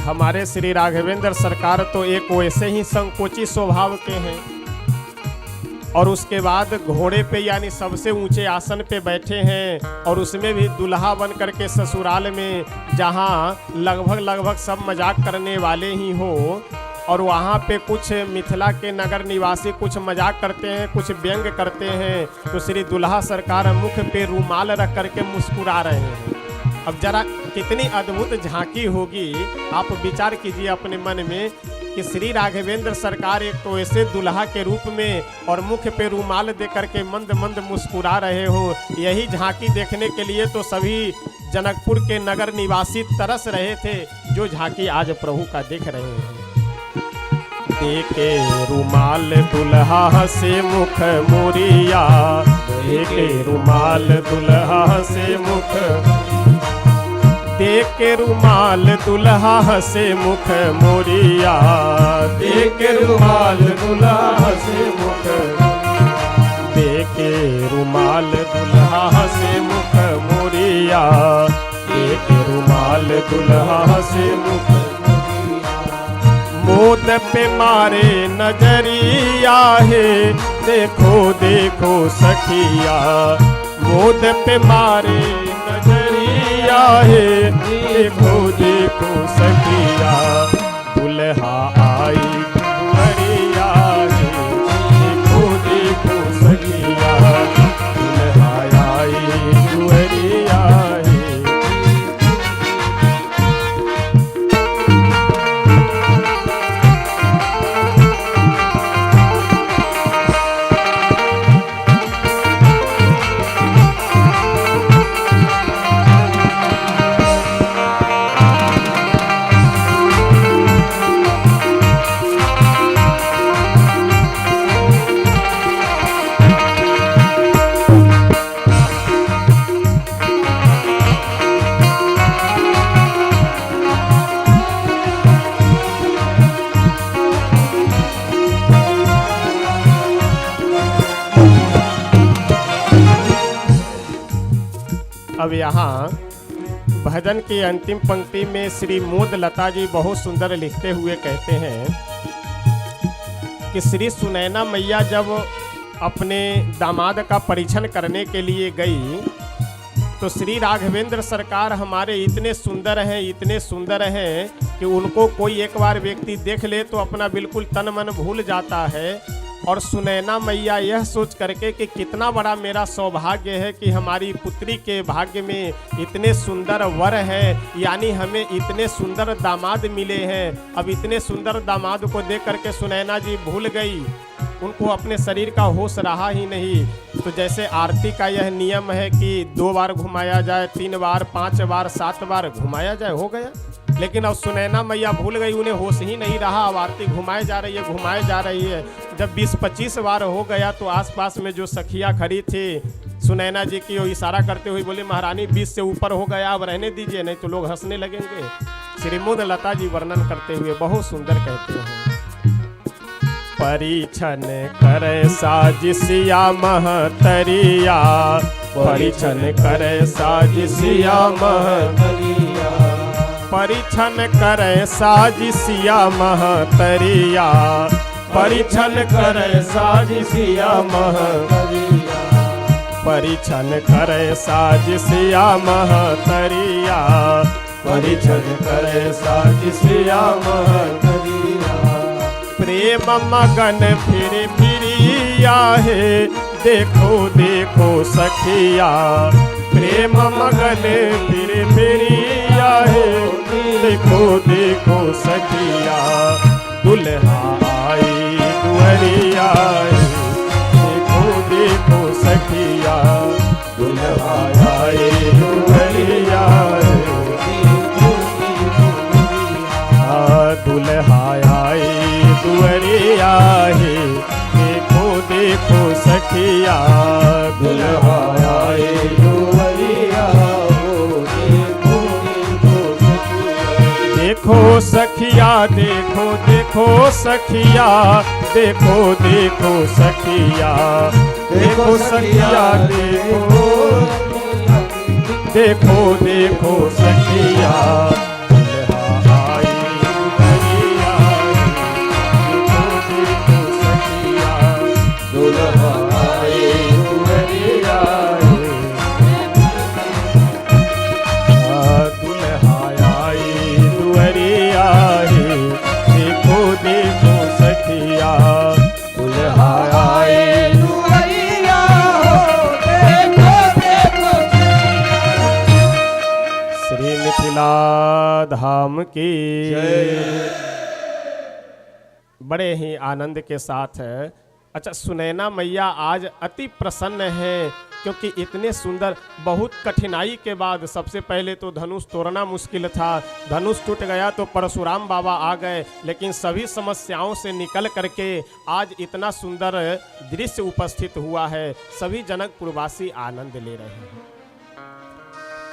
हमारे श्री राघवेंद्र सरकार तो एक वैसे ही संकोची स्वभाव के हैं, और उसके बाद घोड़े पे यानी सबसे ऊंचे आसन पे बैठे हैं, और उसमें भी दुल्हा बन करके ससुराल में जहां लगभग सब मजाक करने वाले ही हो, और वहाँ पे कुछ मिथिला के नगर निवासी कुछ मजाक करते हैं, कुछ व्यंग करते हैं, तो श्री दुल्हा सरकार मुख पे रूमाल रख करके मुस्कुरा रहे हैं। अब जरा कितनी अद्भुत झांकी होगी, आप विचार कीजिए अपने मन में कि श्री राघवेंद्र सरकार एक तो ऐसे दुल्हा के रूप में और मुख पे रूमाल दे करके मंद मंद मुस्कुरा रहे हो। यही झांकी देखने के लिए तो सभी जनकपुर के नगर निवासी तरस रहे थे, जो झांकी आज प्रभु का देख रहे हैं। देखे रुमाल दुल्हा से मुख मोरिया, देखे रुमाल दुल्हा से मुख, देखे रुमाल दुल्हा से मुख मोरिया, देखे रुमाल दुल्हा से मुख, देखे रुमाल दुल्हा से मुख मोरिया, देखे रुमाल दुल्हा से मुख, मोद पे मारे नजरिया है, देखो देखो सखिया, मोद पे मारे नजरिया है, देखो देखो सखिया, दुल्हा आई दुल्हरिया है, देखो देखो सखिया, दुल्हा आई दुल्हरिया है। अब यहाँ भजन की अंतिम पंक्ति में श्री मोद लता जी बहुत सुंदर लिखते हुए कहते हैं कि श्री सुनैना मैया जब अपने दामाद का परीक्षण करने के लिए गई तो श्री राघवेंद्र सरकार हमारे इतने सुंदर हैं, इतने सुंदर हैं कि उनको कोई एक बार व्यक्ति देख ले तो अपना बिल्कुल तन मन भूल जाता है। और सुनैना मैया यह सोच करके कि कितना बड़ा मेरा सौभाग्य है कि हमारी पुत्री के भाग्य में इतने सुंदर वर हैं, यानी हमें इतने सुंदर दामाद मिले हैं। अब इतने सुंदर दामाद को देख करके सुनैना जी भूल गई, उनको अपने शरीर का होश रहा ही नहीं। तो जैसे आरती का यह नियम है कि 2 बार घुमाया जाए, 3 बार, 5 बार, 7 बार घुमाया जाए, हो गया। लेकिन अब सुनैना मैया भूल गई, उन्हें होश ही नहीं रहा। अब आरती घुमाए जा रही है, घुमाए जा रही है। जब 20-25 बार हो गया तो आसपास में जो सखियाँ खड़ी थी सुनैना जी की, वो इशारा करते हुए बोली, महारानी 20 से ऊपर हो गया, अब रहने दीजिए, नहीं तो लोग हंसने लगेंगे। श्री मोद लता जी वर्णन करते हुए बहुत सुंदर कहते हैं, परीक्षण करे साजिसिया महतरिया, परीक्षण करे साजिसिया महतरिया, परीक्षण करे साजिसिया महतरिया, परीक्षण करे साजिसिया महतरिया, परीक्षण करे साजिसिया महतरिया, परीक्षण करे साजिसिया महतरिया, प्रेम मगन फिर फिरिया है, देखो देखो सखिया, प्रेम मगन फिर फिरिया है, देखो देखो सखिया, दुल्हा आई दुहरिया है, देखो देखो सखिया, दुल्हा आई दुहरिया है, दुल्हा आई दुहरिया है, देखो देखो सखिया, दुल्हा आई दुहरिया हो, देखो देखो सखिया, देखो सखिया, देखो देखो सखिया, देखो देखो सखिया, देखो सखिया, देखो देखो देखो सखिया, धाम की जय। बड़े ही आनंद के साथ अच्छा सुनैना मैया आज अति प्रसन्न है, क्योंकि इतने सुंदर बहुत कठिनाई के बाद सबसे पहले तो धनुष तोड़ना मुश्किल था, धनुष टूट गया तो परशुराम बाबा आ गए, लेकिन सभी समस्याओं से निकल करके आज इतना सुंदर दृश्य उपस्थित हुआ है। सभी जनकपुरवासी आनंद ले रहे हैं।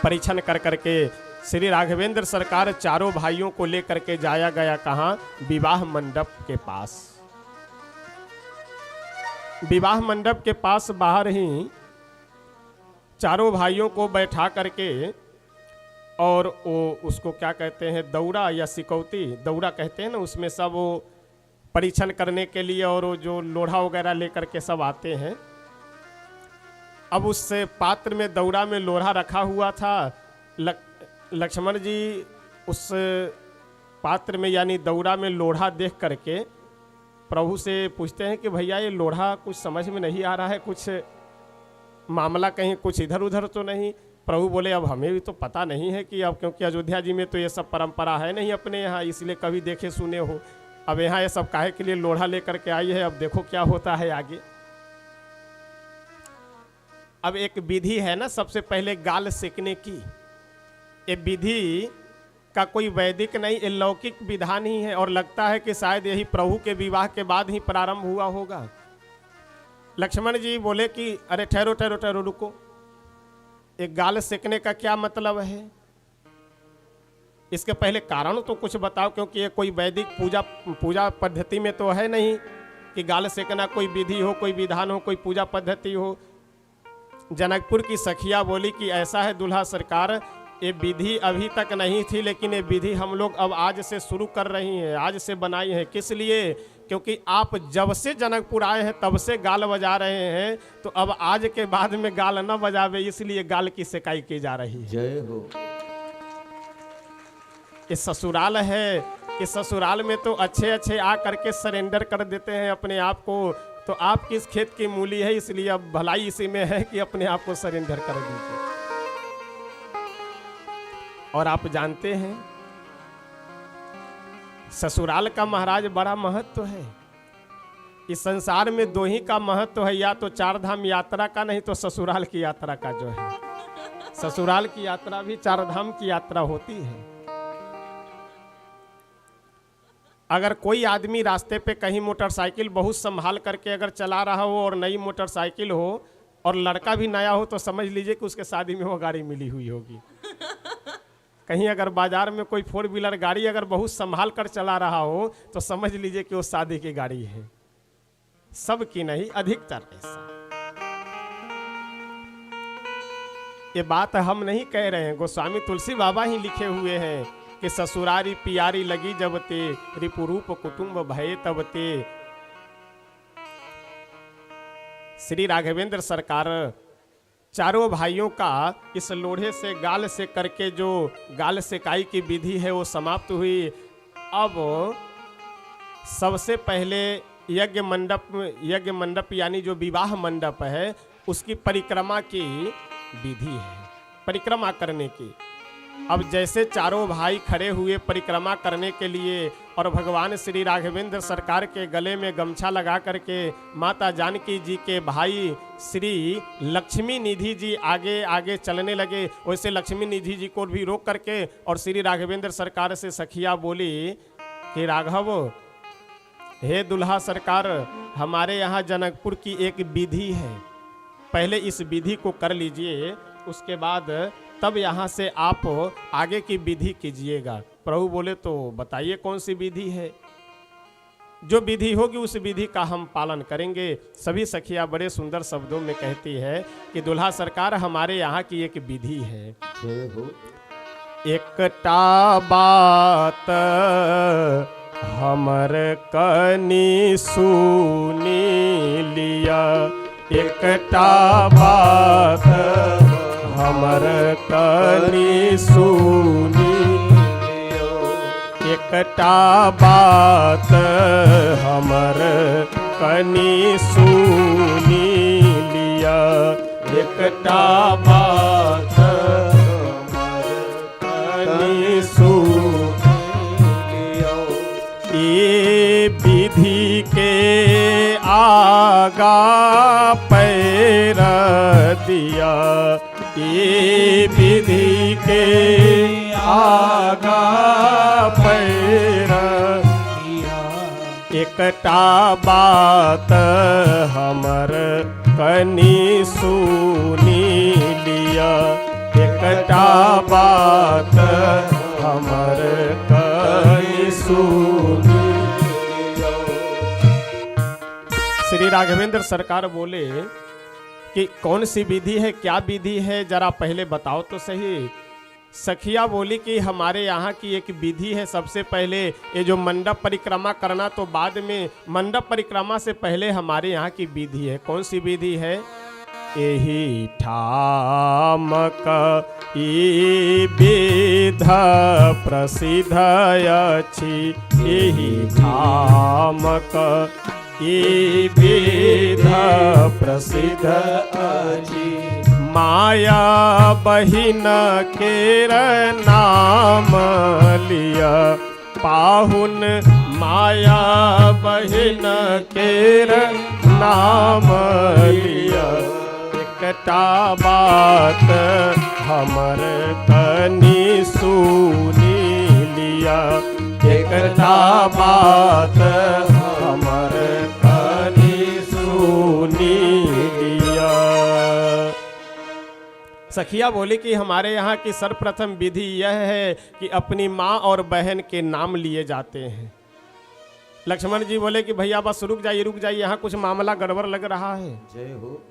परीक्षण कर करके श्री राघवेंद्र सरकार चारों भाइयों को लेकर के जाया गया कहाँ? विवाह मंडप के पास। विवाह मंडप के पास बाहर ही चारों भाइयों को बैठा करके और वो उसको क्या कहते हैं, दौरा या सिकौती, दौरा कहते हैं ना, उसमें सब वो परीक्षण करने के लिए और वो जो लोढ़ा वगैरह लेकर के सब आते हैं। अब उस पात्र में दौरा में लोढ़ा रखा हुआ था। लक्ष्मण जी उस पात्र में यानी दौरा में लोढ़ा देख करके प्रभु से पूछते हैं कि भैया ये लोढ़ा कुछ समझ में नहीं आ रहा है, कुछ मामला कहीं कुछ इधर उधर तो नहीं। प्रभु बोले अब हमें भी तो पता नहीं है कि अब, क्योंकि अयोध्या जी में तो ये सब परंपरा है नहीं अपने यहाँ, इसलिए कभी देखे सुने हो। अब यहाँ ये सब काहे के लिए लोढ़ा लेकर के आई है, अब देखो क्या होता है आगे। अब एक विधि है ना, सबसे पहले गाल सेकने की। ये विधि का कोई वैदिक नहीं, ये लौकिक विधान ही है, और लगता है कि शायद यही प्रभु के विवाह के बाद ही प्रारंभ हुआ होगा। लक्ष्मण जी बोले कि अरे ठहरो ठहरो ठहरो, रुको, एक गाल सेकने का क्या मतलब है? इसके पहले कारण तो कुछ बताओ, क्योंकि ये कोई वैदिक पूजा पद्धति में तो है नहीं कि गाल सेकना कोई विधि हो, कोई विधान हो, कोई पूजा पद्धति हो। जनकपुर की सखिया बोली कि ऐसा है दूल्हा सरकार, ये विधि अभी तक नहीं थी, लेकिन ये विधि हम लोग अब आज से शुरू कर रही हैं, आज से बनाई है। किस लिए? क्योंकि आप जब से जनकपुर आए हैं तब से गाल बजा रहे हैं, तो अब आज के बाद में गाल न बजावे, इसलिए गाल की सेकाई की जा रही है। जय हो। ये ससुराल है, इस ससुराल में तो अच्छे अच्छे आ करके सरेंडर कर देते हैं अपने आप को। तो आप किस खेत की मूली है, इसलिए अब भलाई इसी में है कि अपने आप को सरेंडर कर दीजिए। और आप जानते हैं ससुराल का महाराज बड़ा महत्व है। इस संसार में दो ही का महत्व है, या तो चार धाम यात्रा का, नहीं तो ससुराल की यात्रा का। जो है ससुराल की यात्रा भी चार धाम की यात्रा होती है। अगर कोई आदमी रास्ते पे कहीं मोटरसाइकिल बहुत संभाल करके अगर चला रहा हो और नई मोटरसाइकिल हो और लड़का भी नया हो, तो समझ लीजिए कि उसके शादी में वो गाड़ी मिली हुई होगी। कहीं अगर बाजार में कोई 4 व्हीलर गाड़ी अगर बहुत संभाल कर चला रहा हो, तो समझ लीजिए कि वो शादी की गाड़ी है। सब की नहीं, अधिकतर ऐसा। ये बात हम नहीं कह रहे हैं, गोस्वामी तुलसी बाबा ही लिखे हुए हैं कि ससुरारी पियारी लगी जब ते, रिपुरूप कुटुंब भये तब ते। श्री राघवेंद्र सरकार चारों भाइयों का इस लोढ़े से गाल से करके जो गाल सेकाई की विधि है वो समाप्त हुई। अब सबसे पहले यज्ञ मंडप यानी जो विवाह मंडप है उसकी परिक्रमा की विधि है, परिक्रमा करने की। अब जैसे चारों भाई खड़े हुए परिक्रमा करने के लिए, और भगवान श्री राघवेंद्र सरकार के गले में गमछा लगा करके माता जानकी जी के भाई श्री लक्ष्मी निधि जी आगे आगे चलने लगे, वैसे लक्ष्मी निधि जी को भी रोक करके और श्री राघवेंद्र सरकार से सखिया बोली कि राघव, हे दुल्हा सरकार, हमारे यहाँ जनकपुर की एक विधि है, पहले इस विधि को कर लीजिए, उसके बाद तब यहाँ से आप आगे की विधि कीजिएगा। प्रभु बोले तो बताइए कौन सी विधि है? जो विधि होगी उस विधि का हम पालन करेंगे। सभी सखिया बड़े सुंदर शब्दों में कहती है कि दुल्हा सरकार, हमारे यहाँ की एक विधि है। एकटा बात हमर कनी सुनी लिया, एकटा बात हमर कनी सुनी लियो, एकटा बात हमर कनी सुनी लिया, एकटा बात हमर कनी सुनी लियो। ये विधि आगा पैर दिया, ये विधि के आगा पैर दिया। एकटा बात हमर कनी सुनी लिया, एकटा बात हमर कनी सुनी। श्री राघवेंद्र सरकार बोले कि कौन सी विधि है, क्या विधि है, जरा पहले बताओ तो सही। सखिया बोली कि हमारे यहाँ की एक विधि है। सबसे पहले ये जो मंडप परिक्रमा करना तो बाद में, मंडप परिक्रमा से पहले हमारे यहाँ की विधि है। कौन सी विधि है? यही ठामक ई विध प्रसिद्ध अछि, यही ठामक ई विध प्रसिद्ध अछि। माया बहिन केर नाम लिया, पाहुन माया बहिन केर नाम लिया। एकटा बात हमर तनी सुनी लिया, एकटा बात हमर तनी सुनी लिया। सखिया बोली कि हमारे यहाँ की सर्वप्रथम विधि यह है कि अपनी माँ और बहन के नाम लिए जाते हैं। लक्ष्मण जी बोले कि भैया बस रुक जाइए, यहाँ कुछ मामला गड़बड़ लग रहा है। जय हो।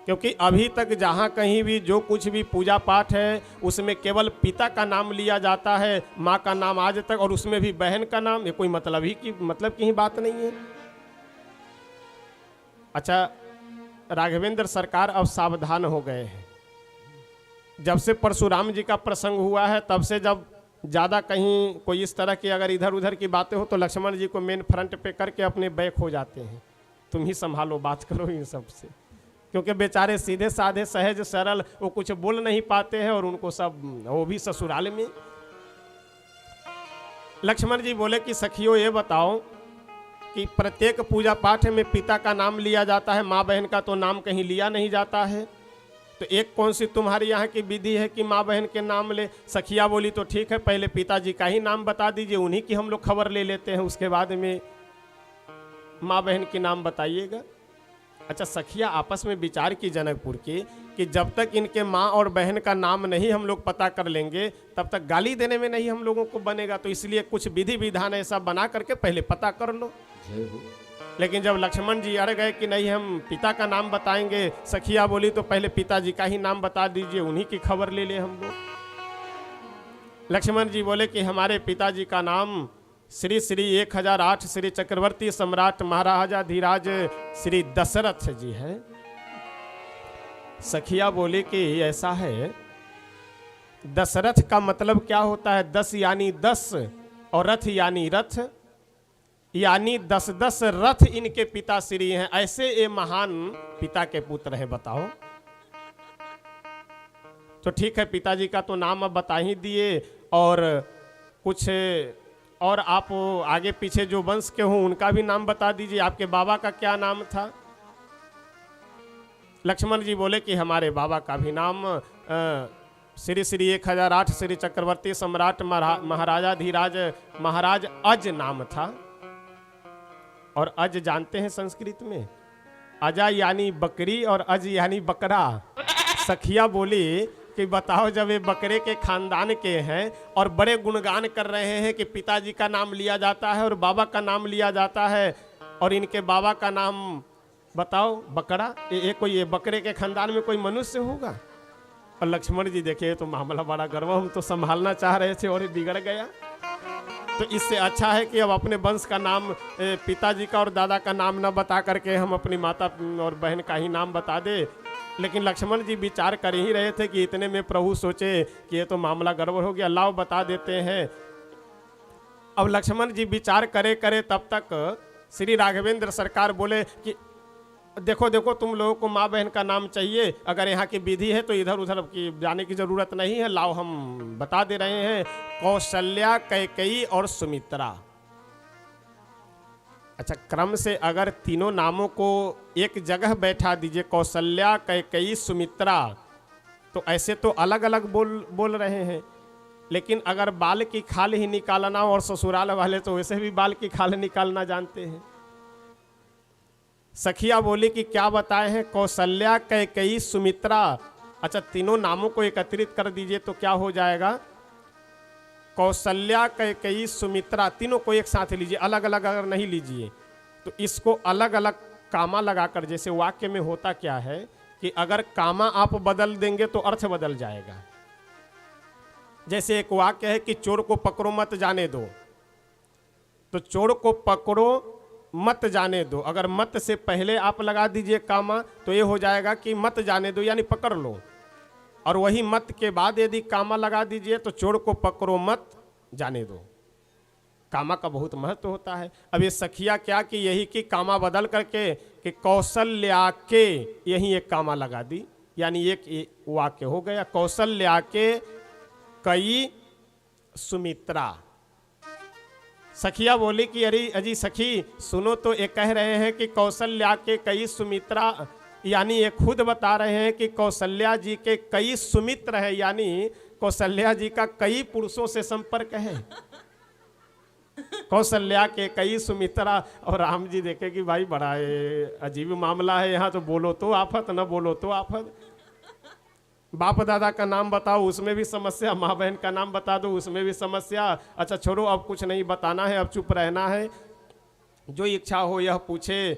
क्योंकि अभी तक जहाँ कहीं भी जो कुछ भी पूजा पाठ है उसमें केवल पिता का नाम लिया जाता है, माँ का नाम आज तक, और उसमें भी बहन का नाम। ये कोई मतलब की ही बात नहीं है। अच्छा, राघवेंद्र सरकार अब सावधान हो गए हैं। जब से परशुराम जी का प्रसंग हुआ है तब से जब ज़्यादा कहीं कोई इस तरह की अगर इधर उधर की बातें हो तो लक्ष्मण जी को मेन फ्रंट पे करके अपने बैक हो जाते हैं, तुम ही संभालो, बात करो इन सब से। क्योंकि बेचारे सीधे साधे सहज सरल, वो कुछ बोल नहीं पाते हैं और उनको सब, वो भी ससुराल में। लक्ष्मण जी बोले कि सखियों ये बताओ कि प्रत्येक पूजा पाठ में पिता का नाम लिया जाता है, माँ बहन का तो नाम कहीं लिया नहीं जाता है। तो एक कौन सी तुम्हारी यहाँ की विधि है कि माँ बहन के नाम ले? सखिया बोली तो ठीक है, पहले पिताजी का ही नाम बता दीजिए, उन्हीं की हम लोग खबर ले लेते हैं, उसके बाद में माँ बहन के नाम बताइएगा। अच्छा, सखिया आपस में विचार की जनकपुर की कि जब तक इनके माँ और बहन का नाम नहीं हम लोग पता कर लेंगे तब तक गाली देने में नहीं हम लोगों को बनेगा, तो इसलिए कुछ विधि विधान ऐसा बना करके पहले पता कर लो। लेकिन जब लक्ष्मण जी अड़ गए कि नहीं हम पिता का नाम बताएंगे, सखिया बोली तो पहले पिताजी का ही नाम बता दीजिए, उन्हीं की खबर ले ले हम लोग। लक्ष्मण जी बोले कि हमारे पिताजी का नाम श्री श्री 1008 श्री चक्रवर्ती सम्राट महाराजा धीराज श्री दशरथ जी है। सखिया बोले कि ऐसा है, दशरथ का मतलब क्या होता है? 10 यानी 10 और रथ यानी रथ, यानी 10-10 रथ इनके पिता श्री हैं। ऐसे ये महान पिता के पुत्र हैं, बताओ। तो ठीक है, पिताजी का तो नाम अब बता ही दिए, और कुछ और आप आगे पीछे जो वंश के हो उनका भी नाम बता दीजिए। आपके बाबा का क्या नाम था? लक्ष्मण जी बोले कि हमारे बाबा का भी नाम श्री श्री 1008 श्री चक्रवर्ती सम्राट महाराजा धीराज महाराज अज नाम था। और अज जानते हैं संस्कृत में, अजा यानी बकरी और अज यानी बकरा। सखिया बोली कि बताओ, जब ये बकरे के खानदान के हैं और बड़े गुणगान कर रहे हैं कि पिताजी का नाम लिया जाता है और बाबा का नाम लिया जाता है, और इनके बाबा का नाम बताओ बकरा, ये कोई ये बकरे के खानदान में कोई मनुष्य होगा? और लक्ष्मण जी देखे तो मामला बड़ा गर्व, हम तो संभालना चाह रहे थे और ये बिगड़ गया। तो इससे अच्छा है कि अब अपने वंश का नाम, पिताजी का और दादा का नाम न बता करके हम अपनी माता और बहन का ही नाम बता दे। लेकिन लक्ष्मण जी विचार कर ही रहे थे कि इतने में प्रभु सोचे कि ये तो मामला गड़बड़ हो गया, लाओ बता देते हैं। अब लक्ष्मण जी विचार करे तब तक श्री राघवेंद्र सरकार बोले कि देखो देखो, तुम लोगों को माँ बहन का नाम चाहिए, अगर यहाँ की विधि है तो इधर उधर की जाने की जरूरत नहीं है, लाओ हम बता दे रहे हैं। कौशल्या, कैकेयी और सुमित्रा, अच्छा, क्रम से अगर तीनों नामों को एक जगह बैठा दीजिए, कौशल्या, कैकेयी, सुमित्रा, तो ऐसे तो अलग अलग बोल रहे हैं। लेकिन अगर बाल की खाल ही निकालना हो, और ससुराल वाले तो वैसे भी बाल की खाल निकालना जानते हैं। सखिया बोली कि क्या बताए हैं, कौशल्या, कैकेयी, सुमित्रा। अच्छा, तीनों नामों को एकत्रित कर दीजिए तो क्या हो जाएगा, कौशल्या, कैकेयी, सुमित्रा, तीनों को एक साथ लीजिए, अलग अलग अगर नहीं लीजिए तो इसको अलग अलग कामा लगाकर, जैसे वाक्य में होता क्या है कि अगर कामा आप बदल देंगे तो अर्थ बदल जाएगा। जैसे एक वाक्य है कि चोर को पकड़ो मत जाने दो, तो चोर को पकड़ो मत जाने दो, अगर मत से पहले आप लगा दीजिए कामा तो ये हो जाएगा कि मत जाने दो यानी पकड़ लो, और वही मत के बाद यदि कामा लगा दीजिए तो चोर को पकड़ो मत जाने दो। कामा का बहुत महत्व होता है। अब ये सखिया क्या कि यही कि कामा बदल करके कि कौशल्या के, यही एक कामा लगा दी, यानी एक वाक्य हो गया, कौशल्या के कई सुमित्रा। सखिया बोली कि अरे अजी सखी सुनो तो, ये कह रहे हैं कि कौशल्या के कई सुमित्रा, यानी ये खुद बता रहे हैं कि कौशल्या जी के कई सुमित्र है, यानी कौशल्या जी का कई पुरुषों से संपर्क है। कौशल्या के कई सुमित्रा। और राम जी देखे कि भाई बड़ा अजीब मामला है यहाँ, तो बोलो तो आफत, न बोलो तो आफत। बाप दादा का नाम बताओ उसमें भी समस्या, माँ बहन का नाम बता दो उसमें भी समस्या। अच्छा छोड़ो, अब कुछ नहीं बताना है, अब चुप रहना है, जो इच्छा हो यह पूछे।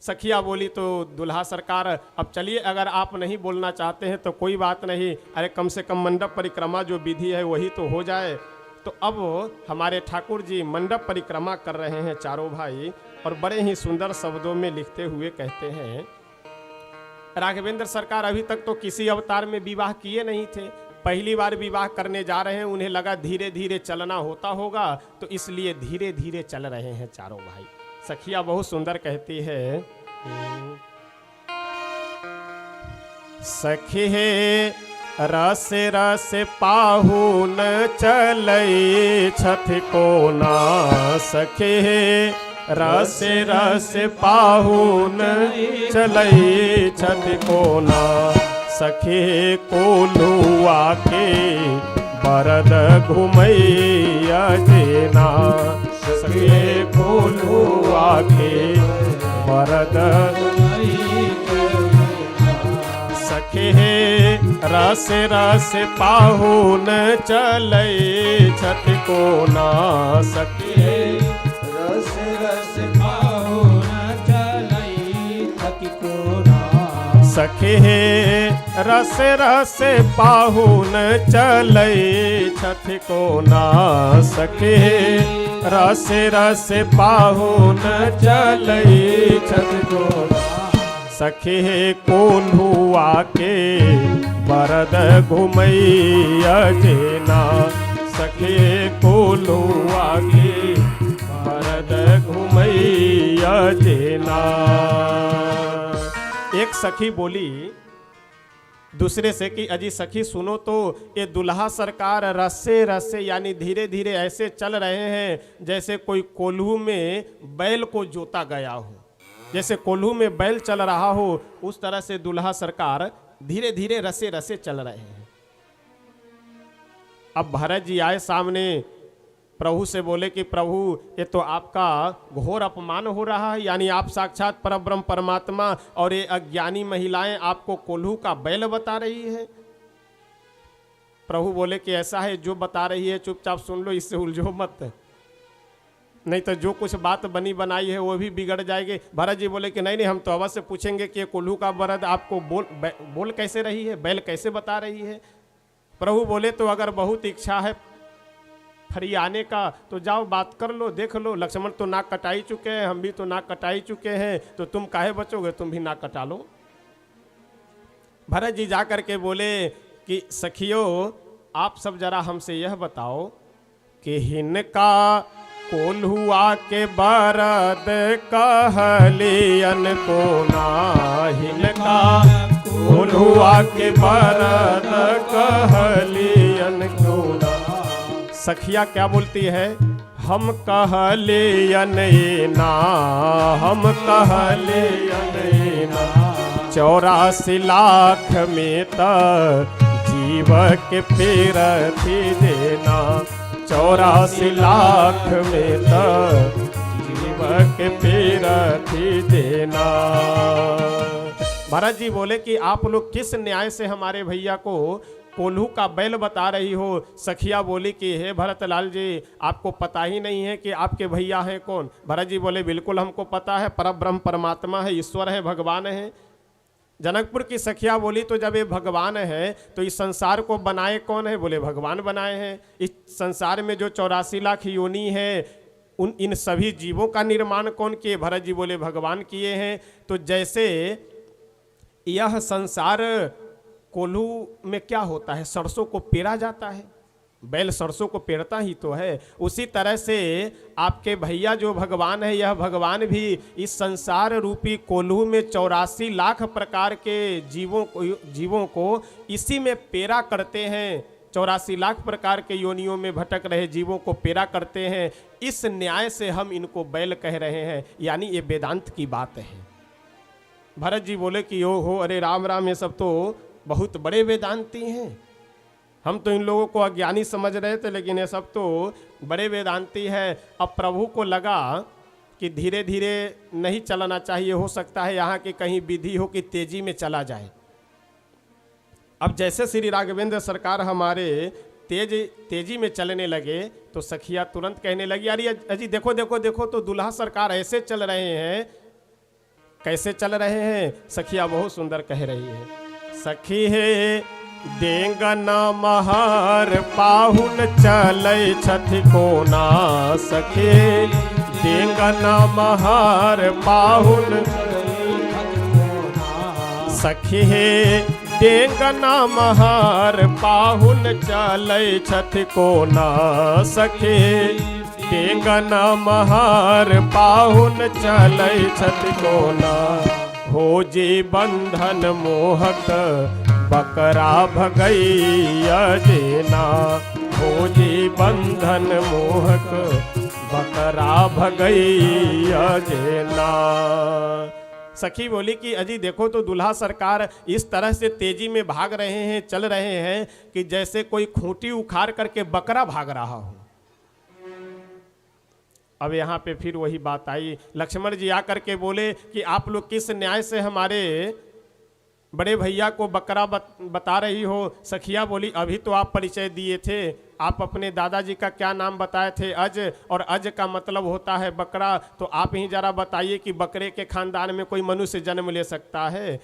सखिया बोली तो दुल्हा सरकार अब चलिए, अगर आप नहीं बोलना चाहते हैं तो कोई बात नहीं, अरे कम से कम मंडप परिक्रमा जो विधि है वही तो हो जाए। तो अब हमारे ठाकुर जी मंडप परिक्रमा कर रहे हैं चारों भाई, और बड़े ही सुंदर शब्दों में लिखते हुए कहते हैं, राघवेंद्र सरकार अभी तक तो किसी अवतार में विवाह किए नहीं थे, पहली बार विवाह करने जा रहे हैं, उन्हें लगा धीरे धीरे चलना होता होगा, तो इसलिए धीरे धीरे चल रहे हैं चारों भाई। सखिया बहुत सुंदर कहती है, सखी हे रस रस पाहुन चलई छथि कोना, सखी हे रस रस पाहुन चलई छथि कोना, सखी कोल्हुआ के बरद घुमैया जेना, सखी कोल्हुआ के बरद, सखी रस रस पाहुन चलई छथि कोना, सखी रस रस पाहुन चलई छथि कोना, सखी रस रस पाहुन चलई छथि कोना, सखी रस रस पाहुन चलई छथि कोना, सखी कोल्हुआ के बरद घुमैया जेना, सखी कोल्हुआ के बरद घुमैया जेना। एक सखी बोली दूसरे से कि अजी सखी सुनो तो, ये दुल्हा सरकार रस्से रस्से यानी धीरे धीरे ऐसे चल रहे हैं जैसे कोई कोल्हू में बैल को जोता गया हो, जैसे कोल्हू में बैल चल रहा हो उस तरह से दुल्हा सरकार धीरे धीरे रसे रसे चल रहे हैं। अब भरत जी आए सामने, प्रभु से बोले कि प्रभु ये तो आपका घोर अपमान हो रहा है, यानी आप साक्षात परब्रह्म परमात्मा और ये अज्ञानी महिलाएं आपको कोल्हू का बैल बता रही है। प्रभु बोले कि ऐसा है, जो बता रही है चुपचाप सुन लो, इससे उलझो मत, नहीं तो जो कुछ बात बनी बनाई है वो भी बिगड़ जाएगी। भरत जी बोले कि नहीं नहीं, हम तो अवश्य पूछेंगे कि कोल्हू का बरद आपको बोल कैसे रही है, बैल कैसे बता रही है। प्रभु बोले तो अगर बहुत इच्छा है फरियाने का तो जाओ बात कर लो, देख लो, लक्ष्मण तो नाक कटाई चुके हैं, हम भी तो नाक कटाई चुके हैं, तो तुम काहे बचोगे, तुम भी नाक कटा लो। भरत जी जा करके बोले कि सखियों आप सब जरा हमसे यह बताओ कि हिनका कोल्हुआ के बरद कहलियन कोना, हिनका कोल्हुआ के बरद कहलियन कोना। सखिया क्या बोलती है, हम कहले अनैना, हम कहले अनैना, 84 लाख में त जीव के पेर थी देना, 84 लाख में त जीव के पेर थी देना। भरत जी बोले कि आप लोग किस न्याय से हमारे भैया को कोल्हू का बैल बता रही हो। सखिया बोली कि हे भरत लाल जी, आपको पता ही नहीं है कि आपके भैया हैं कौन। भरत जी बोले बिल्कुल हमको पता है, परब्रह्म परमात्मा है, ईश्वर है, भगवान है। जनकपुर की सखिया बोली तो जब ये भगवान है तो इस संसार को बनाए कौन है? बोले भगवान बनाए हैं। इस संसार में जो 84 लाख योनि है इन सभी जीवों का निर्माण कौन किए? भरत जी बोले भगवान किए हैं। तो जैसे यह संसार कोल्हू में क्या होता है, सरसों को पेरा जाता है, बैल सरसों को पेरता ही तो है, उसी तरह से आपके भैया जो भगवान है यह भगवान भी इस संसार रूपी कोल्हू में 84 लाख प्रकार के जीवों को इसी में पेरा करते हैं। 84 लाख प्रकार के योनियों में भटक रहे जीवों को पेरा करते हैं। इस न्याय से हम इनको बैल कह रहे हैं, यानी ये वेदांत की बात है। भरत जी बोले कि ओ हो, अरे राम राम, ये सब तो बहुत बड़े वेदांती हैं। हम तो इन लोगों को अज्ञानी समझ रहे थे, लेकिन ये सब तो बड़े वेदांती है। अब प्रभु को लगा कि धीरे धीरे नहीं चलाना चाहिए, हो सकता है यहाँ की कहीं विधि हो कि तेजी में चला जाए। अब जैसे श्री राघवेंद्र सरकार हमारे तेजी में चलने लगे तो सखिया तुरंत कहने लगी, अरे अजी देखो देखो देखो, तो दुल्हा सरकार ऐसे चल रहे हैं। कैसे चल रहे हैं? सखिया बहुत सुंदर कह रही है। सखी है देंगना महार पाहुन चलै छथि कोना, सखी देंगना महार पाहुन, सखी है देंगना महार पाहुन चलै छथि कोना, सखी देंगना महार पाहुन चलै छथि कोना, हो जी बंधन मोहक बकरा भगैया जेना, हो जी बंधन मोहक बकरा भगैया जेना। सखी बोली कि अजी देखो तो दुल्हा सरकार इस तरह से तेजी में भाग रहे हैं, चल रहे हैं कि जैसे कोई खूंटी उखाड़ करके बकरा भाग रहा हो। अब यहाँ पे फिर वही बात आई। लक्ष्मण जी आकर के बोले कि आप लोग किस न्याय से हमारे बड़े भैया को बकरा बता रही हो। सखिया बोली अभी तो आप परिचय दिए थे, आप अपने दादाजी का क्या नाम बताए थे? अज, और अज का मतलब होता है बकरा। तो आप ही जरा बताइए कि बकरे के खानदान में कोई मनुष्य जन्म ले सकता है?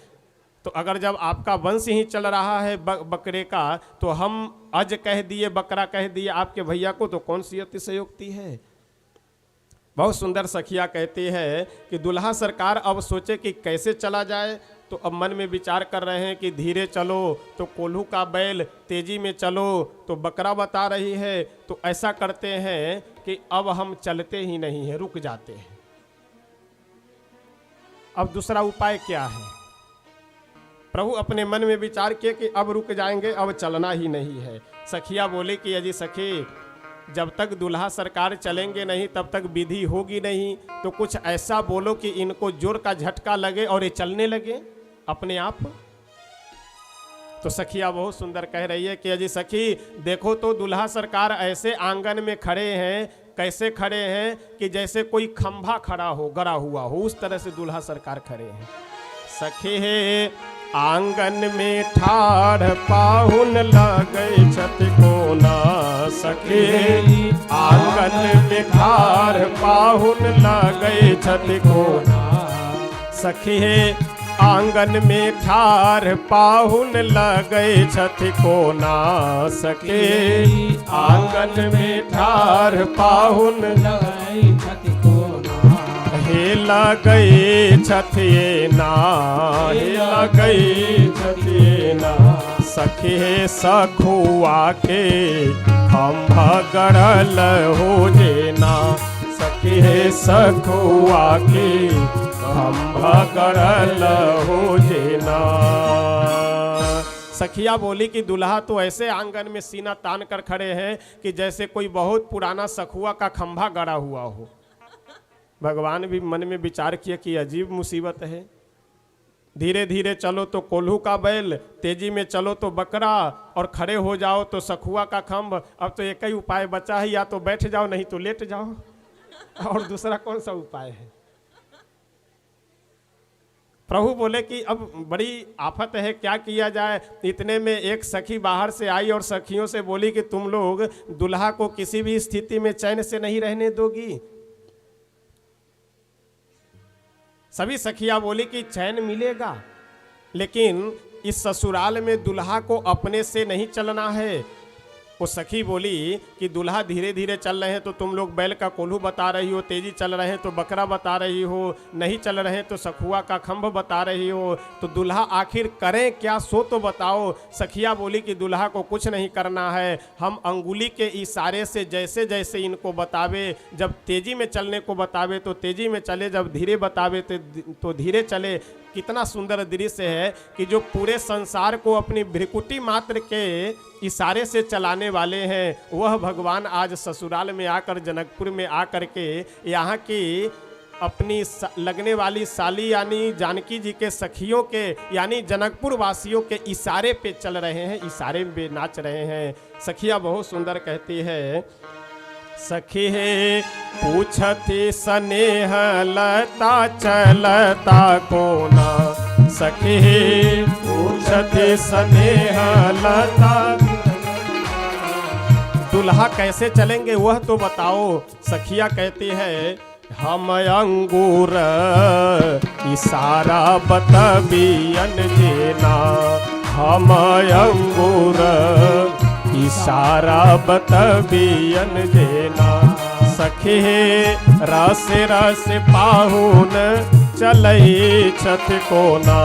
तो अगर जब आपका वंश ही चल रहा है बकरे का, तो हम अज कह दिए, बकरा कह दिए आपके भैया को, तो कौन सी अतिशयोक्ति है? बहुत सुंदर सखिया कहती है कि दुल्हा सरकार अब सोचे कि कैसे चला जाए। तो अब मन में विचार कर रहे हैं कि धीरे चलो तो कोल्हू का बैल, तेजी में चलो तो बकरा बता रही है। तो ऐसा करते हैं कि अब हम चलते ही नहीं हैं, रुक जाते हैं। अब दूसरा उपाय क्या है? प्रभु अपने मन में विचार किए कि अब रुक जाएंगे, अब चलना ही नहीं है। सखिया बोले कि अजी सखी, जब तक दुल्हा सरकार चलेंगे नहीं तब तक विधि होगी नहीं, तो कुछ ऐसा बोलो कि इनको जोर का झटका लगे और ये चलने लगे अपने आप। तो सखिया बहुत सुंदर कह रही है कि अजी सखी देखो तो दुल्हा सरकार ऐसे आंगन में खड़े हैं, कैसे खड़े हैं कि जैसे कोई खंभा खड़ा हो, गड़ा हुआ हो, उस तरह से दुल्हा सरकार खड़े हैं। सखी है आंगन में ठाड़ पाहुन लगे छथि कोना, सखी आंगन में ठाड़ पाहुन लगे छथि कोना, सखी आंगन में ठाड़ पाहुन लगे छथि कोना, सखी आंगन में ठाड़ पाहुन लगे छथि कोना, हे लगई छथिए ना, हे लगई छथिए ना, सखी सखुआ के खंभा गड़ल हो जेना, सखी सखुआ के खंभा गड़ल हो जेना। सखिया बोली कि दुल्हा तो ऐसे आंगन में सीना तान कर खड़े हैं कि जैसे कोई बहुत पुराना सखुआ का खंभा गड़ा हुआ हो। भगवान भी मन में विचार किया कि अजीब मुसीबत है, धीरे धीरे चलो तो कोल्हू का बैल, तेजी में चलो तो बकरा, और खड़े हो जाओ तो सखुआ का खंभ। अब तो एक ही उपाय बचा है, या तो बैठ जाओ नहीं तो लेट जाओ, और दूसरा कौन सा उपाय है। प्रभु बोले कि अब बड़ी आफत है, क्या किया जाए। इतने में एक सखी बाहर से आई और सखियों से बोली कि तुम लोग दुल्हा को किसी भी स्थिति में चैन से नहीं रहने दोगी। सभी सखियां बोली कि चैन मिलेगा, लेकिन इस ससुराल में दुल्हा को अपने से नहीं चलना है। वो सखी बोली कि दुल्हा धीरे धीरे चल रहे हैं तो तुम लोग बैल का कोल्हू बता रही हो, तेजी चल रहे हैं तो बकरा बता रही हो, नहीं चल रहे हैं तो सखुआ का खंभ बता रही हो, तो दुल्हा आखिर करें क्या, सो तो बताओ। सखिया बोली कि दुल्हा को कुछ नहीं करना है, हम अंगुली के इशारे से जैसे जैसे इनको बतावे, जब तेजी में चलने को बतावे तो तेजी में चले, जब धीरे बतावे तो धीरे चले। कितना सुंदर दृश्य है कि जो पूरे संसार को अपनी भ्रिकुटी मात्र के इशारे से चलाने वाले हैं, वह भगवान आज ससुराल में आकर, जनकपुर में आकर के यहाँ की अपनी लगने वाली साली यानी जानकी जी के सखियों के यानी जनकपुर वासियों के इशारे पे चल रहे हैं, इशारे में नाच रहे हैं। सखिया बहुत सुंदर कहती है, सखी है पूछती स्नेह लता चलता कोना, सखी पूछती स्नेह लता, दुल्हा कैसे चलेंगे वह तो बताओ। सखिया कहती है, हम अंगूर इशारा बतबियन जेना, हम अंगूर इशारा बतबियन जेना, सखी रस रस पाहुन चलई छत कोना,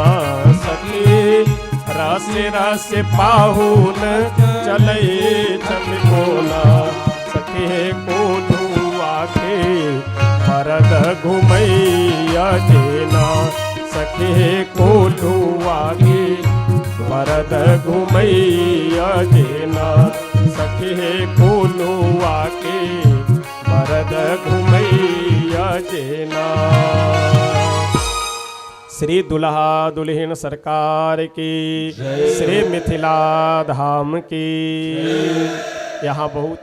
सखी रस रस पाहुन चलई छत कोना, सखी कोल्हू आके मरद घुमैया जेना, सखी कोल्हू आके मरद घुमैया जेना, सखी कोल्हू आके मरद घुमैया जेना। श्री दुल्हा दुल्हन सरकार की, श्री मिथिला धाम की। यहाँ बहुत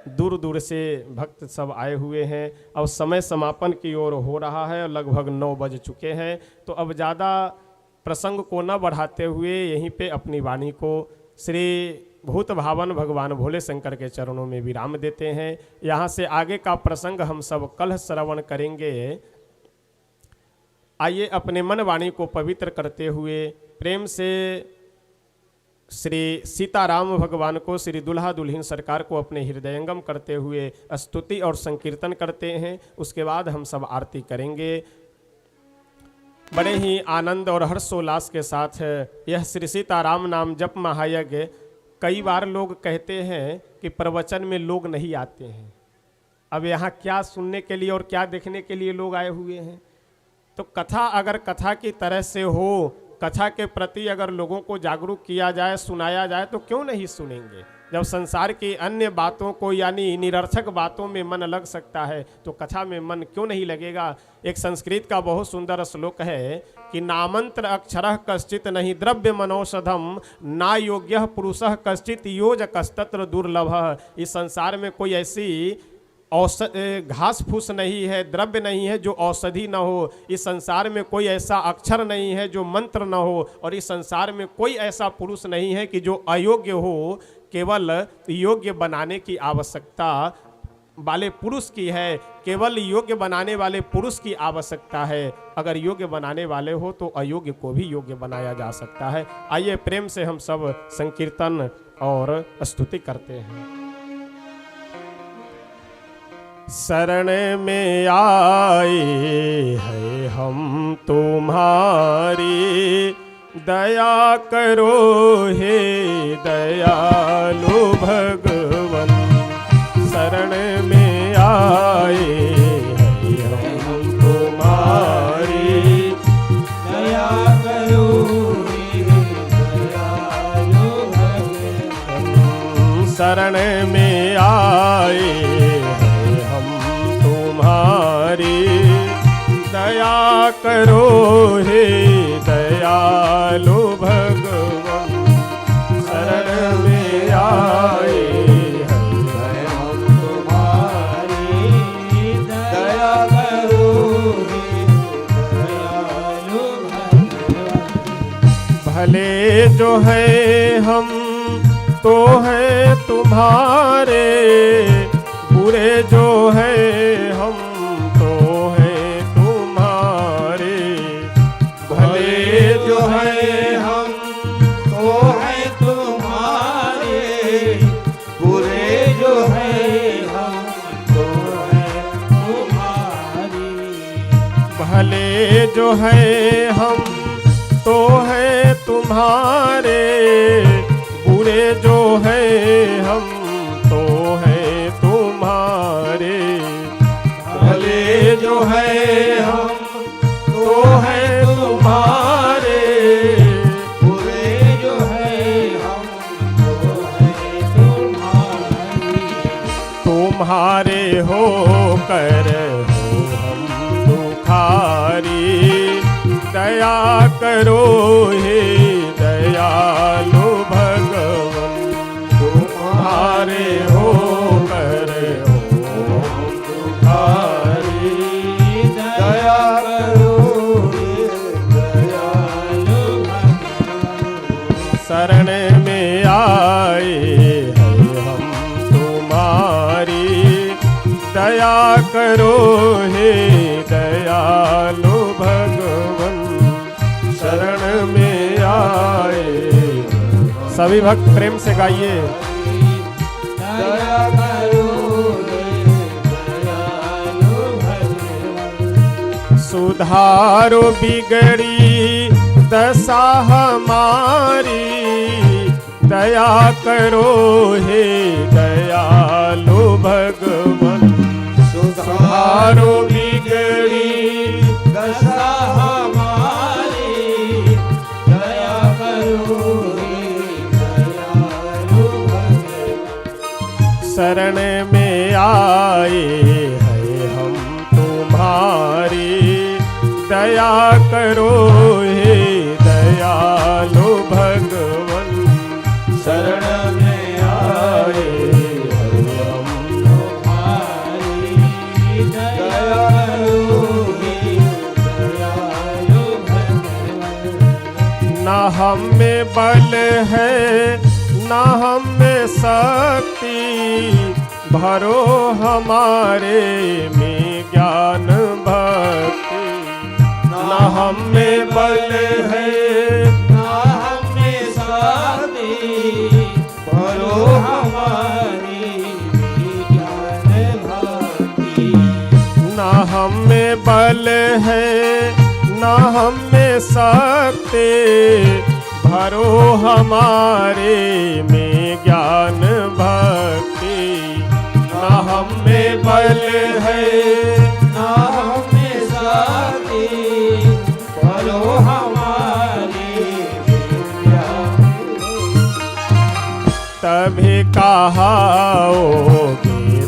दूर दूर से भक्त सब आए हुए हैं। अब समय समापन की ओर हो रहा है और लगभग 9 बज चुके हैं, तो अब ज़्यादा प्रसंग को न बढ़ाते हुए यहीं पे अपनी वाणी को श्री भूत भावन भगवान भोले शंकर के चरणों में विराम देते हैं। यहाँ से आगे का प्रसंग हम सब कल श्रवण करेंगे। आइए अपने मन वाणी को पवित्र करते हुए प्रेम से श्री सीताराम भगवान को, श्री दुल्हा दुल्हन सरकार को अपने हृदयंगम करते हुए स्तुति और संकीर्तन करते हैं। उसके बाद हम सब आरती करेंगे। बड़े ही आनंद और हर्षोल्लास के साथ यह श्री सीताराम नाम जप महायज्ञ, कई बार लोग कहते हैं कि प्रवचन में लोग नहीं आते हैं। अब यहाँ क्या सुनने के लिए और क्या देखने के लिए लोग आए हुए हैं? तो कथा अगर कथा की तरह से हो, कथा के प्रति अगर लोगों को जागरूक किया जाए, सुनाया जाए, तो क्यों नहीं सुनेंगे। जब संसार की अन्य बातों को यानी निरर्थक बातों में मन लग सकता है तो कथा में मन क्यों नहीं लगेगा। एक संस्कृत का बहुत सुंदर श्लोक है कि नामंत्र अक्षरः कश्चित नहीं द्रव्य मनौषधम ना योग्य पुरुषः कश्चित योजकस्तत्र दुर्लभः। इस संसार में कोई ऐसी घास फूस नहीं है, द्रव्य नहीं है जो औषधि न हो। इस संसार में कोई ऐसा अक्षर नहीं है जो मंत्र न हो, और इस संसार में कोई ऐसा पुरुष नहीं है कि जो अयोग्य हो। केवल योग्य बनाने की आवश्यकता वाले पुरुष की है, केवल योग्य बनाने वाले पुरुष की आवश्यकता है। अगर योग्य बनाने वाले हो तो अयोग्य को भी योग्य बनाया जा सकता है। आइए प्रेम से हम सब संकीर्तन और स्तुति करते हैं। शरण में आए हैं हम तुम्हारी, दया करो हे दयालु भगवन। शरण में आए हैं हम तुम्हारी, दया करो हे दयालु शरण में आए हैं हम तुम्हारी, दया करो हे दयालु भगवान। शरण में आए हैं हम तुम्हारी, दया करो हे दयालु भगवान। भले जो है हम तो हैं तुम्हारे, बुरे जो है हम तो हैं तुम्हारे। भले जो है हम तो हैं तुम्हारे, बुरे जो है हम तो हैं तुम्हारे। भले जो है हम तो हैं तुम्हारे, बुरे जो है हम तो हैं तुम्हारे। भले जो है हम तो हैं तुम्हारे, बुरे जो है हम तो हैं तुम्हारे। तुम्हारे हो कर हो हम दुखारी, दया करो हे दयालु भगवान। तुम्हारे हो कर हो हम दुखारी, दया करो हे दयालु भगवान। शरण में आए हैं हम तुम्हारी, दया करो हे दयालु भगवान। शरण में आए। सभी भक्त प्रेम से गाइए। दया करो हे दयालु भगवान। सुधारो बिगड़ी दशा हमारी, दया करो हे दयालु भगवान। सुधारो बिगड़ी दशा हमारी, दया करो हे दयालु भगवान। शरण में आए हैं हम तुम्हारी, दया करो हे दयालु भगवान। शरण में आए हैं हम तुम्हारी, दया करो हे दयालु भगवान। ना हम में बल है ना हम में शक्ति, भरो हमारे में ज्ञान भक्ति। ना हम में बल है ना हम में शक्ति, भरो हमारी ज्ञान भक्ति। ना हम में बल है ना हम में शक्ति, भरो हमारे में ज्ञान भक्ति। ना हम में बल है ना हम में शक्ति, भरो हमारी ज्ञान। तभी कहाओगे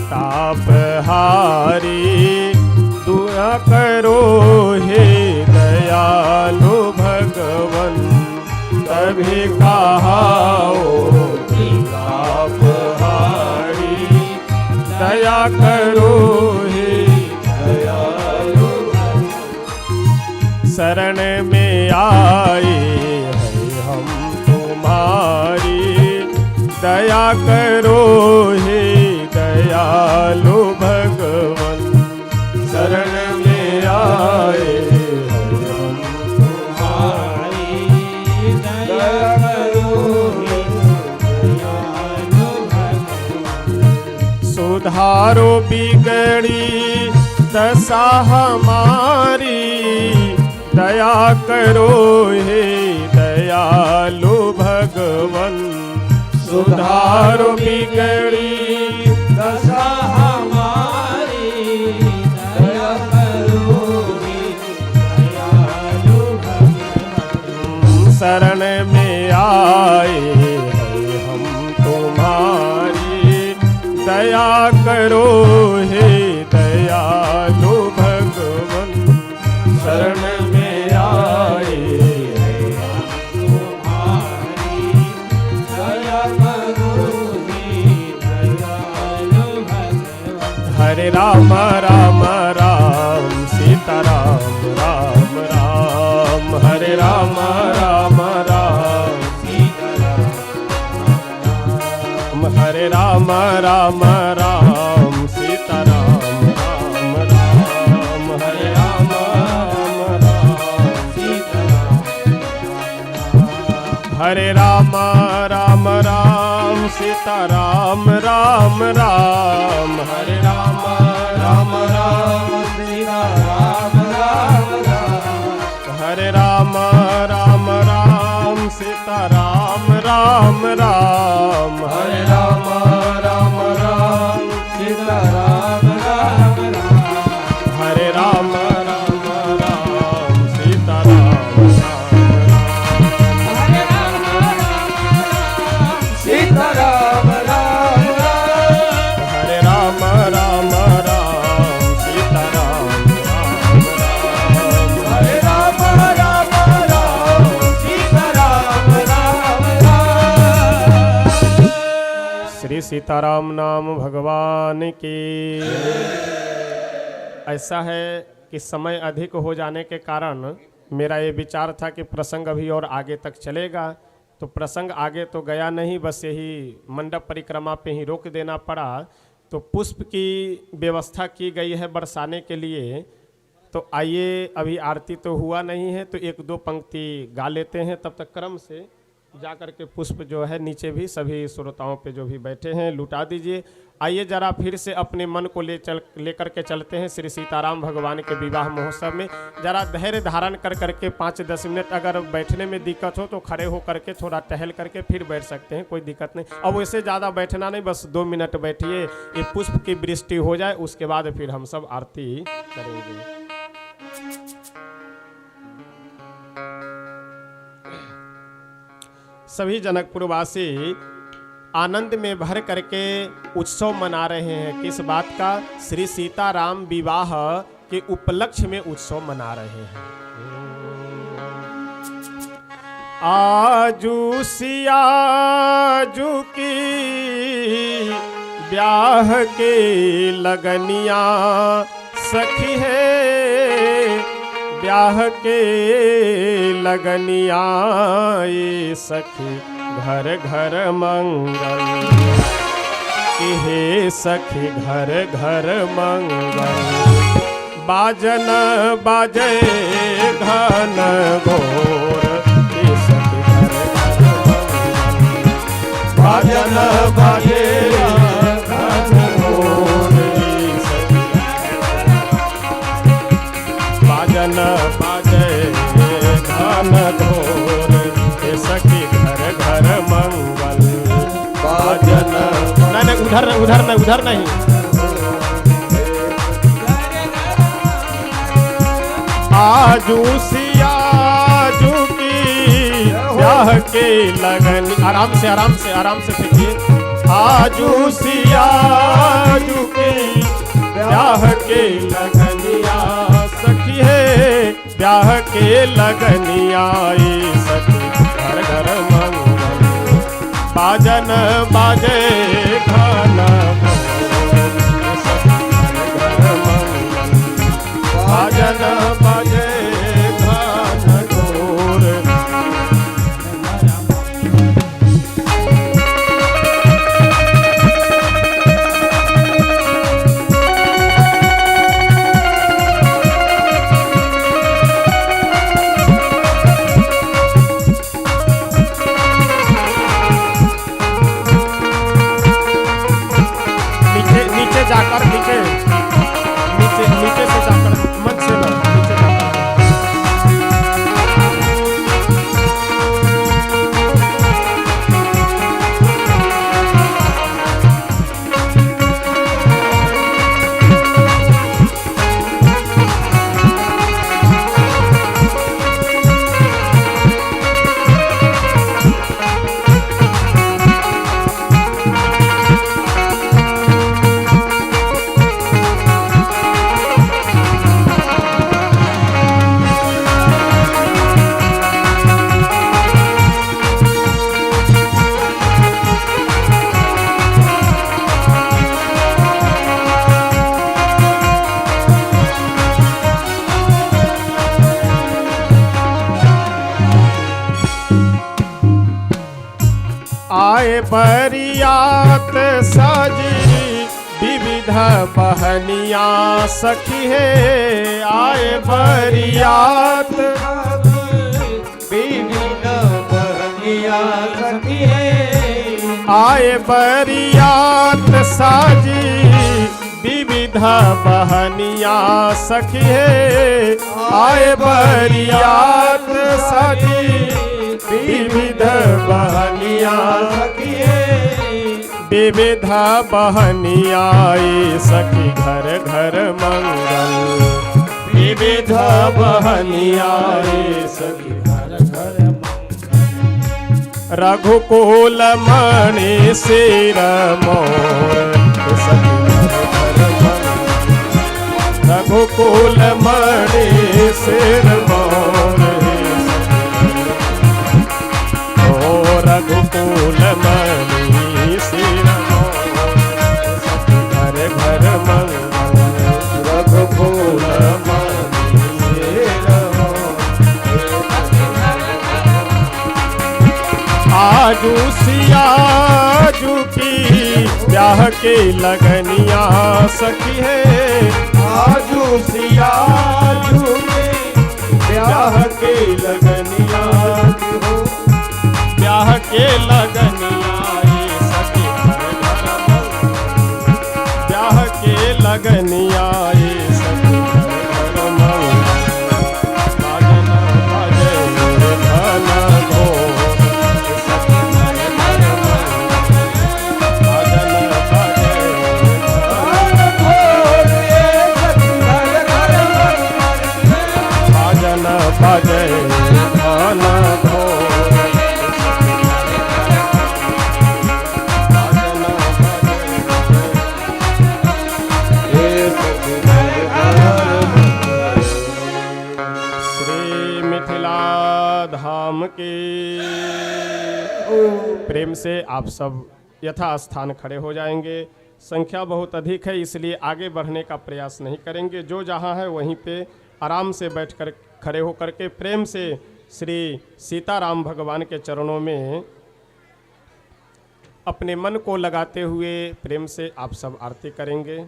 तापहारी, दुआ करो हे दयालु भगवान। तभी कहाओगे तापहारी, दया करो हे दयालु भगवान। शरण में आए हैं हम तुम्हारी, दया करो हे दयालु भगवान। शरण में आए हैं हम तुम्हारी, दया करो हे दयालु भगवान। सुधारो बिगड़ी दशा हमारी, दया करो हे दयालु भगवान। सुधारो बिगड़ी दशा हमारी, दया करो हे दयालु भगवान। शरण में आए हैं हम तुम्हारी, दया करो हे दयालु भगवन, शरण में आए तुम्हारी दया करो हे दयालु भगवान। हरे राम राम राम सीता राम राम राम, हरे राम राम राम सीता राम हरे राम राम राम सीता राम राम राम, हरे राम राम राम सीता राम हरे राम राम राम सीता राम राम राम, हरे राम राम राम सीता राम राम राम हरे राम राम राम सीता राम राम राम, हरे राम राम राम सीता राम राम राम हरे राम राम राम सीता राम राम हरे राम राम सीता राम राम राम हरे राम राम राम सीता राम राम हरे राम राम राम सीता राम राम राम। श्री सीताराम नाम भगवान की। ऐसा है कि समय अधिक हो जाने के कारण मेरा ये विचार था कि प्रसंग अभी और आगे तक चलेगा, तो प्रसंग आगे तो गया नहीं, बस यही मंडप परिक्रमा पे ही रोक देना पड़ा। तो पुष्प की व्यवस्था की गई है बरसाने के लिए, तो आइए, अभी आरती तो हुआ नहीं है, तो एक दो पंक्ति गा लेते हैं, तब तक क्रम से जा कर के पुष्प जो है नीचे भी सभी श्रोताओं पे जो भी बैठे हैं लुटा दीजिए। आइए जरा फिर से अपने मन को लेकर के चलते हैं श्री सीताराम भगवान के विवाह महोत्सव में। जरा धैर्य धारण कर करके 5-10 मिनट, अगर बैठने में दिक्कत हो तो खड़े हो करके थोड़ा टहल करके फिर बैठ सकते हैं, कोई दिक्कत नहीं। अब वैसे ज़्यादा बैठना नहीं, बस 2 मिनट बैठिए, ये पुष्प की वृष्टि हो जाए, उसके बाद फिर हम सब आरती करेंगे। सभी जनकपुरवासी आनंद में भर करके उत्सव मना रहे हैं। किस बात का? श्री सीताराम विवाह के उपलक्ष्य में उत्सव मना रहे हैं। आजू सियाजू की ब्याह के लगनिया सखी है, ब्याह के लगनिया ये सखी घर घर मंगल, कि हे सखी घर घर मंगल। बाजन बाजे घन घोर, ये सखी घर घर मंगल। बाजन बाजे घन घोर, ये सखी बाजन बाजे घन घोर, ये सखी घर घर मंगल। बाजन नहीं, उधर नहीं। आजू सियाजू की ब्याह के लगन, आराम से फेंकिए। आजू सियाजू की ब्याह के लगनिया सखी है, ब्याह के लगनिया ये सखी घर घर मंगल। बाजन बाजे घन घोर, ये सखी घर घर मंगल। बाजन बाजे घन घोर। आए बरियात साजी विविध बहनिया सखी है। आए बरियात विविध बहनिया सखी है। आए बरियात साजी विविध बहनिया सखी है। आए बरियात साजी विविध बहनिया सखी है। विविध बहनिया सखी घर घर मंगल। विविध बहनिया सखी घर घर मंगल। रघुकुल मणि सिर मोर सखी घर घर मंगल। रघुकुल मणि सिर मोर रघुकुल मणि सिर मोर सखी घर घर मंगल। रघुकुल मणि सिर आजू सियाजू की ब्याह के लगनिया सखी है। आजू सियाजू के ब्याह के लगनिया हो। ब्याह के लगनिया सखी घर घर मंगल। ब्याह के लगनिया सखी घर घर मंगल। बाजन बाजे धन घोर सखी घर घर मंगल। बाजन बाजे धन घोर सखी घर घर मंगल। बाजन बाजे धन घोर धाम के। प्रेम से आप सब यथा स्थान खड़े हो जाएंगे। संख्या बहुत अधिक है इसलिए आगे बढ़ने का प्रयास नहीं करेंगे। जो जहाँ है वहीं पे आराम से बैठकर खड़े होकर के प्रेम से श्री सीताराम भगवान के चरणों में अपने मन को लगाते हुए प्रेम से आप सब आरती करेंगे।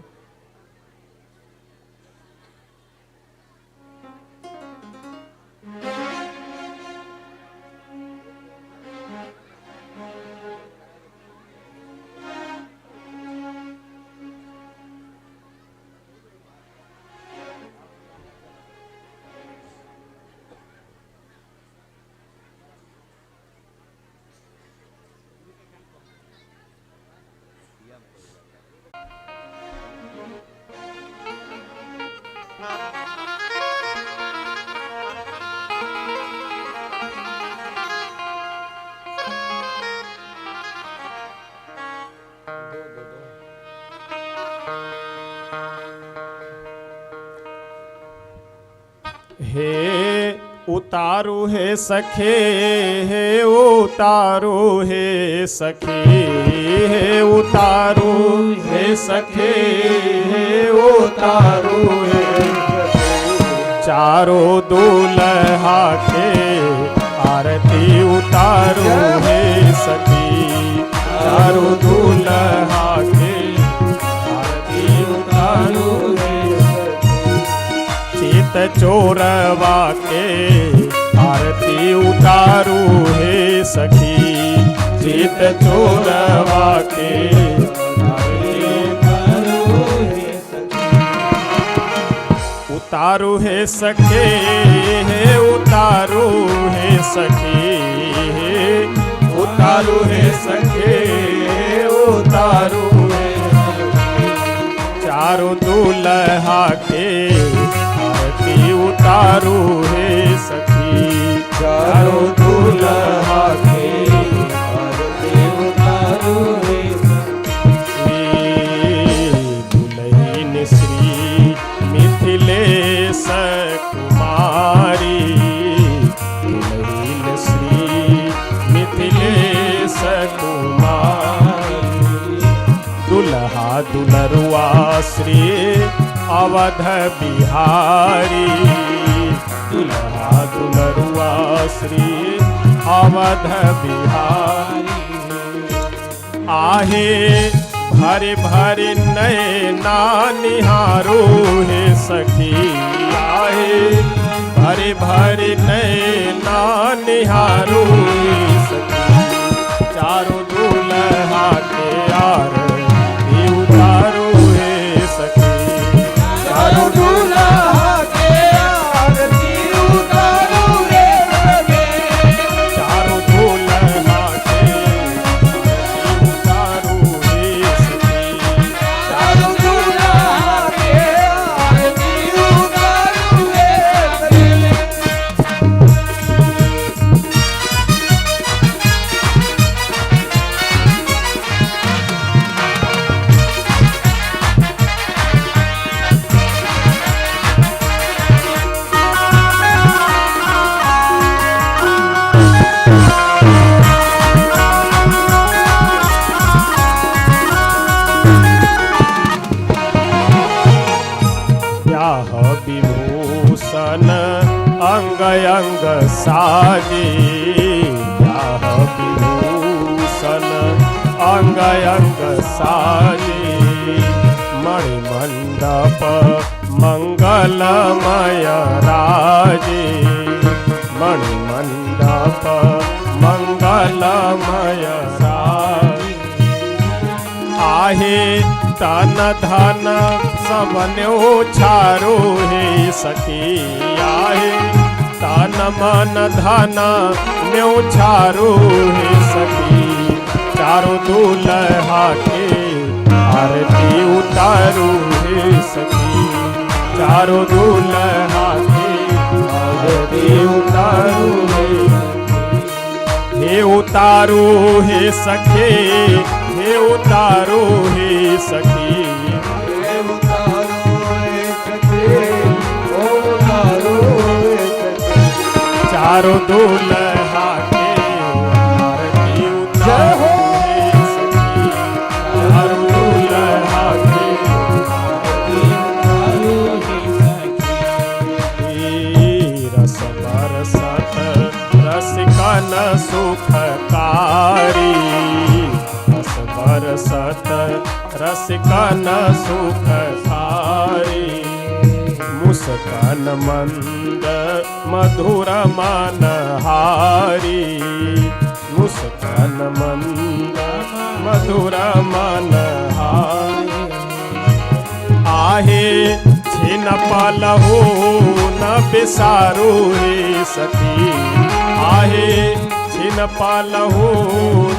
हे उतारू है सखे हे उतारू है सखी हे उतारू है सखे हे उतारू है। चारों दूल्हा के आरती उतारू है सखी। चारों दूल्हा के आरती उतारू है। चित चोरवा के आरती उतारू है सखी। चित चोरवा के आरती उतारू है सखी। उतारू है सखे है उतारू है सखी। उतारू है सखे उतारू है। चारों दूल्हा के आरती उतारू है सखी। चारों दूल्हा के आरती उतारू है सखी। दुल्हन श्री मिथिलेश कुमारी। दुल्हन श्री मिथिलेश कुमारी। दुल्हा दुलरुआ श्री अवध बिहारी। दुल्हा दुलरुआ श्री अवध बिहारी। आहे भरे भरे नैना निहारो हे सखी आहे भरे भरे नैना निहारो हे सखी चारों दूल्हा के आरती उतारो हे सखी चारों दूल्हा के आरती उतारो हे सखी चारों दूल्हा के आरती उतारो हे सखी चारों दूल्हा के आरती उतारो हे सखी। याह विभूषण अंग अंग साजे याह विभूषण अंग अंग साजे मणिमंडप मंगलमय राजे मणिमंडप मंगलमय राजे आहे तन धन सब न्योछारो हे सखी आहे तन मन धन न्योछारो हे सखी चारों दूल्हा के आरती उतारो हे सखी चारों दूल्हा के आरती उतारो हे उतारो हे सखे हे उतारो हे सखी हे उतारो हे सखी उतारो हे सखी चारों दूल्हा के आरती उतारो हे सखी चारों दूल्हा के आरती उतारो हे रस बरसत रसिकन सुखकारी रस बरसत रसिकन सुखकारी मुस्कान मंद मधुर मनहारी मुस्कान मंद मधुर मनहारी आहे छिन पलहु न बिसारो हे सखी आहे छिन पलहु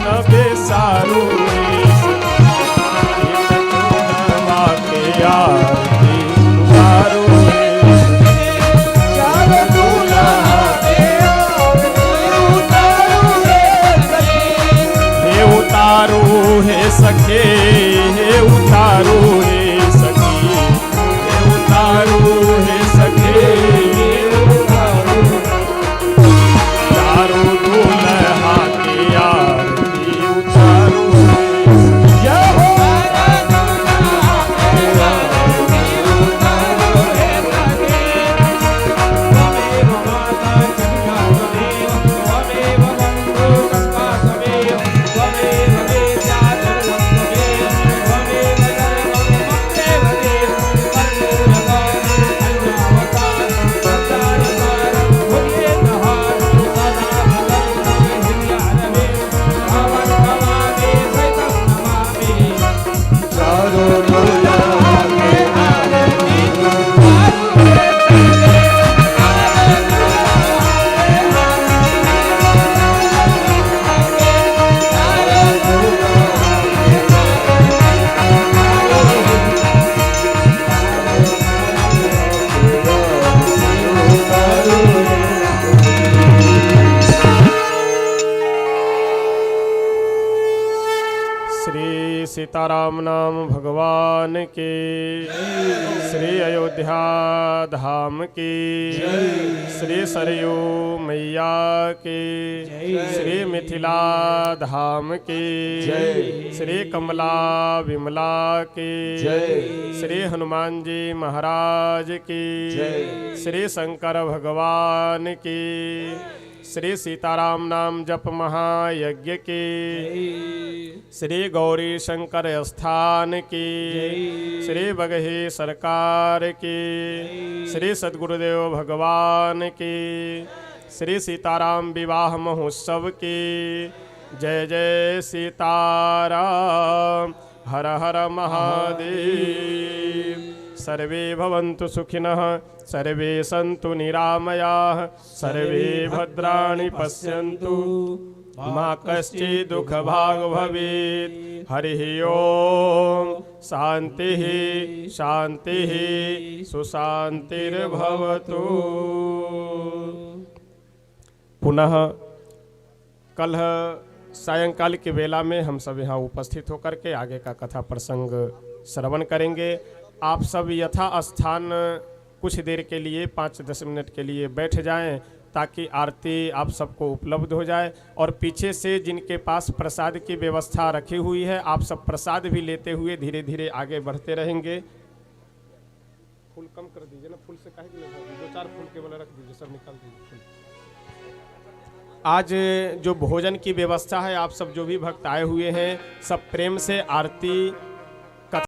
न बिसारो हे सखी इन दूल्हा के आरती उतारो हे सखी चारों दूल्हा के आरती उतारो हे सखी हे उतारो हे सखे हे उतारो हे सखी हे उतारो हे सखे हे उतारो चारों दूल्हा के आरती उतारो हे सखी जय हो सीताराम नाम भगवान के श्री अयोध्या धाम की श्री सरयू मैया के श्री मिथिला धाम की श्री कमला विमला की श्री हनुमान जी महाराज की श्री शंकर भगवान की श्री सीताराम नाम जप महायज्ञ की, श्री गौरी शंकर स्थान की, श्री बगही सरकार की, श्री सद्गुरुदेव भगवान की, श्री सीताराम विवाह महोत्सव की। जय जय सीताराम, हर हर महादेव। सर्वे भवन्तु सुखिनः, सर्वे सन्तु निरामयाः, सर्वे भद्राणि पश्यन्तु, मा कश्चित् दुःखभाग् भवेत्। हरिः ओम शान्तिः शान्तिः सुशान्तिर्भवतु। पुनः कल सायंकाल की वेला में हम सब यहाँ उपस्थित होकर के आगे का कथा प्रसंग श्रवण करेंगे। आप सब यथा स्थान कुछ देर के लिए 5-10 मिनट के लिए बैठ जाएं ताकि आरती आप सबको उपलब्ध हो जाए। और पीछे से जिनके पास प्रसाद की व्यवस्था रखी हुई है, आप सब प्रसाद भी लेते हुए धीरे धीरे आगे बढ़ते रहेंगे। फूल कम कर दीजिए ना, फूल से काहे कि नहीं, 2-4 फूल केवल रख दीजिए, सब निकाल दीजिए फूल। आज जो भोजन की व्यवस्था है, आप सब जो भी भक्त आए हुए हैं सब प्रेम से आरती